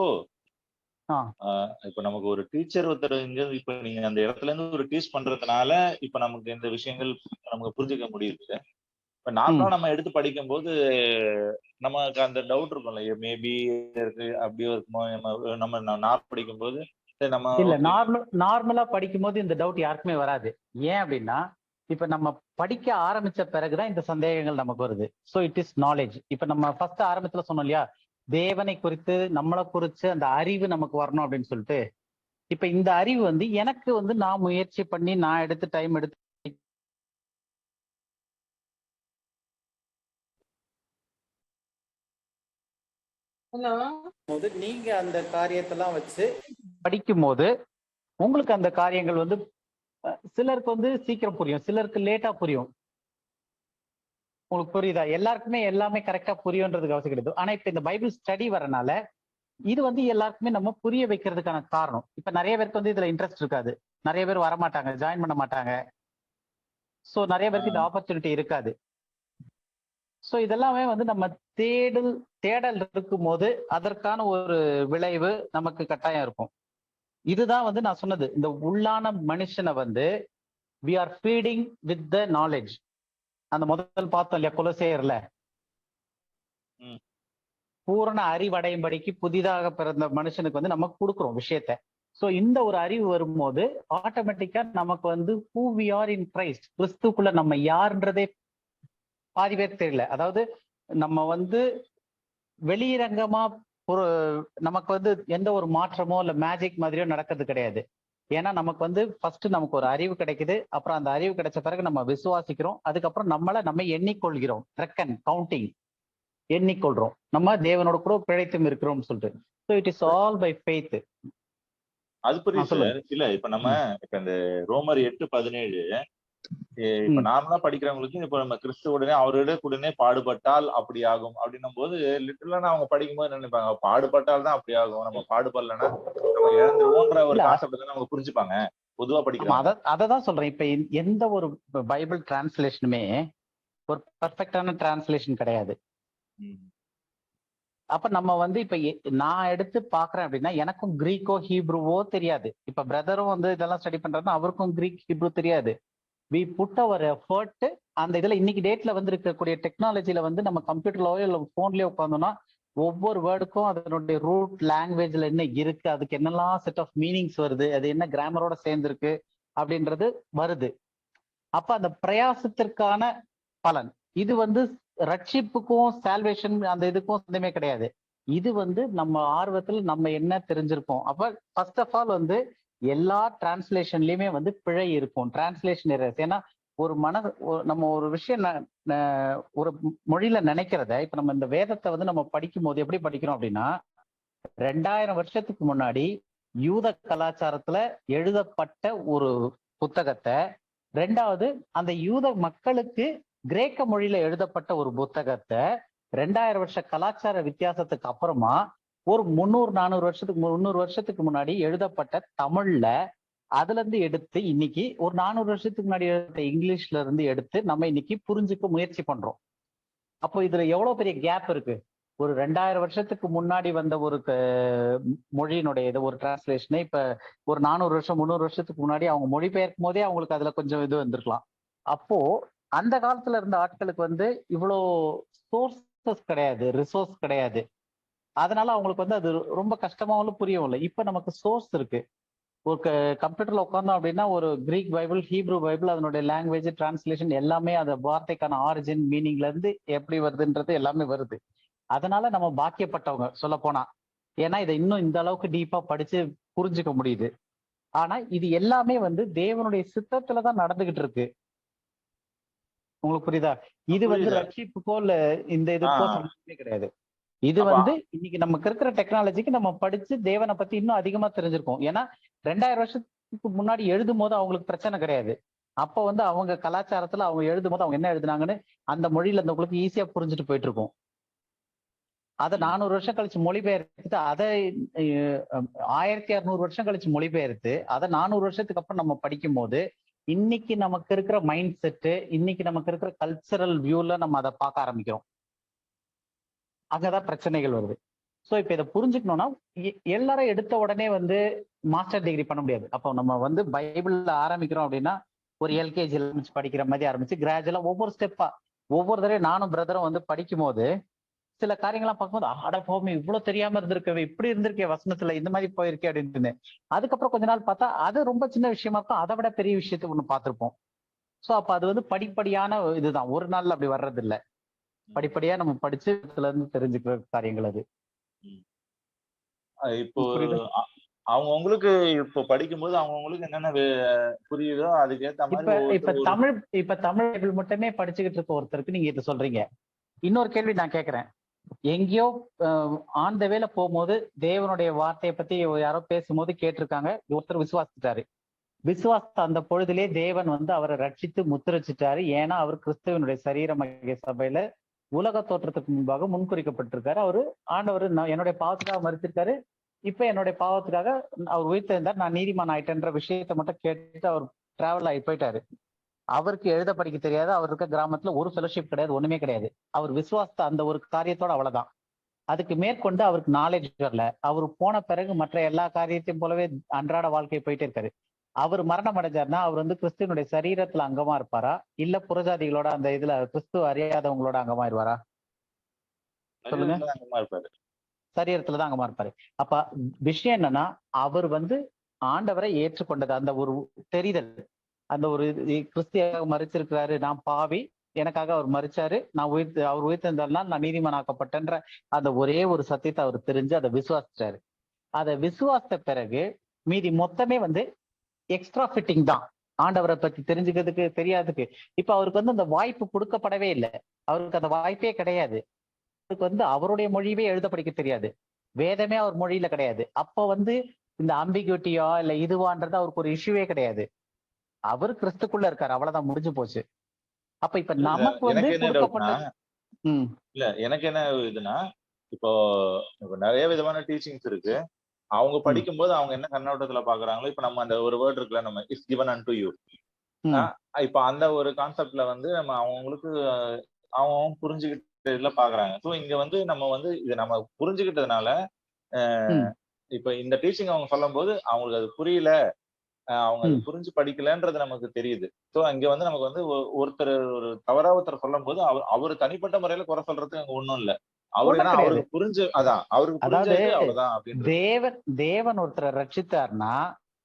நமக்கு ஒரு டீச்சர் ஒருத்தர் இங்க இப்ப நீங்க அந்த இடத்துல இருந்து ஒரு டீச் பண்றதுனால இப்ப நமக்கு இந்த விஷயங்கள் நமக்கு புரிஞ்சுக்க முடியுது. இப்ப நார்மலா நம்ம எடுத்து படிக்கும் போது நமக்கு அந்த டவுட் இருக்கும்ல, மேபி இருக்கு அப்படியே இருக்குமோ. நம்ம படிக்கும் போது நம்ம இல்ல நார்மலா படிக்கும் போது இந்த டவுட் யாருக்குமே வராது. ஏன் அப்படின்னா இப்ப நம்ம படிக்க ஆரம்பிச்ச பிறகுதான் இந்த சந்தேகங்கள் நமக்கு வருது. So it is knowledge. இப்ப நம்ம ஃபர்ஸ்ட் ஆரம்பத்துல சொன்னோம் இல்லையா, தேவனை குறித்து நம்மளை குறிச்சு அந்த அறிவு நமக்கு வரணும் அப்படின்னு சொல்லிட்டு. இப்ப இந்த அறிவு வந்து எனக்கு வந்து நான் முயற்சி பண்ணி நான் எடுத்து டைம் எடுத்து நீங்க அந்த காரியத்தெல்லாம் வச்சு படிக்கும் போது உங்களுக்கு அந்த காரியங்கள் வந்து சிலருக்கு வந்து சீக்கிரம் புரியும், சிலருக்கு லேட்டா புரியும். உங்களுக்கு புரியுதா? எல்லாருக்குமே எல்லாமே கரெக்டா புரியுன்றதுக்கு அவசியம் கிடையாது. ஆனா இப்ப இந்த பைபிள் ஸ்டடி வரனால இது வந்து எல்லாருக்குமே நம்ம புரிய வைக்கிறதுக்கான காரணம். இப்ப நிறைய பேருக்கு வந்து இதுல இன்ட்ரெஸ்ட் இருக்காது, நிறைய பேர் வரமாட்டாங்க, ஜாயின் பண்ண மாட்டாங்க. சோ நிறைய பேருக்கு இந்த ஆப்பர்ச்சுனிட்டி இருக்காது. ஸோ இதெல்லாமே வந்து நம்ம தேடல் இருக்கும் போது அதற்கான ஒரு விளைவு நமக்கு கட்டாயம் இருக்கும். இதுதான் வந்து நான் சொன்னது, இந்த உள்ளான மனுஷனை வந்து we are feeding with the knowledge. அந்த முதல் பார்த்தோம் இல்லையா கொலோசையர்ல, பூரண அறிவடையும்படிக்கு புதிதாக பிறந்த மனுஷனுக்கு வந்து நம்ம கொடுக்குறோம் விஷயத்த. ஸோ இந்த ஒரு அறிவு வரும்போது ஆட்டோமேட்டிக்கா நமக்கு வந்து who we are in Christ, கிறிஸ்துக்குள்ள நம்ம யாருன்றதே பாதி பேர் தெரியல. அதாவது நம்ம வந்து வெளியரங்கமா ஒரு நமக்கு வந்து எந்த ஒரு மாற்றமோ இல்ல மேஜிக் மாதிரியோ நடக்கிறது கிடையாது. ஏன்னா நமக்கு வந்து ஃபர்ஸ்ட் நமக்கு ஒரு அறிவு கிடைக்குது, அப்புறம் அந்த அறிவு கிடைச்ச பிறகு நம்ம விசுவாசிக்கிறோம், அதுக்கப்புறம் நம்ம எண்ணிக்கொள்கிறோம், ரெக்கன் கவுண்டிங் எண்ணிக்கொள்றோம், நம்ம தேவனோட கூட பிழைத்தும் இருக்கிறோம் சொல்லிட்டு. So it is all by faith. அது புரியுது சார். இல்ல இப்ப நம்ம இப்ப இந்த ரோமர் 8:17 இப்ப நார்மலா படிக்கிறவங்களுக்கு இப்ப நம்ம கிறிஸ்துவுடனே அவருடனே பாடுபட்டால் அப்படி ஆகும் அப்படின்னும் போது லிட்டரலா அவங்க படிக்கும்போது என்ன நினைப்பாங்க, பாடுபட்டால் தான் அப்படி ஆகும், நம்ம பாடுபடலன்னா நம்ம இழந்துருவோன்ற ஒரு கான்செப்ட் தான் அவங்க புரிஞ்சுப்பாங்க பொதுவா படிக்கிறாங்க. அததான் சொல்றேன். இப்ப எந்த ஒரு பைபிள் டிரான்ஸ்லேஷனுமே ஒரு பர்ஃபெக்டான டிரான்ஸ்லேஷன் கிடையாது. அப்ப நம்ம வந்து இப்ப நான் எடுத்து பாக்குறேன் அப்படின்னா எனக்கும் கிரீக்கோ ஹீப்ருவோ தெரியாது. இப்ப பிரதரும் வந்து இதெல்லாம் ஸ்டடி பண்றாருன்னா அவருக்கும் கிரீக் ஹீப்ரு தெரியாது. We put our effort. அந்த இதுல இன்னைக்கு டேட்ல வந்து இருக்கக்கூடிய டெக்னாலஜில வந்து நம்ம கம்ப்யூட்டர்லயோ இல்ல போன்லயோ உட்காந்தோம்னா ஒவ்வொரு வேர்டுக்கும் அதனுடைய ரூட் லாங்குவேஜ்ல என்ன இருக்கு, அதுக்கு என்னெல்லாம் செட் ஆஃப் மீனிங்ஸ் வருது, அது என்ன கிராமரோட சேர்ந்திருக்கு அப்படின்றது வருது. அப்ப அந்த பிரயாசத்திற்கான பலன் இது வந்து ரட்சிப்புக்கும் சால்வேஷன் அந்த இதுக்கும் சந்தமே கிடையாது. இது வந்து நம்ம ஆர்வத்துல நம்ம என்ன தெரிஞ்சிருக்கோம். அப்ப ஃபர்ஸ்ட் ஆஃப் ஆல் வந்து எல்லா டிரான்ஸ்லேஷன்லயுமே வந்து பிழை இருக்கும், டிரான்ஸ்லேஷன் எரர்ஸ். ஏன்னா ஒரு நம்ம ஒரு விஷயம் ஒரு மொழியில நினைக்கிறத இப்ப நம்ம இந்த வேதத்தை வந்து நம்ம படிக்கும் போது எப்படி படிக்கிறோம் அப்படின்னா 2000 வருஷத்துக்கு முன்னாடி யூத கலாச்சாரத்துல எழுதப்பட்ட ஒரு புத்தகத்தை, ரெண்டாவது அந்த யூத மக்களுக்கு கிரேக்க மொழியில எழுதப்பட்ட ஒரு புத்தகத்தை 2000 வருஷ கலாச்சார வித்தியாசத்துக்கு அப்புறமா ஒரு 300 வருஷத்துக்கு முன்னாடி எழுதப்பட்ட தமிழ்ல அதுல இருந்து எடுத்து இன்னைக்கு ஒரு 400 வருஷத்துக்கு முன்னாடி எழுத இங்கிலீஷ்ல இருந்து எடுத்து நம்ம இன்னைக்கு புரிஞ்சுக்க முயற்சி பண்றோம். அப்போ இதுல எவ்வளவு பெரிய கேப் இருக்கு. ஒரு 2000 வருஷத்துக்கு முன்னாடி வந்த ஒரு மொழியினுடைய ஒரு டிரான்ஸ்லேஷனை இப்ப ஒரு 400 வருஷம் 300 வருஷத்துக்கு முன்னாடி அவங்க மொழிபெயர்க்கும் போதே அவங்களுக்கு அதுல கொஞ்சம் இது வந்திருக்கலாம். அப்போ அந்த காலத்துல இருந்த ஆட்களுக்கு வந்து இவ்வளோ சோர்சஸ் கிடையாது, ரிசோர்ஸ் கிடையாது. அதனால அவங்களுக்கு வந்து அது ரொம்ப கஷ்டமாவும் புரியும் இல்லை. இப்ப நமக்கு சோர்ஸ் இருக்கு. ஒரு கம்ப்யூட்டர்ல உட்காந்தோம் அப்படின்னா ஒரு கிரீக் பைபிள், ஹீப்ரு பைபிள், அதனுடைய லாங்குவேஜ் டிரான்ஸ்லேஷன் எல்லாமே அந்த வார்த்தைக்கான ஆரிஜின் மீனிங்ல இருந்து எப்படி வருதுன்றது எல்லாமே வருது. அதனால நம்ம பாக்கியப்பட்டவங்க சொல்ல போனா. ஏன்னா இதை இன்னும் இந்த அளவுக்கு டீப்பா படிச்சு புரிஞ்சுக்க முடியுது. ஆனா இது எல்லாமே வந்து தேவனுடைய சித்தத்துலதான் நடந்துகிட்டு இருக்கு. உங்களுக்கு புரியுதா? இது வந்து ரட்சிப்புக்கோ இல்ல இந்த இதுக்கோ சம்பந்தமே கிடையாது. இது வந்து இன்னைக்கு நமக்கு இருக்கிற டெக்னாலஜிக்கு நம்ம படிச்சு தேவனை பத்தி இன்னும் அதிகமா தெரிஞ்சிருக்கோம். ஏன்னா 2000 வருஷத்துக்கு முன்னாடி எழுதும் போது அவங்களுக்கு பிரச்சனை கிடையாது. அப்ப வந்து அவங்க கலாச்சாரத்துல அவங்க எழுதும் போது அவங்க என்ன எழுதுனாங்கன்னு அந்த மொழியில இருந்தவங்களுக்கு ஈஸியா புரிஞ்சுட்டு போயிட்டு இருக்கும். அதை 400 வருஷம் கழிச்சு மொழிபெயர்த்து அதை 1600 வருஷம் கழிச்சு மொழிபெயர்த்து அதை 400 வருஷத்துக்கு அப்புறம் நம்ம படிக்கும் போது இன்னைக்கு நமக்கு இருக்கிற மைண்ட் செட்டு, இன்னைக்கு நமக்கு இருக்கிற கல்ச்சரல் வியூல நம்ம அதை பார்க்க ஆரம்பிக்கிறோம். அங்கதான் பிரச்சனைகள் வருது. ஸோ இப்ப இதை புரிஞ்சுக்கணும்னா எல்லாரும் எடுத்த உடனே வந்து மாஸ்டர் டிகிரி பண்ண முடியாது. அப்போ நம்ம வந்து பைபிள்ல ஆரம்பிக்கிறோம் அப்படின்னா ஒரு எல்கேஜி ஆரம்பிச்சு படிக்கிற மாதிரி ஆரம்பிச்சு கிராஜுவலா ஒவ்வொரு ஸ்டெப்பா ஒவ்வொரு தடவையும் நானும் பிரதரும் வந்து படிக்கும் போது சில காரியங்கள்லாம் பார்க்கும்போது ஆட போமே இவ்வளவு தெரியாம இருந்திருக்கவே, இப்படி இருந்திருக்கே வசனத்துல இந்த மாதிரி போயிருக்கே அப்படின்னு. அதுக்கப்புறம் கொஞ்ச நாள் பார்த்தா அது ரொம்ப சின்ன விஷயமா இருக்கும், அதை விட பெரிய விஷயத்தை ஒண்ணு பார்த்திருப்போம். ஸோ அப்ப அது வந்து படிப்படியான இதுதான், ஒரு நாள்ல அப்படி வர்றது இல்லை. படிப்படியா நம்ம படிச்சு இதுல இருந்து தெரிஞ்சுக்கிற காரியங்கள் அது. இப்போ அவங்க உங்களுக்கு இப்போ படிக்கும்போது அவங்களுக்கு என்னென்ன புரியுதோ அதுக்கேற்ற மாதிரி இப்ப தமிழ் பைபிள் மட்டுமே படிச்சுக்கிட்டு இருக்க ஒருத்தருக்கு நீங்க இதை சொல்றீங்க. இன்னொரு கேள்வி நான் கேட்கிறேன். எங்கேயோ ஆன் த வேல போகும்போது தேவனுடைய வார்த்தையை பத்தி யாரோ பேசும்போது கேட்டிருக்காங்க, ஒருத்தர் விசுவாசிட்டாரு. விசுவாச அந்த பொழுதிலே தேவன் வந்து அவரை ரட்சித்து முத்திரச்சிட்டாரு. ஏன்னா அவர் கிறிஸ்துவனுடைய சரீரமாகிய சபையில உலக தோற்றத்துக்கு முன்பாக முன்குறிக்கப்பட்டிருக்காரு. அவரு ஆண்டவர் என்னுடைய பாவத்துக்காக மறுத்திருக்காரு, இப்ப என்னுடைய பாவத்துக்காக அவர் உயிர்த்தெழுந்தார், நான் நீதிமான் ஆயிட்டேன்ற விஷயத்த மட்டும் கேட்டு அவர் டிராவல் ஆகி போயிட்டாரு. அவருக்கு எழுத படிக்க தெரியாது, அவர் இருக்க கிராமத்துல ஒரு ஃபெலோஷிப் கிடையாது, ஒண்ணுமே கிடையாது. அவர் விசுவாசத்தை அந்த ஒரு காரியத்தோட அவ்வளவுதான். அதுக்கு மேற்கொண்டு அவருக்கு நாலேஜ் வரல. அவர் போன பிறகு மற்ற எல்லா காரியத்தையும் போலவே அன்றாட வாழ்க்கை போயிட்டே இருக்காரு. அவர் மரணம் அடைஞ்சாருன்னா அவர் வந்து கிறிஸ்துவனுடைய சரீரத்துல அங்கமா இருப்பாரா, இல்ல புறஜாதிகளோட அந்த இதுல கிறிஸ்துவ அறியாதவங்களோட அங்கமா இருவாரா? சொல்லுங்க. சரீரத்துலதான் அங்கமா இருப்பாரு. அப்ப விஷயம் என்னன்னா, அவர் வந்து ஆண்டவரை ஏற்றுக்கொண்டது, அந்த ஒரு தெரிதல், அந்த ஒரு கிறிஸ்தியாக மறிச்சிருக்கிறாரு, நான் பாவி, எனக்காக அவர் மறிச்சாரு, நான் அவர் உயிர்த்தெழுந்ததுனால நான் நீதிமானாக்கப்பட்டேன்ற அந்த ஒரே ஒரு சத்தியத்தை அவர் தெரிஞ்சு அதை விசுவாசிச்சாரு. அதை விசுவாசித்த பிறகு மீதி மொத்தமே வந்து எக்ஸ்ட்ரா ஃபிட்டிங் தான், ஆண்டவரை பத்தி தெரிஞ்சுக்கிறதுக்கு தெரியாதுக்கு. இப்ப அவருக்கு வந்து அந்த வாய்ப்பு கொடுக்கப்படவே இல்லை, அவருக்கு அந்த வாய்ப்பே கிடையாது. அவருக்கு வந்து அவருடைய மொழியவே எழுத படிக்க தெரியாது, வேதமே அவர் மொழியில கிடையாது. அப்ப வந்து இந்த அம்பிகுட்டியா இல்ல இதுவான்றது அவருக்கு ஒரு இஷ்யூவே கிடையாது. அவர் கிறிஸ்துக்குள்ள இருக்காரு, அவ்வளவுதான், முடிஞ்சு போச்சு. அப்ப இப்ப நமக்கு வந்து இல்ல எனக்கு என்ன இதுன்னா, இப்போ நிறைய விதமான டீச்சிங்ஸ் இருக்கு. அவங்க படிக்கும்போது அவங்க என்ன கண்ணோட்டத்துல பாக்குறாங்களோ, இப்ப நம்ம அந்த ஒரு வேர்ட் இருக்குல்ல, நம்ம இஸ் கிவன் அன்டு யூ, இப்ப அந்த ஒரு கான்செப்ட்ல வந்து நம்ம அவங்களுக்கு அவங்க புரிஞ்சுக்கிட்டு இதுல பாக்குறாங்க. ஸோ இங்க வந்து நம்ம வந்து இதை நம்ம புரிஞ்சுக்கிட்டதுனால இப்ப இந்த டீச்சிங் அவங்க சொல்லும் போது அவங்களுக்கு அது புரியல, அவங்க அது புரிஞ்சு படிக்கலன்றது நமக்கு தெரியுது. சோ அங்க வந்து நமக்கு வந்து ஒருத்தர் ஒரு தவறா ஒருத்தர் சொல்லும் போது அவரு தனிப்பட்ட முறையில குறை சொல்றதுக்கு அங்க ஒண்ணும் இல்ல. அவருக்கு புரிஞ்சு அதான் அவருக்கு புரிஞ்சது அவ்வளவுதான். தேவன் ஒருத்தரை ரட்சித்தார்னா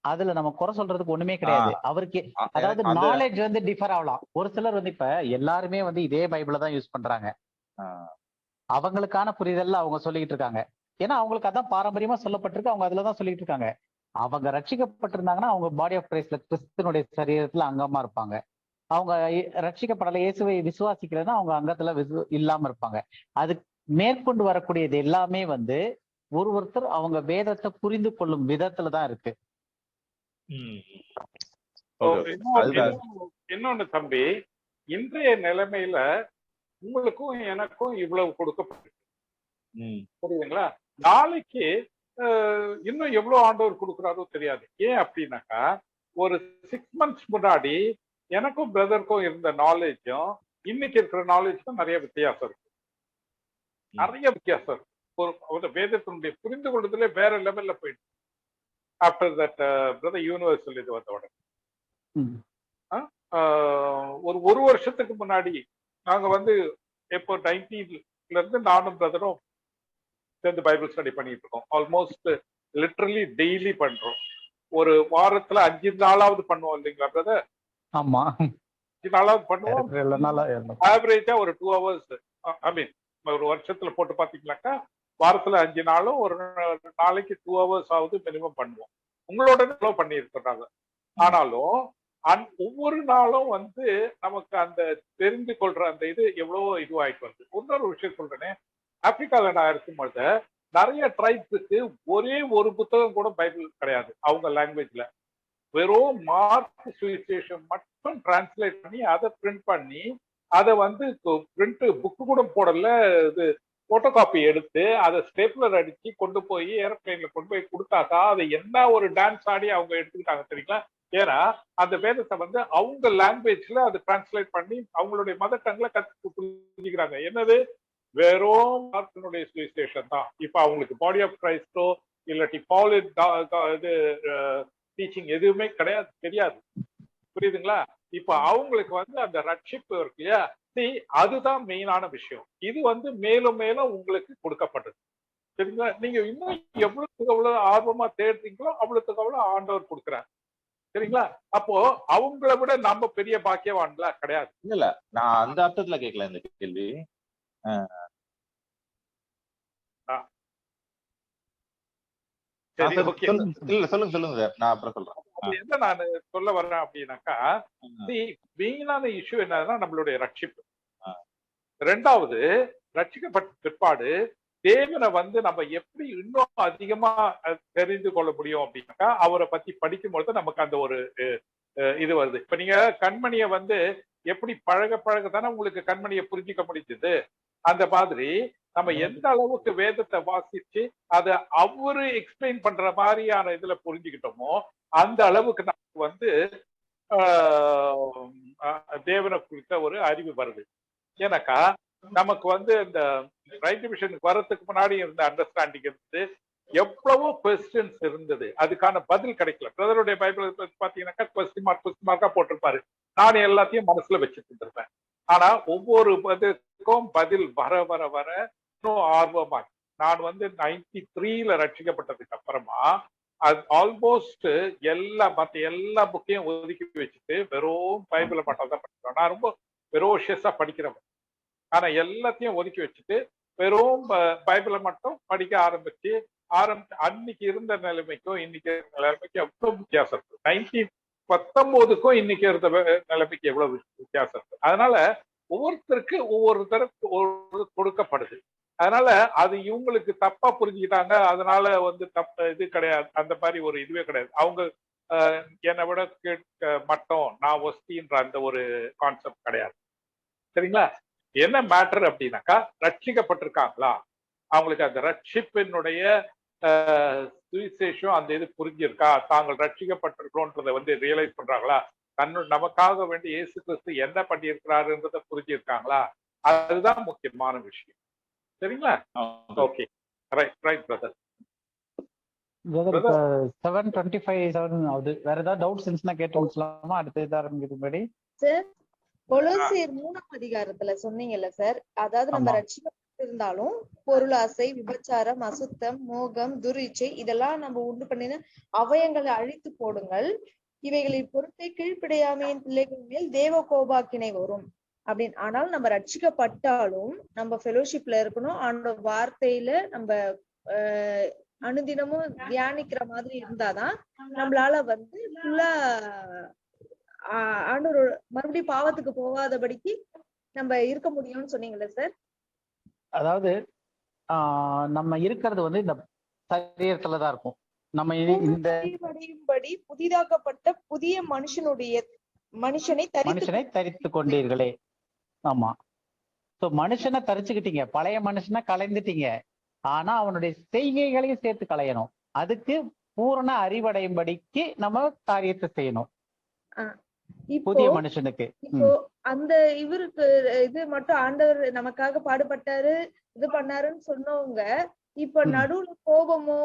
அதுல நம்ம குறை சொல்றதுக்கு ஒண்ணுமே கிடையாது. அவருக்கு அதாவது நாலேஜ் வந்து டிஃபர் ஆகலாம். ஒரு சிலர் வந்து இப்ப எல்லாருமே வந்து இதே பைபிளை தான் யூஸ் பண்றாங்க, அவங்களுக்கான புரிதல்ல அவங்க சொல்லிட்டு இருக்காங்க. ஏன்னா அவங்களுக்கு அதான் பாரம்பரியமா சொல்லப்பட்டிருக்கு, அவங்க அதுலதான் சொல்லிட்டு இருக்காங்க. அவங்க ரட்சிக்கப்பட்டிருந்தாங்கன்னா அவங்க பாடி ஆஃப் கிரைஸ்ட்ல கிறிஸ்துவனுடைய சரீரத்துல அங்கமா இருப்பாங்க. அவங்க ரட்சிக்கப்படலை, இயேசுவை விசுவாசிக்கலன்னா அவங்க அங்கத்துல இல்லாம இருப்பாங்க. அது மேற்கொண்டு வரக்கூடியது எல்லாமே வந்து ஒருத்தர் அவங்க வேதத்தை புரிந்து கொள்ளும் விதத்துலதான் இருக்கு. இன்னொன்னு தம்பி, இன்றைய நிலைமையில உங்களுக்கும் எனக்கும் இவ்வளவு கொடுக்கப்பட்டிருக்கு, புரியுதுங்களா? நாளைக்கு இன்னும் எவ்வளவு ஆண்டவர் கொடுக்குறாரோ தெரியாது. ஏன் அப்படின்னாக்கா, ஒரு 6 months முன்னாடி எனக்கும் பிரதருக்கும் இருந்த நாலேஜும் இன்னைக்கு இருக்கிற நாலேஜுக்கும் நிறைய வித்தியாசம் இருக்கு, நிறைய வித்தியாசம் இருக்கு. ஒரு வேதத்தினுடைய புரிந்து கொள்றதுல வேற லெவல்ல போயிட்டு ஆஃப்டர் தட் பிரதர் யூனிவர்சல் இது வந்த உடனே. ஒரு வருஷத்துக்கு முன்னாடி நாங்க வந்து எப்போ 19ல இருந்து நானும் பிரதரும் சேர்ந்து பைபிள் ஸ்டடி பண்ணிட்டு இருக்கோம். ஆல்மோஸ்ட் லிட்டரலி டெய்லி பண்றோம். ஒரு வாரத்துல 5 நாளாவது பண்ணுவோம் இல்லைங்களா பிரதர்? ஆமா, 5 நாளாவது பண்ணுவோம். ஆவரேஜா ஒரு 2 hours, ஐ மீன் ஒரு வருஷத்துல போட்டு பாத்தீங்கன்னாக்கா வாரத்துல 5 நாளும் ஒரு நாளைக்கு 2 hours ஆகுது மினிமம் பண்ணுவோம். உங்களோட பண்ணியிருக்கிறாங்க. ஆனாலும் ஒவ்வொரு நாளும் வந்து நமக்கு அந்த தெரிந்து கொள்ற அந்த இது எவ்வளவோ இதுவாயிட்டு வருது. இன்னொரு விஷயம் சொல்றேனே, ஆப்பிரிக்கால நான் இருக்கும்போது நிறைய ட்ரைப்ஸுக்கு ஒரே ஒரு புத்தகம் கூட பைபிள் கிடையாது அவங்க லாங்குவேஜ்ல. வெறும் மார்க் சுவிசேஷம் மட்டும் டிரான்ஸ்லேட் பண்ணி அதை பிரிண்ட் பண்ணி அதை வந்து பிரிண்ட் புக்கு கூட போடல, இது போட்டோ காப்பி எடுத்து அதை ஸ்டேப்லர் அடிச்சு கொண்டு போய் ஏரோப்ளைன்ல கொண்டு போய் கொடுத்தாக்கா அதை என்ன ஒரு டான்ஸ் ஆடி அவங்க எடுத்துக்கிட்டாங்க தெரியுங்களா? ஏன்னா அந்த வேதத்தை வந்து அவங்க லாங்குவேஜ்ல அதை டிரான்ஸ்லேட் பண்ணி அவங்களுடைய மதர் டங்ல கத்து புரிஞ்சுக்கிறாங்க. என்னது? வெறும் மார்க்கினுடைய சுவிசேஷம் தான். இப்ப அவங்களுக்கு பாடி ஆஃப் கிரைஸ்டோ இல்லாட்டி பால் இது டீச்சிங் எதுவுமே கிடையாது, தெரியாது. புரியுதுங்களா? இப்ப அவங்களுக்கு வந்து அந்த ரட்சிப்பு இருக்கு இல்லையா, அதுதான் மெயினான விஷயம். இது வந்து மேலும் மேலும் உங்களுக்கு கொடுக்கப்பட்டது. சரிங்களா? நீங்க இன்னும் எவ்வளவுக்கு எவ்வளவு ஆர்வமா தேடுறீங்களோ அவ்வளவுக்கு அவ்வளவு ஆண்டவர் கொடுக்குறாரு. சரிங்களா? அப்போ அவங்கள விட நம்ம பெரிய பாக்கியவான்களா கிடையாது. இல்ல நான் அந்த அர்த்தத்துல கேட்கல இந்த கேள்வி. சொல்லுங்க, நான் அப்புறம் சொல்றேன். என்ன நான் சொல்ல வர்றேன் அப்படின்னாக்கா, மெயினான இஷ்யூ என்னன்னா நம்மளுடைய ரட்சிப்பு. ரெண்டாவது, ரட்சிக்கப்பட்ட பிற்பாடு தேவனை வந்து நம்ம எப்படி இன்னும் அதிகமா தெரிந்து கொள்ள முடியும் அப்படின்னாக்கா, அவரை பத்தி படிக்கும் பொழுது நமக்கு அந்த ஒரு இது வருது. இப்ப நீங்க கண்மணியை வந்து எப்படி பழக தானே உங்களுக்கு கண்மணியை புரிஞ்சிக்க முடிஞ்சது. அந்த மாதிரி நம்ம எந்த அளவுக்கு வேதத்தை வாசிச்சு அதை அவரு எக்ஸ்பிளைன் பண்ற மாதிரியான இதுல புரிஞ்சுக்கிட்டோமோ அந்த அளவுக்கு நமக்கு வந்து தேவனை குறித்த ஒரு அறிவு வருது. ஏன்னாக்கா நமக்கு வந்து இந்த ரைட் டிவிஷனுக்கு வர்றதுக்கு முன்னாடி இருந்த அண்டர்ஸ்டாண்டிங் இருந்து எவ்வளவோ கொஸ்டின்ஸ் இருந்தது, அதுக்கான பதில் கிடைக்கல. பிரதருடைய பைபிள் பாத்தீங்கன்னாக்கா கொஸ்டின் மார்க்கா போட்டிருப்பாரு. நான் எல்லாத்தையும் மனசுல வச்சுட்டு இருந்திருப்பேன். ஆனா ஒவ்வொரு பதிலுக்கும் பதில் வர வர வர இன்னும் ஆர்வமா, நான் வந்து 93ல ரட்சிக்கப்பட்டதுக்கு அப்புறமா அது ஆல்மோஸ்ட் மத்த எல்லா புக்கையும் ஒதுக்கி வச்சுட்டு வெறும் பைபிளை மட்டும் தான் படிக்கிறேன். நான் ரொம்ப வெரோஷியஸா படிக்கிறவன். ஆனா எல்லாத்தையும் ஒதுக்கி வச்சுட்டு வெறும் பைபிளை மட்டும் படிக்க ஆரம்பிச்சு அன்னைக்கு இருந்த நிலைமைக்கும் இன்னைக்கு நிலைமைக்கும் எவ்வளவு வித்தியாசம் இருக்கு. 1919க்கும் இன்னைக்கு இருந்த நிலைமைக்கு எவ்வளவு வித்தியாசம் இருக்கு. அதனால ஒவ்வொருத்தருக்கு ஒவ்வொரு தரப்பு கொடுக்கப்படுது. அதனால அது இவங்களுக்கு தப்பா புரிஞ்சுக்கிட்டாங்க. அதனால வந்து இது கிடையாது, அந்த மாதிரி ஒரு இதுவே கிடையாது. அவங்க என்னை விட மட்டும் நான் ஒஸ்தின்ற அந்த ஒரு கான்செப்ட் கிடையாது. சரிங்களா? என்ன மேட்டர் அப்படின்னாக்கா, ரட்சிக்கப்பட்டிருக்காங்களா, அவங்களுக்கு அந்த ரட்சிப்பினுடைய சுவிசேஷம் அந்த இது புரிஞ்சிருக்கா, தாங்கள் ரட்சிக்கப்பட்டிருக்கிறோன்றதை வந்து ரியலைஸ் பண்றாங்களா, நமக்காக வேண்டி இயேசு கிறிஸ்து என்ன பண்ணியிருக்கிறாருன்றதை புரிஞ்சிருக்காங்களா, அதுதான் முக்கியமான விஷயம். சரிங்களா? Okay, right brother. 7:25 ஆகுது. வேற ஏதாவது டவுட்ஸ் இருந்துச்சுன்னா கேட்டு முடிச்சலாமா? அடுத்த இது ஆரம்பிக்கிறதுக்கு முன்னாடி சார், கொலோசியர் 3ஆம் அதிகாரத்துல சொன்னீங்கல்ல சார், அதாவது நம்ம ரட்சிக்கப்பட்டிருந்தாலும் பொருளாசை, விபச்சாரம், அசுத்தம், மோகம், துரிச்சை இதெல்லாம் நம்ம உண்டு பண்ணின அவயங்களை அழித்து போடுங்கள், இவைகளை பொறுத்தே கீழ்ப்படியாமையின் பிள்ளைகள் மேல் தேவ கோபாக்கினை வரும் அப்படின்னு. ஆனால் நம்ம ரட்சிக்கப்பட்டாலும் நம்ம ஃபெலோஷிப்ல இருக்கணும், ஆண்டோட வார்த்தையில நம்ம அனுதினமும் தியானிக்கிற மாதிரி இருந்தாதான் நம்மளால வந்து ஃபுல்லா ஆண்டோட மறுபடியும் பாவத்துக்கு போகாதபடிக்கு நம்ம இருக்க முடியும்னு சொன்னீங்கல்ல சார். அதாவது நம்ம இருக்கிறது வந்து இந்த சரீரத்துலதான் இருக்கும். நம்ம இந்த புதிதாக்கப்பட்ட புதிய மனுஷனை தரித்து கொண்டீர்களே. ஆமா, சோ மனுஷனை தரிச்சுக்கிட்டீங்க, பழைய மனுஷனை கலைந்துட்டீங்க. ஆனா அவனுடைய செய்கைகளையும் சேர்த்து களையணும். அதுக்கு பூரண அறிவடையும்படிக்கு நம்ம காரியத்தை செய்யணும் புதிய மனுஷனுக்கு. இப்போ அந்த இவருக்கு இது மட்டும் ஆண்டவர் நமக்காக பாடுபட்டாரு, இது பண்ணாருன்னு சொன்னவங்க இப்ப நடுவுல கோபமோ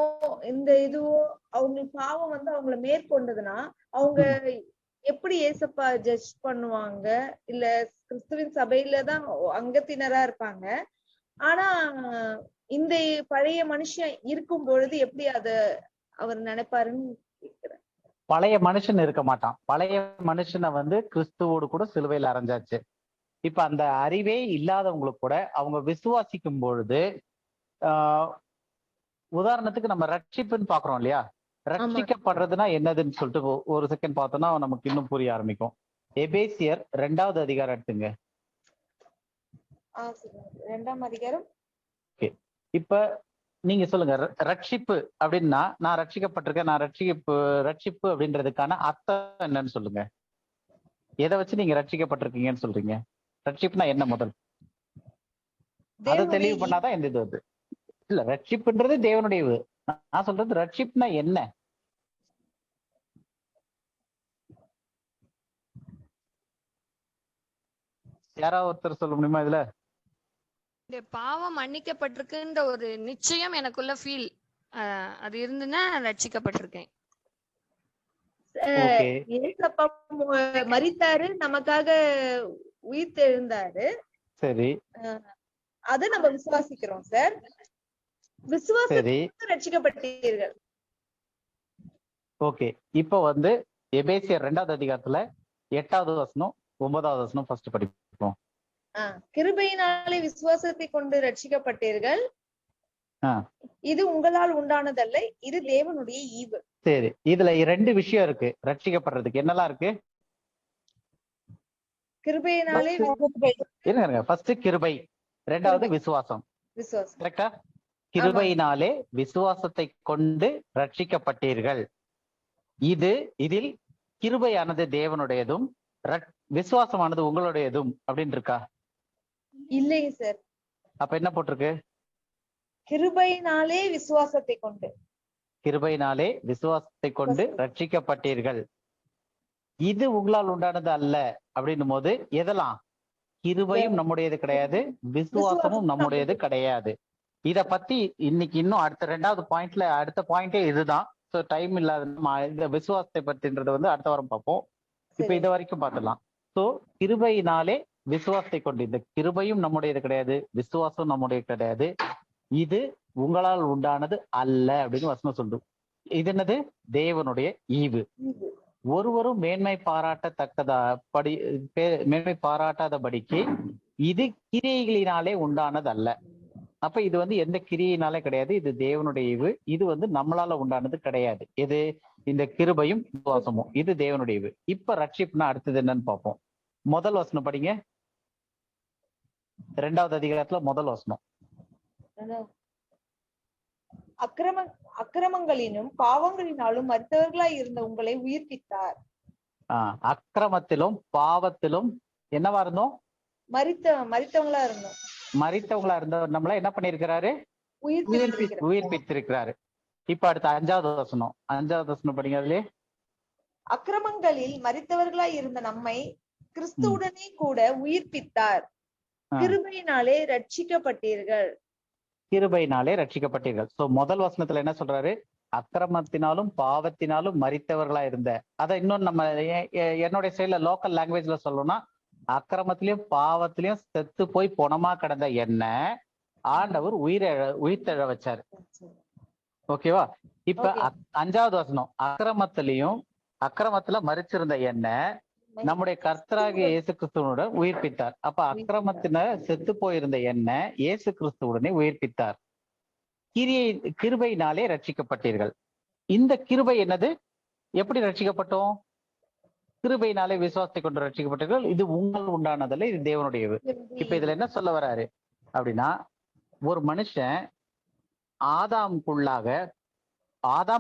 இந்த இதுவோ அவங்களுக்கு பாவம் வந்து அவங்கள மேற்கொண்டதுன்னா அவங்க எப்படி ஏசப்பா ஜட்ஜ் பண்ணுவாங்க? இல்ல கிறிஸ்துவின் சபையிலதான் அங்கத்தினரா இருப்பாங்க, ஆனா இந்த பழைய மனுஷன் இருக்கும் பொழுது எப்படி அத அவர் நினைப்பாருன்னு கேக்குறேன். பழைய மனுஷன் இருக்க மாட்டான். பழைய மனுஷனை வந்து கிறிஸ்துவோடு கூட சிலுவையில் அரைஞ்சாச்சு. இப்ப அந்த அறிவே இல்லாதவங்களுக்கு கூட அவங்க விசுவாசிக்கும் பொழுது, உதாரணத்துக்கு நம்ம ரட்சிப்புன்னு பாக்குறோம் இல்லையா, ரட்சிக்கப்படுறதுன்னா என்னதுன்னு சொல்லிட்டு ஒரு செகண்ட் பார்த்தோம்னா நமக்கு இன்னும் புரிய ஆரம்பிக்கும். எபேசியர் 2வது அதிகாரம் எடுத்துங்க. 2ஆம் அதிகாரம். இப்ப நீங்க சொல்லுங்க, ரட்சிப்பு அப்படின்னா, நான் ரட்சிக்கப்பட்டிருக்கேன், நான் ரட்சிப்பு அப்படின்றதுக்கான அர்த்தம் என்னன்னு சொல்லுங்க. எதை வச்சு நீங்க ரட்சிக்கப்பட்டிருக்கீங்கன்னு சொல்றீங்க? ரட்சிப்புனா என்ன முதல் அதை தெளிவு பண்ணாதான் எந்த இது வருது. இல்ல, ரட்சிப்புன்றது தேவனுடைய. நான் சொல்றது ரட்சிப்புனா என்ன? யாராவது ஒருத்தர் சொல்ல முடியுமா இதுல? இந்த பாவம் மன்னிக்கப்பட்டிருக்குன்ற ஒரு நிச்சயம் எனக்குள்ள ஃபீல் அது இருந்துன்னா ரட்சிக்கப்பட்டிருக்கேன். மரித்தாரு, நமக்காக உயிர் தெழுந்தாரு. சரி, அத நம்ம விசுவாசிக்கிறோம் சார். விசுவாசத்துக்கு ரட்சிக்கப்பட்டீர்கள். ஓகே, இப்ப வந்து எபேசியர் 2வது அதிகாரத்துல 8வது வசனம் 9வது வசனம் ஃபர்ஸ்ட் படிப்போம். கிருபையினாலே விசுவாசத்தை கொண்டு ரட்சிக்கப்பட்டீர்கள், இது உங்களால் உண்டானதல்ல, இது தேவனுடைய ஈவு. சரி, இதுல 2 விஷயம் இருக்கு ரட்சிக்கப்படுறதுக்கு. என்னெல்லாம் இருக்கு? கிருபையினாலே இருங்க, ஃபர்ஸ்ட் கிருபை, 2வது விசுவாசம். கரெக்டா? கிருபையினாலே விசுவாசத்தை கொண்டு ரட்சிக்கப்பட்டீர்கள். இதில் கிருபையானது தேவனுடையதும் விசுவாசமானது உங்களுடையதும் அப்படின்னு இருக்கா? இல்லைங்க சார். அப்ப என்ன போட்டிருக்கு? கிருபையினாலே விசுவாசத்தை கொண்டு. கிருபையினாலே விசுவாசத்தை கொண்டு ரட்சிக்கப்பட்டீர்கள், இது உங்களால் உண்டானது அல்ல, அப்படின்னும் போது எதெல்லாம் கிருபையும் நம்முடையது கிடையாது, விசுவாசமும் நம்முடையது கிடையாது. இத பத்தி இன்னைக்கு இன்னும் அடுத்த 2வது பாயிண்ட்ல அடுத்த பாயிண்டே இதுதான். ஸோ டைம் இல்லாத இந்த விசுவாசத்தை பற்றின்றத வந்து அடுத்த வாரம் பார்ப்போம். இப்ப இது வரைக்கும் பார்த்துடலாம். ஸோ கிருபையினாலே விசுவாசத்தை கொண்டு, இந்த கிருபையும் நம்முடையது கிடையாது, விசுவாசம் நம்முடைய கிடையாது, இது உங்களால் உண்டானது அல்ல அப்படின்னு வசனம் சொல்லுது. இது என்னது? தேவனுடைய ஈவு. ஒருவரும் மேன்மை பாராட்டத்தக்கதா மேன்மை பாராட்டாதபடிக்கு இது கிரியைகளினாலே உண்டானது அல்ல. அப்ப இது வந்து எந்த கிரியினாலே கிடையாது, இது தேவனுடைய ஈவு. இது வந்து நம்மளால உண்டானது கிடையாது. எது? இந்த கிருபையும் விசுவாசமும், இது தேவனுடைய ஈவு. இப்ப ரட்சிப்புனா அடுத்தது என்னன்னு பார்ப்போம். முதல் வசனம் படிங்க. 2வது அதிகாரத்துல முதல் வசனம். அக்கிரமங்களிலும் பாவங்களினாலும் மரித்தவர்களாய் இருந்த உங்களை உயிர்ப்பித்தார். அக்கிரமத்திலும் பாவத்திலும் என்னவா இருந்தோம்? மரித்தவங்களா இருந்தோம். மரித்தவங்களா இருந்த நம்மள என்ன பண்ணிருக்கிறாரு? உயிர்ப்பித்திருக்கிறாரு. இப்ப அடுத்த 5வது வசனம். 5வது வசனம் படிங்க. அதுலயே அக்கிரமங்களில் மரித்தவர்களாய் இருந்த நம்மை கிறிஸ்துவுடனே கூட உயிர்ப்பித்தார். கிருபையினாலே ரட்சிக்கப்பட்டீர்கள். கிருபையினாலே ரட்சிக்கப்பட்டீர்கள். சோ முதல் வசனத்துல என்ன சொல்றாரு? அக்கிரமத்தினாலும் பாவத்தினாலும் மரித்தவர்களா இருந்த. அதை இன்னும் நம்ம என்னுடைய சைட்ல லோக்கல் லாங்குவேஜ்ல சொல்லணும்னா, அக்கிரமத்திலையும் பாவத்திலையும் செத்து போய் பொணமா கிடந்த என்ன ஆண்டவர் உயிர்த்தெழ வச்சாரு. ஓகேவா? இப்ப 5வது வசனம், அக்கிரமத்துல மரிச்சிருந்த என்ன நம்முடைய கர்த்தராகிய இயேசு கிறிஸ்துவனுடன் உயிர்ப்பித்தார். அப்ப அக்கிரமத்தின செத்து போயிருந்த என்ன இயேசு கிறிஸ்துவுடனே உயிர்ப்பித்தார். கிருபையினாலே ரட்சிக்கப்பட்டீர்கள். இந்த கிருபை என்னது? எப்படி ரட்சிக்கப்பட்டோம்? கிருபையினாலே விசுவாசத்தை கொண்டு ரட்சிக்கப்பட்டீர்கள். இது உங்கள் உண்டானதல்ல, இது தேவனுடையது. இப்ப இதுல என்ன சொல்ல வராரு அப்படின்னா, ஒரு மனுஷன் ஆதாம்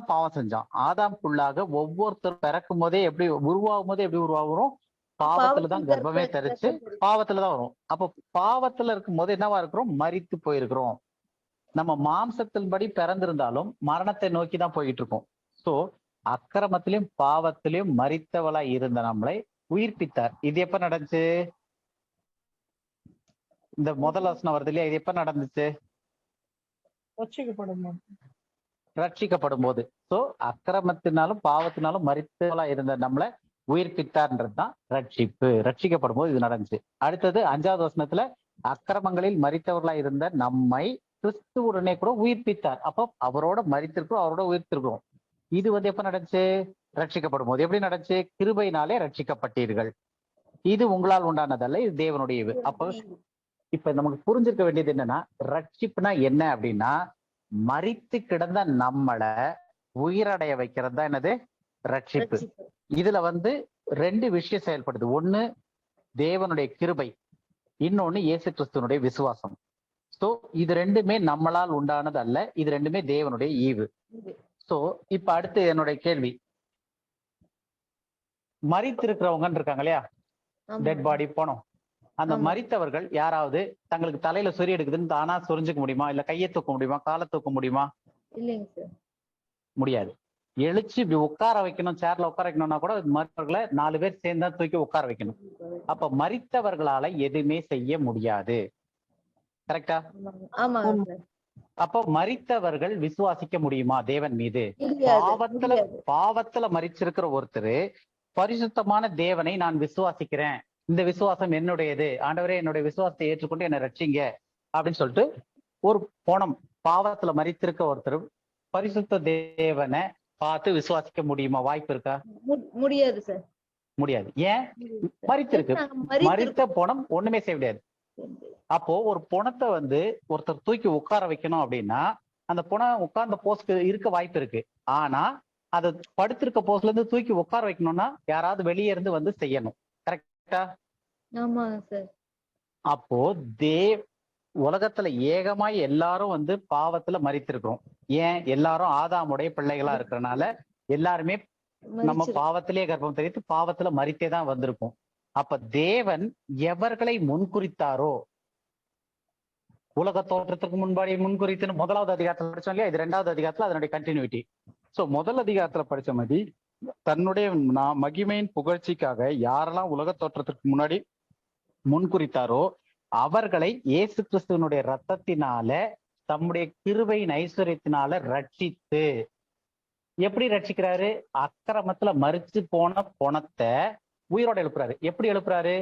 பாவம் செஞ்சான். ஆதாம்குள்ளாக ஒவ்வொருத்தரும் பிறக்கும் போதே எப்படி உருவாகும் போதே எப்படி உருவாகிறோம்? பாவத்துலதான் கர்ப்பமே தரிச்சு பாவத்துலதான் வரும். அப்ப பாவத்துல இருக்கும் போது என்னவா இருக்கிறோம்? மரித்து போயிருக்கிறோம். நம்ம மாம்சத்தின்படி பிறந்திருந்தாலும் மரணத்தை நோக்கி தான் போயிட்டு இருக்கோம். சோ அக்கிரமத்திலையும் பாவத்திலையும் மரித்தவளா இருந்த நம்மளை உயிர்ப்பித்தார். இது எப்ப நடந்துச்சு? இந்த முதல் வசனம் வருது இல்லையா? இது எப்ப நடந்துச்சு? ரட்சிக்கப்படும் போது. சோ அக்கிரமத்தினாலும் பாவத்தினாலும் மரித்தவளா இருந்த நம்மளை உயிர்ப்பித்தார்ன்றதுதான் ரட்சிப்பு. ரட்சிக்கப்படும் போது இது நடந்துச்சு. அடுத்தது 5வது வசனத்துல, அக்கிரமங்களில் மரித்தவர்களா இருந்த நம்மை கிறிஸ்துவுடனே கூட உயிர்ப்பித்தார். அப்போ அவரோட மரித்திருக்கிறோம், அவரோட உயிர்த்திருக்கிறோம். இது வந்து எப்ப நடந்துச்சு? ரட்சிக்கப்படும் போது. எப்படி நடந்துச்சு? கிருபையினாலே ரட்சிக்கப்பட்டீர்கள். இது உங்களால் உண்டானதல்ல, இது தேவனுடைய. அப்போ இப்ப நமக்கு புரிஞ்சிருக்க வேண்டியது என்னன்னா, ரட்சிப்புனா என்ன அப்படின்னா, மரித்து கிடந்த நம்மளை உயிரடைய வைக்கிறது தான் என்னது? ரட்சிப்பு. இதுல வந்து 2 விஷயம் செயல்படுது. ஒண்ணு தேவனுடைய கிருபை, இன்னொன்னு இயேசு கிறிஸ்துவனுடைய விசுவாசம். சோ இது 2மே நம்மளால் உண்டானது அல்ல, இது 2மே தேவனுடைய ஈவு. சோ இப்ப அடுத்து என்னுடைய கேள்வி, மரித்திருக்கிறவங்க இருக்காங்க இல்லையா, டெட் பாடி போனோம். அந்த மரித்தவர்கள் யாராவது தங்களுக்கு தலையில சொறி எடுக்குதுன்னு தானா சொரிஞ்சுக்க முடியுமா? இல்ல கையை தூக்க முடியுமா? காலை தூக்க முடியுமா? முடியாது. எழுச்சி இப்படி உட்கார வைக்கணும், சேர்ல உட்கார வைக்கணும்னா கூட மரித்தவர்களை 4 பேர் சேர்ந்தா தூக்கி உட்கார வைக்கணும். அப்ப மரித்தவர்களால எதுவுமே செய்ய முடியாது. கரெக்டா? அப்ப மரித்தவர்கள் விசுவாசிக்க முடியுமா தேவன் மீது? பாவத்துல மரிச்சிருக்கிற ஒருத்தர் பரிசுத்தமான தேவனை நான் விசுவாசிக்கிறேன், இந்த விசுவாசம் என்னுடையது, ஆண்டவரே என்னுடைய விசுவாசத்தை ஏற்றுக்கொண்டு என்னை ரட்சிங்க அப்படின்னு சொல்லிட்டு ஒரு பாவத்துல மரித்திருக்க ஒருத்தர் பரிசுத்த தேவனை பார்த்து விசுவாசிக்க முடியுமா? வாய்ப்பு இருக்கா? முடியாது சார். முடியாது. ஏன்? மரித்திருக்கு. மரித்த பணம் ஒண்ணுமே செய்ய முடியாது. அப்போ ஒரு பணத்தை வந்து ஒருத்தர் தூக்கி உட்கார வைக்கணும் அப்படின்னா அந்த பணம் உட்கார்ந்த போஸ்க்கு இருக்க வாய்ப்பு இருக்கு. ஆனா அதை படுத்திருக்க போஸ்ட்ல இருந்து தூக்கி உட்கார வைக்கணும்னா யாராவது வெளியே இருந்து வந்து செய்யணும். கரெக்டா? அப்போ உலகத்துல ஏகமாய் எல்லாரும் வந்து பாவத்துல மரித்திருக்கிறோம். ஏன்? எல்லாரும் ஆதாமுடைய பிள்ளைகளா இருக்கிறனால எல்லாருமே நம்ம பாவத்திலேயே கர்ப்பம் தெரிவித்து பாவத்துல மரித்தே தான் வந்திருக்கும். அப்ப தேவன் எவர்களை முன்குறித்தாரோ, உலக தோற்றத்துக்கு முன்பாடி முன்குறித்துன்னு 1வது அதிகாரத்துல படிச்சோம் இல்லையா? இது 2வது அதிகாரத்துல அதனுடைய கண்டினியூட்டி. சோ முதல் அதிகாரத்துல படிச்ச மாதிரி தன்னுடைய மகிமையின் புகழ்ச்சிக்காக யாரெல்லாம் உலக தோற்றத்திற்கு முன்னாடி முன்குறித்தாரோ அவர்களை இயேசு கிறிஸ்துவனுடைய ரத்தத்தினால தம்முடைய கிருபையின் ஐஸ்வர்யத்தினால ரட்சித்து, எப்படி ரட்சிக்கிறாரு? அக்கிரமத்துல மரிச்சு போன பொணத்தை உயிரோட எழுப்புறாரு. எப்படி எழுப்புறாரு?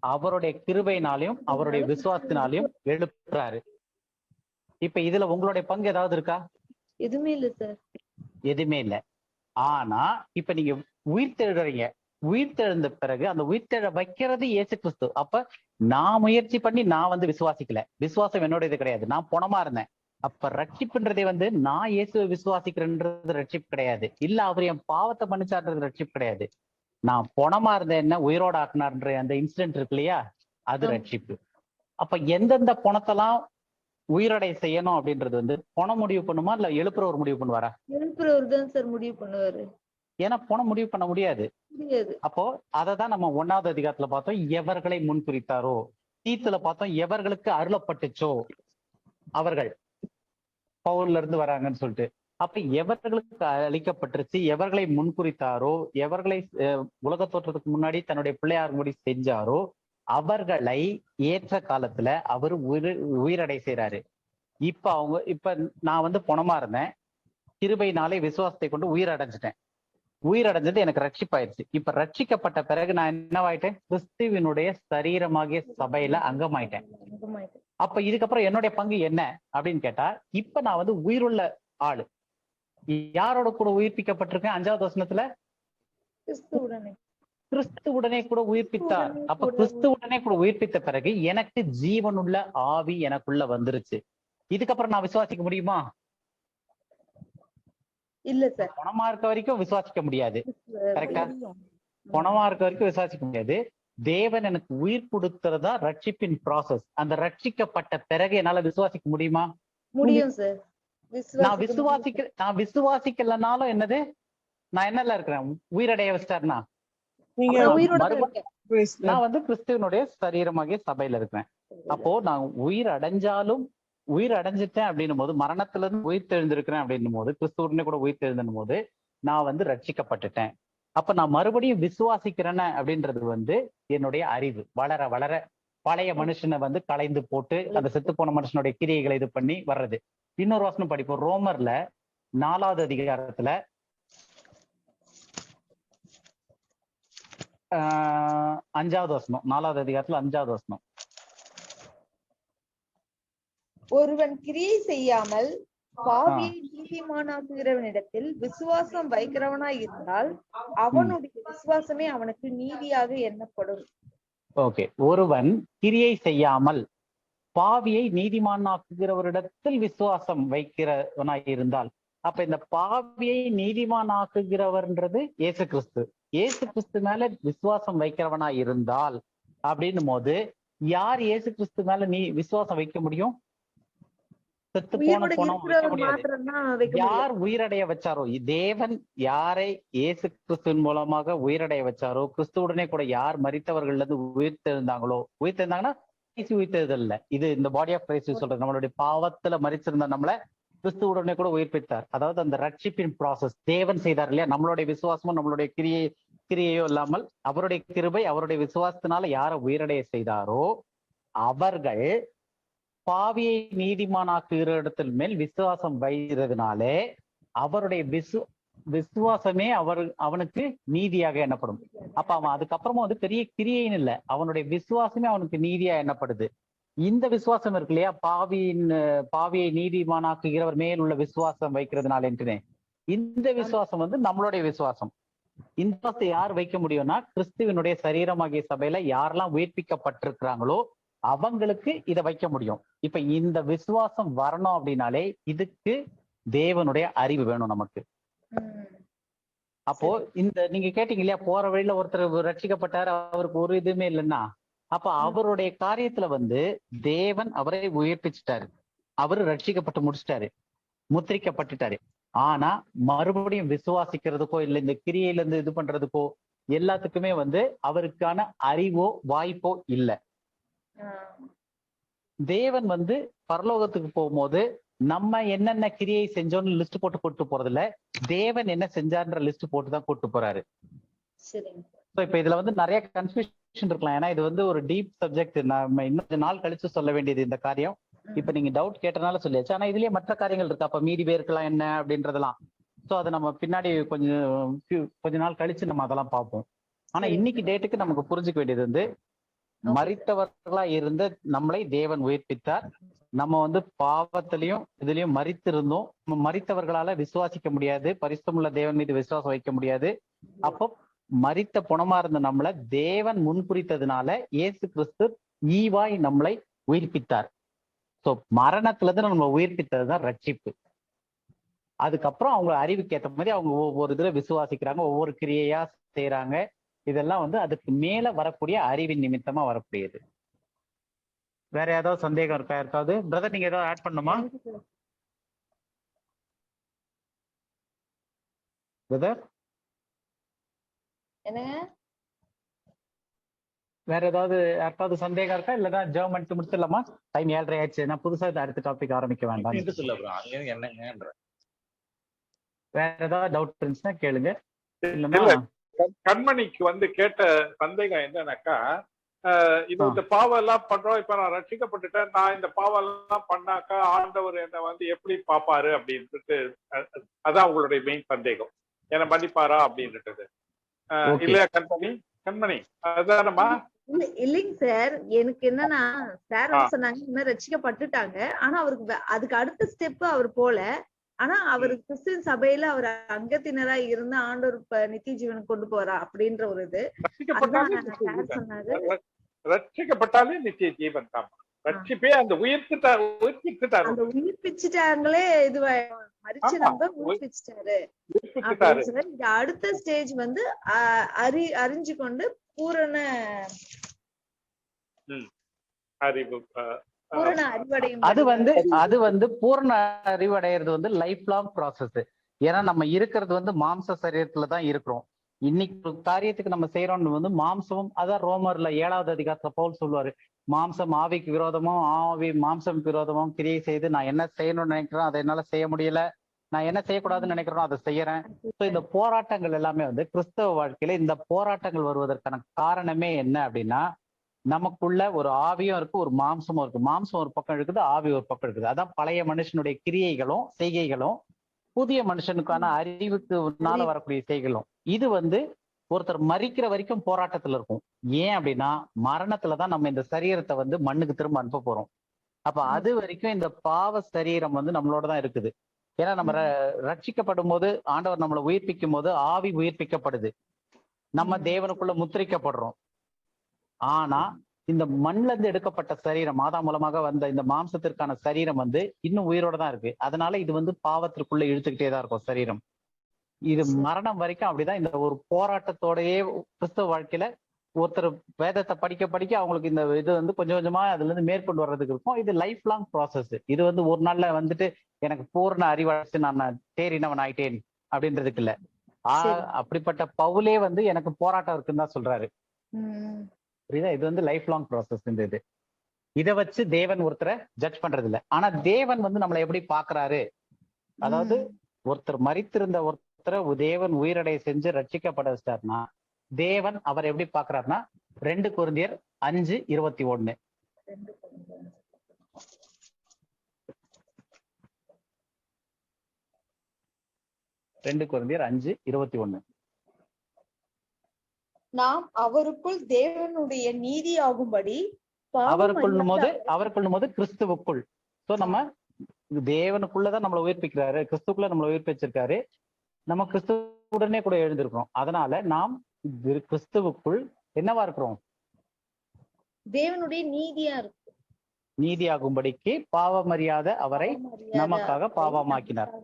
அவருடைய கிருபையினாலையும் அவருடைய விசுவாசத்தினாலையும் எழுப்புறாரு. இப்ப இதுல உங்களுடைய பங்கு ஏதாவது இருக்கா? எதுவுமே இல்ல சார். எதுவுமே இல்ல. ஆனா இப்ப நீங்க உயிர் தெழுறீங்க. உயிர் தெழுந்த பிறகு அந்த உயிர் தெழ வைக்கிறது இயேசு கிறிஸ்து. அப்ப நான் முயற்சி பண்ணி நான் விசுவாசிக்கல. விசுவாசம் என்னோட இது கிடையாது. நான் பொணமா இருந்தேன். அப்ப ரட்சிப்புன்றதே நான் இயேசுவை விசுவாசிக்கிறேன்றது ரட்சிப்பு கிடையாது. இல்ல அவர் என் பாவத்தை மன்னிச்சார்ன்றது ரட்சிப்பு கிடையாது. நான் பொணமா இருந்தேன், என்ன உயிரோட ஆக்குனார்ன்ற அந்த இன்சிடென்ட் இருக்கு இல்லையா, அது ரட்சிப்பு. அப்ப எந்தெந்த பொணத்தெல்லாம் உயிரடை செய்யணும் அப்படின்றது பொணம் முடிவு பண்ணுமா இல்ல எழுப்புறவர் முடிவு பண்ணுவாரா? எழுப்புறவர் தான் சார் முடிவு பண்ணுவாரு. ஏன்னா பொணம் முடிவு பண்ண முடியாது. அப்போ அததான் நம்ம 1வது அதிகாரத்துல பார்த்தோம், எவர்களை முன்குறித்தாரோ. தீத்துல பார்த்தோம், எவர்களுக்கு அருளப்பட்டுச்சோ அவர்கள் பவுல்ல இருந்து வராங்கன்னு சொல்லிட்டு. அப்ப எவர்களுக்கு அளிக்கப்பட்டுருச்சு, எவர்களை முன்குறித்தாரோ, எவர்களை உலக தோற்றத்துக்கு முன்னாடி தன்னுடைய பிள்ளையார் முடி செஞ்சாரோ அவர்களை ஏற்ற காலத்துல அவரு உயிரடை செய்யறாரு. இப்ப நான் பொணமா இருந்தேன், கிருபையினாலே விசுவாசத்தை கொண்டு உயிரடைஞ்சிட்டேன். உயிரடைஞ்சது எனக்கு ரட்சிப்பாயிருச்சு. இப்ப ரட்சிக்கப்பட்ட பிறகு நான் என்னவாயிட்டேன்? கிறிஸ்துவினுடைய சரீரமாகிய சபையில அங்கமாயிட்டேன். அப்ப இதுக்கப்புறம் என்னுடைய பங்கு என்ன அப்படின்னு கேட்டா, இப்ப நான் உயிருள்ள ஆளு. யாரோட கூட உயிர்ப்பிக்கப்பட்டிருக்கேன்? 5வது வசனத்துல கிறிஸ்துவுடனே கூட உயிர்ப்பித்தார். அப்ப கிறிஸ்துவுடனே கூட உயிர்ப்பித்த பிறகு எனக்கு ஜீவனுள்ள ஆவி எனக்குள்ள வந்துருச்சு. இதுக்கப்புறம் நான் விசுவாசிக்க முடியுமா? இல்ல சார். பணமா இருக்க வரைக்கும் விசுவாசிக்க முடியாது. கரெக்டா? பணமா இருக்க வரைக்கும் விசுவாசிக்க முடியாது. தேவன் எனக்கு உயிர் கொடுத்துறதா ரட்சிப்பின் ப்ராசஸ். அந்த ரட்சிக்கப்பட்ட பிறகு என்னால விசுவாசிக்க முடியுமா? முடியும் சார். நான் விசுவாசிக்கலனாலும் என்னது, நான் என்னல இருக்கிறேன்? உயிரடைய வச்சிட்டாருனா நான் கிறிஸ்துவனுடைய சரீரமாகிய சபையில இருக்கிறேன். அப்போ நான் உயிர் அடைஞ்சாலும், உயிர் அடைஞ்சிட்டேன் அப்படின்னும் போது, மரணத்துல இருந்து உயிர் தெழுந்திருக்கிறேன் அப்படின்னும் போது, கிறிஸ்துவனே கூட உயிர் தெழுந்தும் போது நான் ரட்சிக்கப்பட்டுட்டேன். அப்ப நான் மறுபடியும் விசுவாசிக்கிறேன் அப்படின்றது என்னுடைய அறிவு வளர வளர பழைய மனுஷனை களைந்து போட்டு அந்த செத்து போன மனுஷனுடைய கிரியைகளை இது பண்ணி வர்றது. இன்னொரு வசனம் படிப்போம். ரோமர்ல 4வது அதிகாரத்துல 5வது வசனம். 4வது அதிகாரத்துல 5வது வசனம். ஒருவன் கிரியை செய்யாமல் பாவியை நீதிமானாக்குகிறவனிடத்தில் விசுவாசம் வைக்கிறவனாய் இருந்தால் அவனுடைய விசுவாசமே அவனுக்கு நீதியாக எண்ணப்படும். ஓகே. ஒருவன் கிரியை செய்யாமல் பாவியை நீதிமானாக்குகிறவரிடத்தில் விசுவாசம் வைக்கிறவனாய் இருந்தால், அப்ப இந்த பாவியை நீதிமானாக்குகிறவர்ன்றது இயேசு கிறிஸ்து. இயேசு கிறிஸ்து மேல விசுவாசம் வைக்கிறவனாய் இருந்தால் அப்படின்னும் போது யார் இயேசு கிறிஸ்து மேல விசுவாசம் வைக்க முடியும்? செத்து போன வைக்க முடியாது. யார் உயிரடைய வச்சாரோ, தேவன் யாரை இயேசு கிறிஸ்துவின் மூலமாக உயிரடைய வச்சாரோ, கிறிஸ்துவுடனே கூட யார் மரித்தவர்கள்ல இருந்து உயிர் தெழுந்தாங்களோ, உயிர் தெழுந்தாங்கன்னா உயிர் தெழுதல் இல்ல, இது இந்த பாடி ஆஃப் கிரைஸ்ட் சொல்றது. நம்மளுடைய பாவத்துல மரிச்சிருந்த நம்மள கிறிஸ்துவுடனே கூட உயிர்ப்பித்தார். அதாவது அந்த ரட்சிப்பின் ப்ராசஸ் தேவன் செய்தார் இல்லையா? நம்மளுடைய விசுவாசமும் நம்மளுடைய கிரியையோ இல்லாமல் அவருடைய கிருபை, அவருடைய விசுவாசத்தினால யாரை உயிரடைய செய்தாரோ அவர்கள் பாவியை நீதிமானாக்குகிற இடத்தில் மேல் விசுவாசம் வைக்கிறதுனாலே அவருடைய விசுவாசமே அவனுக்கு நீதியாக எண்ணப்படும். அப்ப அவன் அதுக்கப்புறமா பெரிய கிரியைன்னு இல்லை, அவனுடைய விசுவாசமே அவனுக்கு நீதியா எண்ணப்படுது. இந்த விசுவாசம் இருக்கு இல்லையா, பாவியை நீதிமானாக்குகிறவர் மேல் உள்ள விசுவாசம் வைக்கிறதுனால என்று, இந்த விசுவாசம் நம்மளுடைய விசுவாசம். இந்த விசுவாசத்தை யார் வைக்க முடியும்னா, கிறிஸ்துவனுடைய சரீரமாகிய சபையில யாரெல்லாம் உயிர்ப்பிக்கப்பட்டிருக்கிறாங்களோ அவங்களுக்கு இதை வைக்க முடியும். இப்ப இந்த விசுவாசம் வரணும் அப்படின்னாலே இதுக்கு தேவனுடைய அறிவு வேணும் நமக்கு. அப்போ இந்த நீங்க கேட்டீங்க இல்லையா, போற வழியில ஒருத்தர் ரட்சிக்கப்பட்டாரு, அவருக்கு ஒரு இதுவுமே இல்லைன்னா, அப்ப அவருடைய காரியத்துல தேவன் அவரை உயிர்ப்பிச்சுட்டாரு, அவரு ரட்சிக்கப்பட்டு முடிச்சிட்டாரு, முத்திரிக்கப்பட்டுட்டாரு. ஆனா மறுபடியும் விசுவாசிக்கிறதுக்கோ இல்ல இந்த கிரியையில இருந்து இது பண்றதுக்கோ எல்லாத்துக்குமே அவருக்கான அறிவோ வாய்ப்போ இல்லை. தேவன் பரலோகத்துக்கு போகும்போது நம்ம என்னென்ன கிரியை செஞ்சோம்னு லிஸ்ட் போட்டு கூட்டு போறது இல்ல, தேவன் என்ன செஞ்சார்ன்ற லிஸ்ட் போட்டு தான் கூட்டு போறாரு. இப்ப இதுல வந்து நிறைய கன்ஃபியூஷன் இருக்கலாம். ஏன்னா இது வந்து ஒரு டீப் சப்ஜெக்ட். நம்ம இன்னும் நாள் கழிச்சு சொல்ல வேண்டியது இந்த காரியம். இப்ப நீங்க டவுட் கேட்டனால சொல்லியாச்சு. ஆனா இதுலயே மற்ற காரியங்கள் இருக்கு. அப்ப மீதி பேருக்கெல்லாம் என்ன அப்படின்றதெல்லாம். சோ அதை நம்ம பின்னாடி கொஞ்ச நாள் கழிச்சு நம்ம அதெல்லாம் பார்ப்போம். ஆனா இன்னைக்கு டேட்டுக்கு நமக்கு புரிஞ்சுக்க வேண்டியது வந்து, மரித்தவர்களா இருந்த நம்மளை தேவன் உயிர்ப்பித்தார். நம்ம வந்து பாவத்திலையும் இதுலயும் மரித்திருந்தோம். மரித்தவர்களால விசுவாசிக்க முடியாது, பரிசுத்தமுள்ள தேவன் மீது விசுவாசம் வைக்க முடியாது. அப்போ மரித்த புணமா இருந்த நம்மளை தேவன் முன்குறித்ததுனால இயேசு கிறிஸ்து ஈவாய் நம்மளை உயிர்ப்பித்தார். சோ மரணத்துல இருந்து நம்ம உயிர்ப்பித்ததுதான் ரட்சிப்பு. அதுக்கப்புறம் அவங்க அறிவுக்கு ஏற்ற மாதிரி அவங்க ஒவ்வொரு இதுல விசுவாசிக்கிறாங்க, ஒவ்வொரு கிரியையா செய்யறாங்க. இதெல்லாம் வந்து அதுக்கு மேல வரக்கூடிய அறிவின் நிமித்தமா வரக்கூடியது. வேற ஏதாவது சந்தேகம் இருக்கா யாருக்காவது? பிரதர் நீங்க ஏதாவது ஆட் பண்ணுமா பிரதர்? வேற ஏதாவது யாருக்காவது சந்தேகம் இருக்கா? இல்லைன்னா ஜெர்மன் முடிச்சிடலாமா? டைம் 7:30 ஆயிடுச்சு. நான் புதுசா அடுத்த டாபிக் ஆரம்பிக்க வேண்டாம். வேற ஏதாவது டவுட் இருந்துச்சுன்னா கேளுங்க. கண்மணிக்கு வந்து கேட்ட சந்தேகம் என்னன்னாக்கா, இது இந்த பாவம் எல்லாம் பண்றோம், இப்ப நான் ரட்சிக்கப்பட்டுட்டேன், நான் இந்த பாவம் எல்லாம் பண்ணாக்கா ஆண்டவர் என்ன வந்து எப்படி பாப்பாரு அப்படின்ட்டு, அதான் உங்களுடைய மெயின் சந்தேகம். என்ன மன்னிப்பாரா அப்படின்றது இல்லையா கண்மணி? கண்மணி அதானமா? இல்லைங்க சார், எனக்கு என்னன்னா சார் சொன்னாங்க இந்த மாதிரி ரட்சிக்கப்பட்டுட்டாங்க, ஆனா அவருக்கு அதுக்கு அடுத்த ஸ்டெப் அவர் போல. ஆனா அவர் கிறிஸ்டியன் சபையில அவர் அங்கத்தினரா இருந்து ஆண்டவர் நித்திய ஜீவனுக்கு கொண்டு போறா அப்படின்ற ஒரு இது சொன்னாரு. ரட்சிக்கப்பட்டாலே நித்திய ஜீவன் தான். ரட்சிப்பே அந்த உயிர்ப்பிச்சுட்டாங்களே, இது மரிச்ச நம்பர் உயிர்ப்பிச்சுட்டாரு. இது அடுத்த ஸ்டேஜ் வந்து அறிஞ்சு கொண்டு பூரண அறிவு அது வந்து பூர்ண அறிவடைகிறது வந்து லைஃப் லாங் ப்ராசஸ். ஏன்னா நம்ம இருக்கிறது வந்து மாம்ச சரீரத்துலதான் இருக்கிறோம். இன்னைக்கு ஒரு காரியத்துக்கு நம்ம செய்யறோம்னு வந்து மாம்சமும், அதான் ரோமர்ல 7வது அதிகாரத்துல பவுல் சொல்லுவாரு, மாம்சம் ஆவிக்கு விரோதமும் ஆவி மாம்சம் விரோதமும் கிரியை செய்து நான் என்ன செய்யணும்னு நினைக்கிறேன் அதை என்னால செய்ய முடியல, நான் என்ன செய்யக்கூடாதுன்னு நினைக்கிறேனோ அதை செய்யறேன். ஸோ இந்த போராட்டங்கள் எல்லாமே வந்து கிறிஸ்தவ வாழ்க்கையில இந்த போராட்டங்கள் வருவதற்கான காரணமே என்ன அப்படின்னா, நமக்குள்ள ஒரு ஆவியும் இருக்கு, ஒரு மாம்சமும் இருக்கு. மாம்சம் ஒரு பக்கம் இருக்குது, ஆவி ஒரு பக்கம் இருக்குது. அதான் பழைய மனுஷனுடைய கிரியைகளும் செய்கைகளும், புதிய மனுஷனுக்கான அறிவுக்குனால வரக்கூடிய செய்கைகளும். இது வந்து ஒருத்தர் மரிக்கிற வரைக்கும் போராட்டத்துல இருக்கும். ஏன் அப்படின்னா மரணத்துலதான் நம்ம இந்த சரீரத்தை வந்து மண்ணுக்கு திரும்ப அனுப்ப போறோம். அப்ப அது வரைக்கும் இந்த பாவ சரீரம் வந்து நம்மளோட தான் இருக்குது. ஏன்னா நம்ம ரட்சிக்கப்படும் போது ஆண்டவர் நம்மளை உயிர்ப்பிக்கும் போது ஆவி உயிர்ப்பிக்கப்படுது, நம்ம தேவனுக்குள்ள முத்திரிக்கப்படுறோம். ஆனா இந்த மண்ல இருந்து எடுக்கப்பட்ட சரீரம், ஆதாம் மூலமாக வந்த இந்த மாம்சத்திற்கான சரீரம் வந்து இன்னும் உயிரோட தான் இருக்கு. அதனால இது வந்து பாவத்திற்குள்ள இழுத்துக்கிட்டே தான் இருக்கும் சரீரம். இது மரணம் வரைக்கும் அப்படிதான். இந்த ஒரு போராட்டத்தோடயே கிறிஸ்தவ வாழ்க்கையில ஒருத்தர் வேதத்தை படிக்க படிக்க அவங்களுக்கு இந்த இது வந்து கொஞ்சம் கொஞ்சமா அதுல இருந்து மேற்கொண்டு வர்றதுக்கு இருக்கும். இது லைஃப் லாங் ப்ராசஸ். இது வந்து ஒரு நாள்ல வந்துட்டு எனக்கு பூர்ண அறிவாச்சு நான் தேறினவன் ஆயிட்டேன் அப்படின்றதுக்கு இல்ல. அப்படிப்பட்ட பவுலே வந்து எனக்கு போராட்டம் இருக்குன்னு தான் சொல்றாரு. புரியுதா? இது வந்து லைஃப் லாங் ப்ராசஸ். இந்த இது இதை வச்சு தேவன் ஒருத்தரை ஜட்ஜ் பண்றது இல்லை. ஆனா தேவன் வந்து நம்மளை எப்படி பாக்குறாரு, அதாவது ஒருத்தர் மரித்திருந்த ஒருத்தரை தேவன் உயிரடை செஞ்சு ரட்சிக்கப்பட வச்சிட்டாருன்னா தேவன் அவர் எப்படி பாக்குறாருன்னா 2 கொரிந்தியர் 5:21. 2 கொரிந்தியர் 5:21. நாம் அவருக்குள் தேவனுடைய நீதி ஆகும்படி, அவருக்குள்ளும் போது கிறிஸ்துவுக்குள். சோ நம்ம தேவனுக்குள்ளதான் நம்மளை உயிர்ப்பிக்கிறாரு, கிறிஸ்துக்குள்ள நம்மளை உயிர்ப்பிச்சிருக்காரு. நம்ம கிறிஸ்துவுடனே கூட எழுந்திருக்கிறோம். அதனால நாம் கிறிஸ்துவுக்குள் என்னவா இருக்கிறோம்? தேவனுடைய நீதியா இருக்கு. நீதியாகும்படிக்கு பாவமறியாத அவரை நமக்காக பாவமாக்கினார்.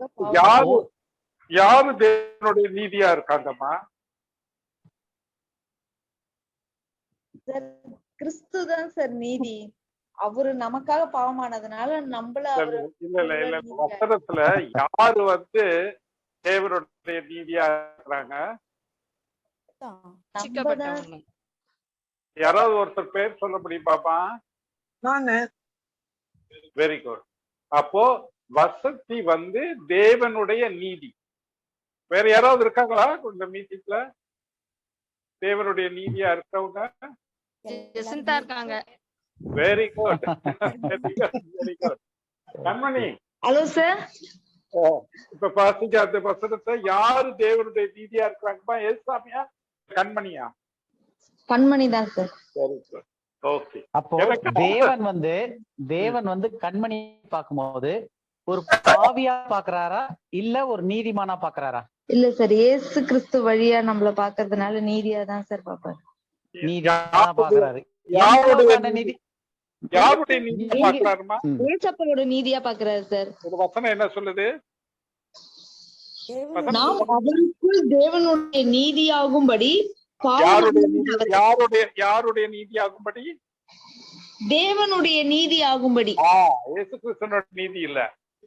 யாரு தேவனுடைய நீதியா இருக்காங்கம்மா? கிறிஸ்து தான் சார் நீதி. அவரு நமக்காக பாவமானதுனால நம்மள வசனத்துல யாரு வந்து தேவனுடைய நீதியா இருக்கிறாங்க? யாராவது ஒருத்தர் பேர் சொல்ல முடியுமாப்பா? நானு. Very good. அப்போ வசதி வந்து தேவனுடைய நீதி. வேற யாராவது இருக்காங்களா இந்த மீட்டிங்ல தேவனுடைய நீதியா இருக்கவங்க? இருக்காங்க. Very good, very good. கண்மணி, ஹலோ சார். இப்ப பாத்தீங்க அந்த வசனத்தை யாரு தேவனுடைய நீதியா இருக்கிறாங்கப்பா? ஏசாமியா கண்மணியா? கண்மணி தான் சார். Very good. ஓகே. அப்போ தேவன் வந்து கண்மணி பார்க்கும்போது ஒரு பாவியா பாக்குறாரா இல்ல ஒரு நீதிமானா பாக்குறாரா? இல்ல சார், இயேசு கிறிஸ்து வழியா நம்மள பாக்குறதுனால நீதியா தான் சார் பாப்பாரு. நீதியா பாக்குறாரு. நீதி யாருடைய நீதியா பாக்குறாருமா? ஏசப்பாவோட நீதியா பாக்குறாரு சார். ஒரு வசனம் என்ன சொல்லுது? நாம் அவருக்குள் தேவனுடைய நீதியாகும்படி யாருடைய நீதியாகும்படி? தேவனுடைய நீதியாகும்படி. இயேசு கிறிஸ்துவோட நீதி இல்ல,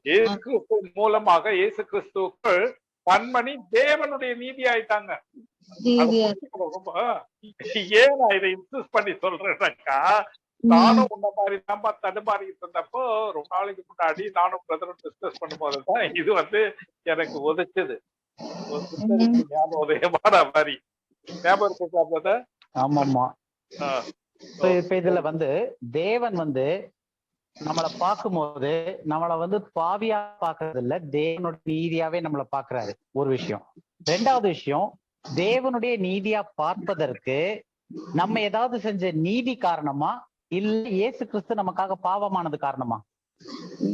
இயேசு கிறிஸ்து மூலமாக இயேசு கிறிஸ்துவுக்குள் கண்மணி தேவனுடைய நீதி ஆயிட்டாங்க. ஏன் நான் இதை இன்சிஸ்ட் பண்ணி சொல்றேன்னாக்கா, நானும் உன்ன மாதிரி தான் தடுமாறிட்டு இருந்தப்போ ரொம்ப நாளைக்கு முன்னாடி நானும் பிரதரும் டிஸ்கஸ் பண்ணும்போதுதான் இது வந்து எனக்கு உதைச்சது. உதயமான மாதிரி ஞாபகம் இருக்கா பிரதர்? ஆமாமா. இப்ப இதுல வந்து தேவன் வந்து நம்மளை பார்க்கும்போது நம்மளை வந்து பாவியா பாக்குறது இல்ல, தேவனோட நீதியாவே நம்மளை பாக்குறாரு. ஒரு விஷயம். ரெண்டாவது விஷயம், தேவனுடைய நீதியா பார்ப்பதற்கு நம்ம ஏதாவது செஞ்ச நீதி காரணமா இல்ல இயேசு கிறிஸ்து நமக்காக பாவமானது காரணமா?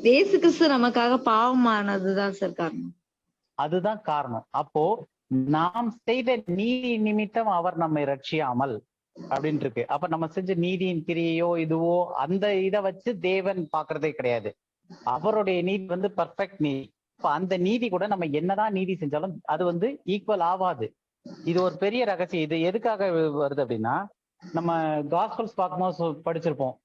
இயேசு கிறிஸ்து நமக்காக பாவமானதுதான் சார் காரணம். அதுதான் காரணம். அப்போ நாம் செய்த நீதி நிமித்தம் அவர் நம்மை ரட்சியாமல் அப்படின்னு இருக்கு. அப்ப நம்ம செஞ்ச நீதியின் கிரியையோ இதுவோ அந்த இதை வச்சு தேவன் பாக்குறதே கிடையாது. அவருடைய நீதி வந்து பர்ஃபெக்ட் நீதி. இப்ப அந்த நீதி கூட நம்ம என்னதான் நீதி செஞ்சாலும் அது வந்து ஈக்குவல் ஆகாது. இது ஒரு பெரிய ரகசியம். இது எதுக்காக வருது அப்படின்னா, நம்ம காஸ்பல்ஸ் பார்க்கும்போது படிச்சிருப்போம்,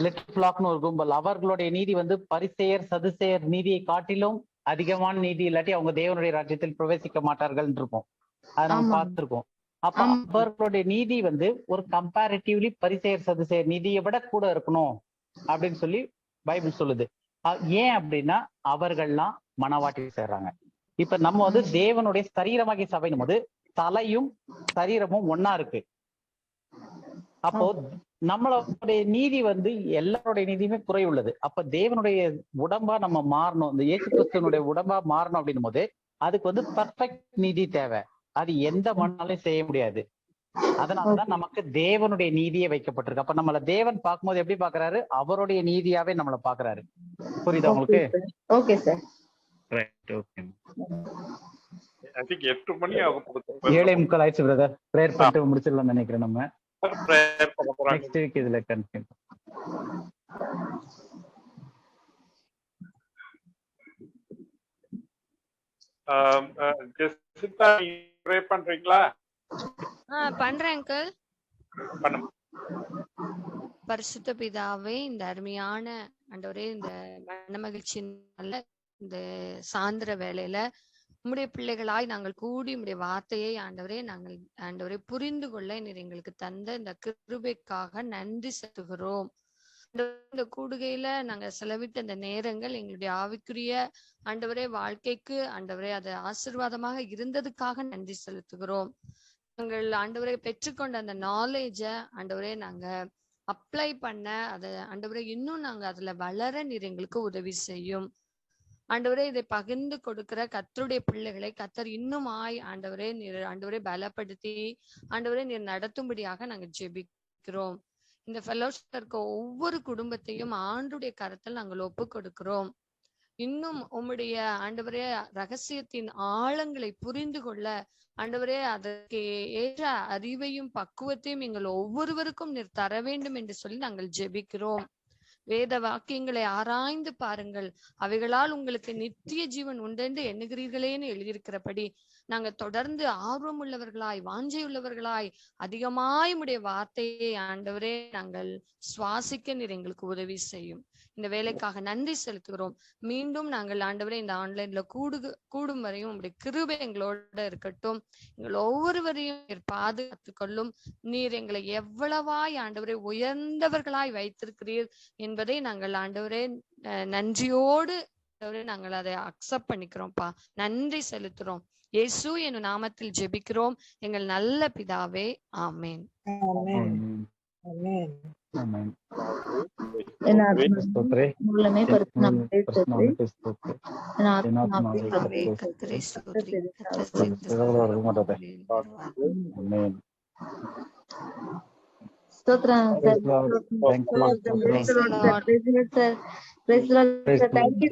லிட்டில் ஃப்ளாக்னு ஒரு கும்பல், அவர்களுடைய நீதி வந்து பரிசேயர் சதுசேயர் நீதியை காட்டிலும் அதிகமான நீதி, இல்லாட்டி அவங்க தேவனுடைய ராஜ்யத்தில் பிரவேசிக்க மாட்டார்கள் இருக்கும். அதை நம்ம பார்த்திருக்கோம். அப்ப அவர்களுடைய நீதி வந்து ஒரு கம்பேரிட்டிவ்லி பரிசேயர் சதுசேயர் நீதியை விட கூட இருக்கணும் அப்படின்னு சொல்லி பைபிள் சொல்லுது. ஏன் அப்படின்னா அவர்கள்லாம் மனவாட்டி சேர்றாங்க. இப்ப நம்ம வந்து தேவனுடைய சரீரமாகிய சபைனும் போது தலையும் சரீரமும் ஒன்னா இருக்கு. அப்போ நம்மளுடைய நீதி வந்து எல்லாருடைய நீதியுமே குறை உள்ளது. அப்ப தேவனுடைய உடம்பா நம்ம மாறணும், இந்த இயேசு கிறிஸ்துவனுடைய உடம்பா மாறணும் அப்படின்னும் போது அதுக்கு வந்து பர்ஃபெக்ட் நீதி தேவை. அது எந்த மண்ணாலையும் செய்ய முடியாது. அதனாலதான் நமக்கு தேவனுடைய நீதியே வைக்கப்பட்டிருக்கு. அப்ப நம்மள தேவன் பார்க்கும்போது எப்படி பாக்குறாரு? அவருடைய நீதியாவே நம்மள பாக்குறாரு. புரியுதா உங்களுக்கு? Okay sir. Right, okay. I think 8 மணி ஆகும். 7:45 ஆயிடுச்சு பிரதர். பிரேயர் பண்ணிட்டு முடிச்சிடலாம்னு நினைக்கிறேன். நம்ம பிரேயர் பண்ண போறாங்க. நெக்ஸ்ட் வீக் இதுல கண்டினியூ. ஜெசிந்தா, ப்ரே பண்றீங்களா? பண்றேன் அங்கிள். பண்ணுங்க. பரிசுத்த பிதாவே, இந்த அருமையான ஆண்டவரே, இந்த மன மகிழ்ச்சி நல்ல இந்த சாயந்திர வேளையில உம்முடைய பிள்ளைகளாய் நாங்கள் கூடி உம்முடைய வார்த்தையை ஆண்டவரே புரிந்து கொள்ள நீர் எங்களுக்கு தந்த இந்த கிருபைக்காக நன்றி செலுத்துகிறோம். இந்த கூடுகையில நாங்க செலவிட்ட இந்த நேரங்கள் எங்களுடைய ஆவிக்குரிய ஆண்டவரே வாழ்க்கைக்கு ஆண்டவரே அது ஆசீர்வாதமாக இருந்ததுக்காக நன்றி செலுத்துகிறோம். நாங்கள் ஆண்டவரை பெற்றுக்கொண்ட அந்த நாலேஜ ஆண்டவரே நாங்க அப்ளை பண்ண அதை ஆண்டவரே இன்னும் நாங்க அதுல வளர நீர் எங்களுக்கு உதவி செய்யும். ஆண்டவரே, இதை பகிர்ந்து கொடுக்கிற கர்த்தருடைய பிள்ளைகளை கர்த்தர் இன்னும் ஆண்டவரே நீர் பலப்படுத்தி ஆண்டவரே நீர் நடத்தும்படியாக நாங்க ஜெபிக்கிறோம். இந்த ஃபெலோஷிப்ல இருக்க ஒவ்வொரு குடும்பத்தையும் ஆண்டுடைய கரத்தில் நாங்கள் ஒப்பு கொடுக்கிறோம். இன்னும் உம்முடைய ஆண்டவரே ரகசியத்தின் ஆழங்களை புரிந்து கொள்ள ஆண்டவரே அதற்கு ஏற்ற அறிவையும் பக்குவத்தையும் எங்கள் ஒவ்வொருவருக்கும் நீர் தர வேண்டும் என்று சொல்லி நாங்கள் ஜெபிக்கிறோம். வேத வாக்கியங்களை ஆராய்ந்து பாருங்கள், அவைகளால் உங்களுக்கு நித்திய ஜீவன் உண்டென்று எண்ணுகிறீர்களேன்னு எழுதியிருக்கிறபடி நாங்க தொடர்ந்து ஆர்வம் உள்ளவர்களாய் வாஞ்சையுள்ளவர்களாய் அதிகமாய் உடைய வார்த்தையை ஆண்டவரே நாங்கள் சுவாசிக்க நீர் எங்களுக்கு உதவி செய்யும். இந்த வேலைக்காக நன்றி செலுத்துகிறோம். மீண்டும் நாங்கள் ஆண்டவரே இந்த ஆன்லைன்ல கூடும் வரையும் உங்களுடைய கிருபை எங்களோட இருக்கட்டும். எங்கள் ஒவ்வொருவரையும் நீர் பாதுகாத்து கொள்ளும். நீர் எங்களை எவ்வளவாய் ஆண்டவரே உயர்ந்தவர்களாய் வைத்திருக்கிறீர் என்பதை நாங்கள் ஆண்டவரே நன்றியோடு நாங்கள் அதை அக்செப்ட் பண்ணிக்கிறோம்ப்பா. நன்றி செலுத்துறோம். இயேசு என்னும் நாமத்தில் ஜெபிக்கிறோம் எங்கள் நல்ல பிதாவே. ஆமென். ஸ்தோத்திரம் சார்.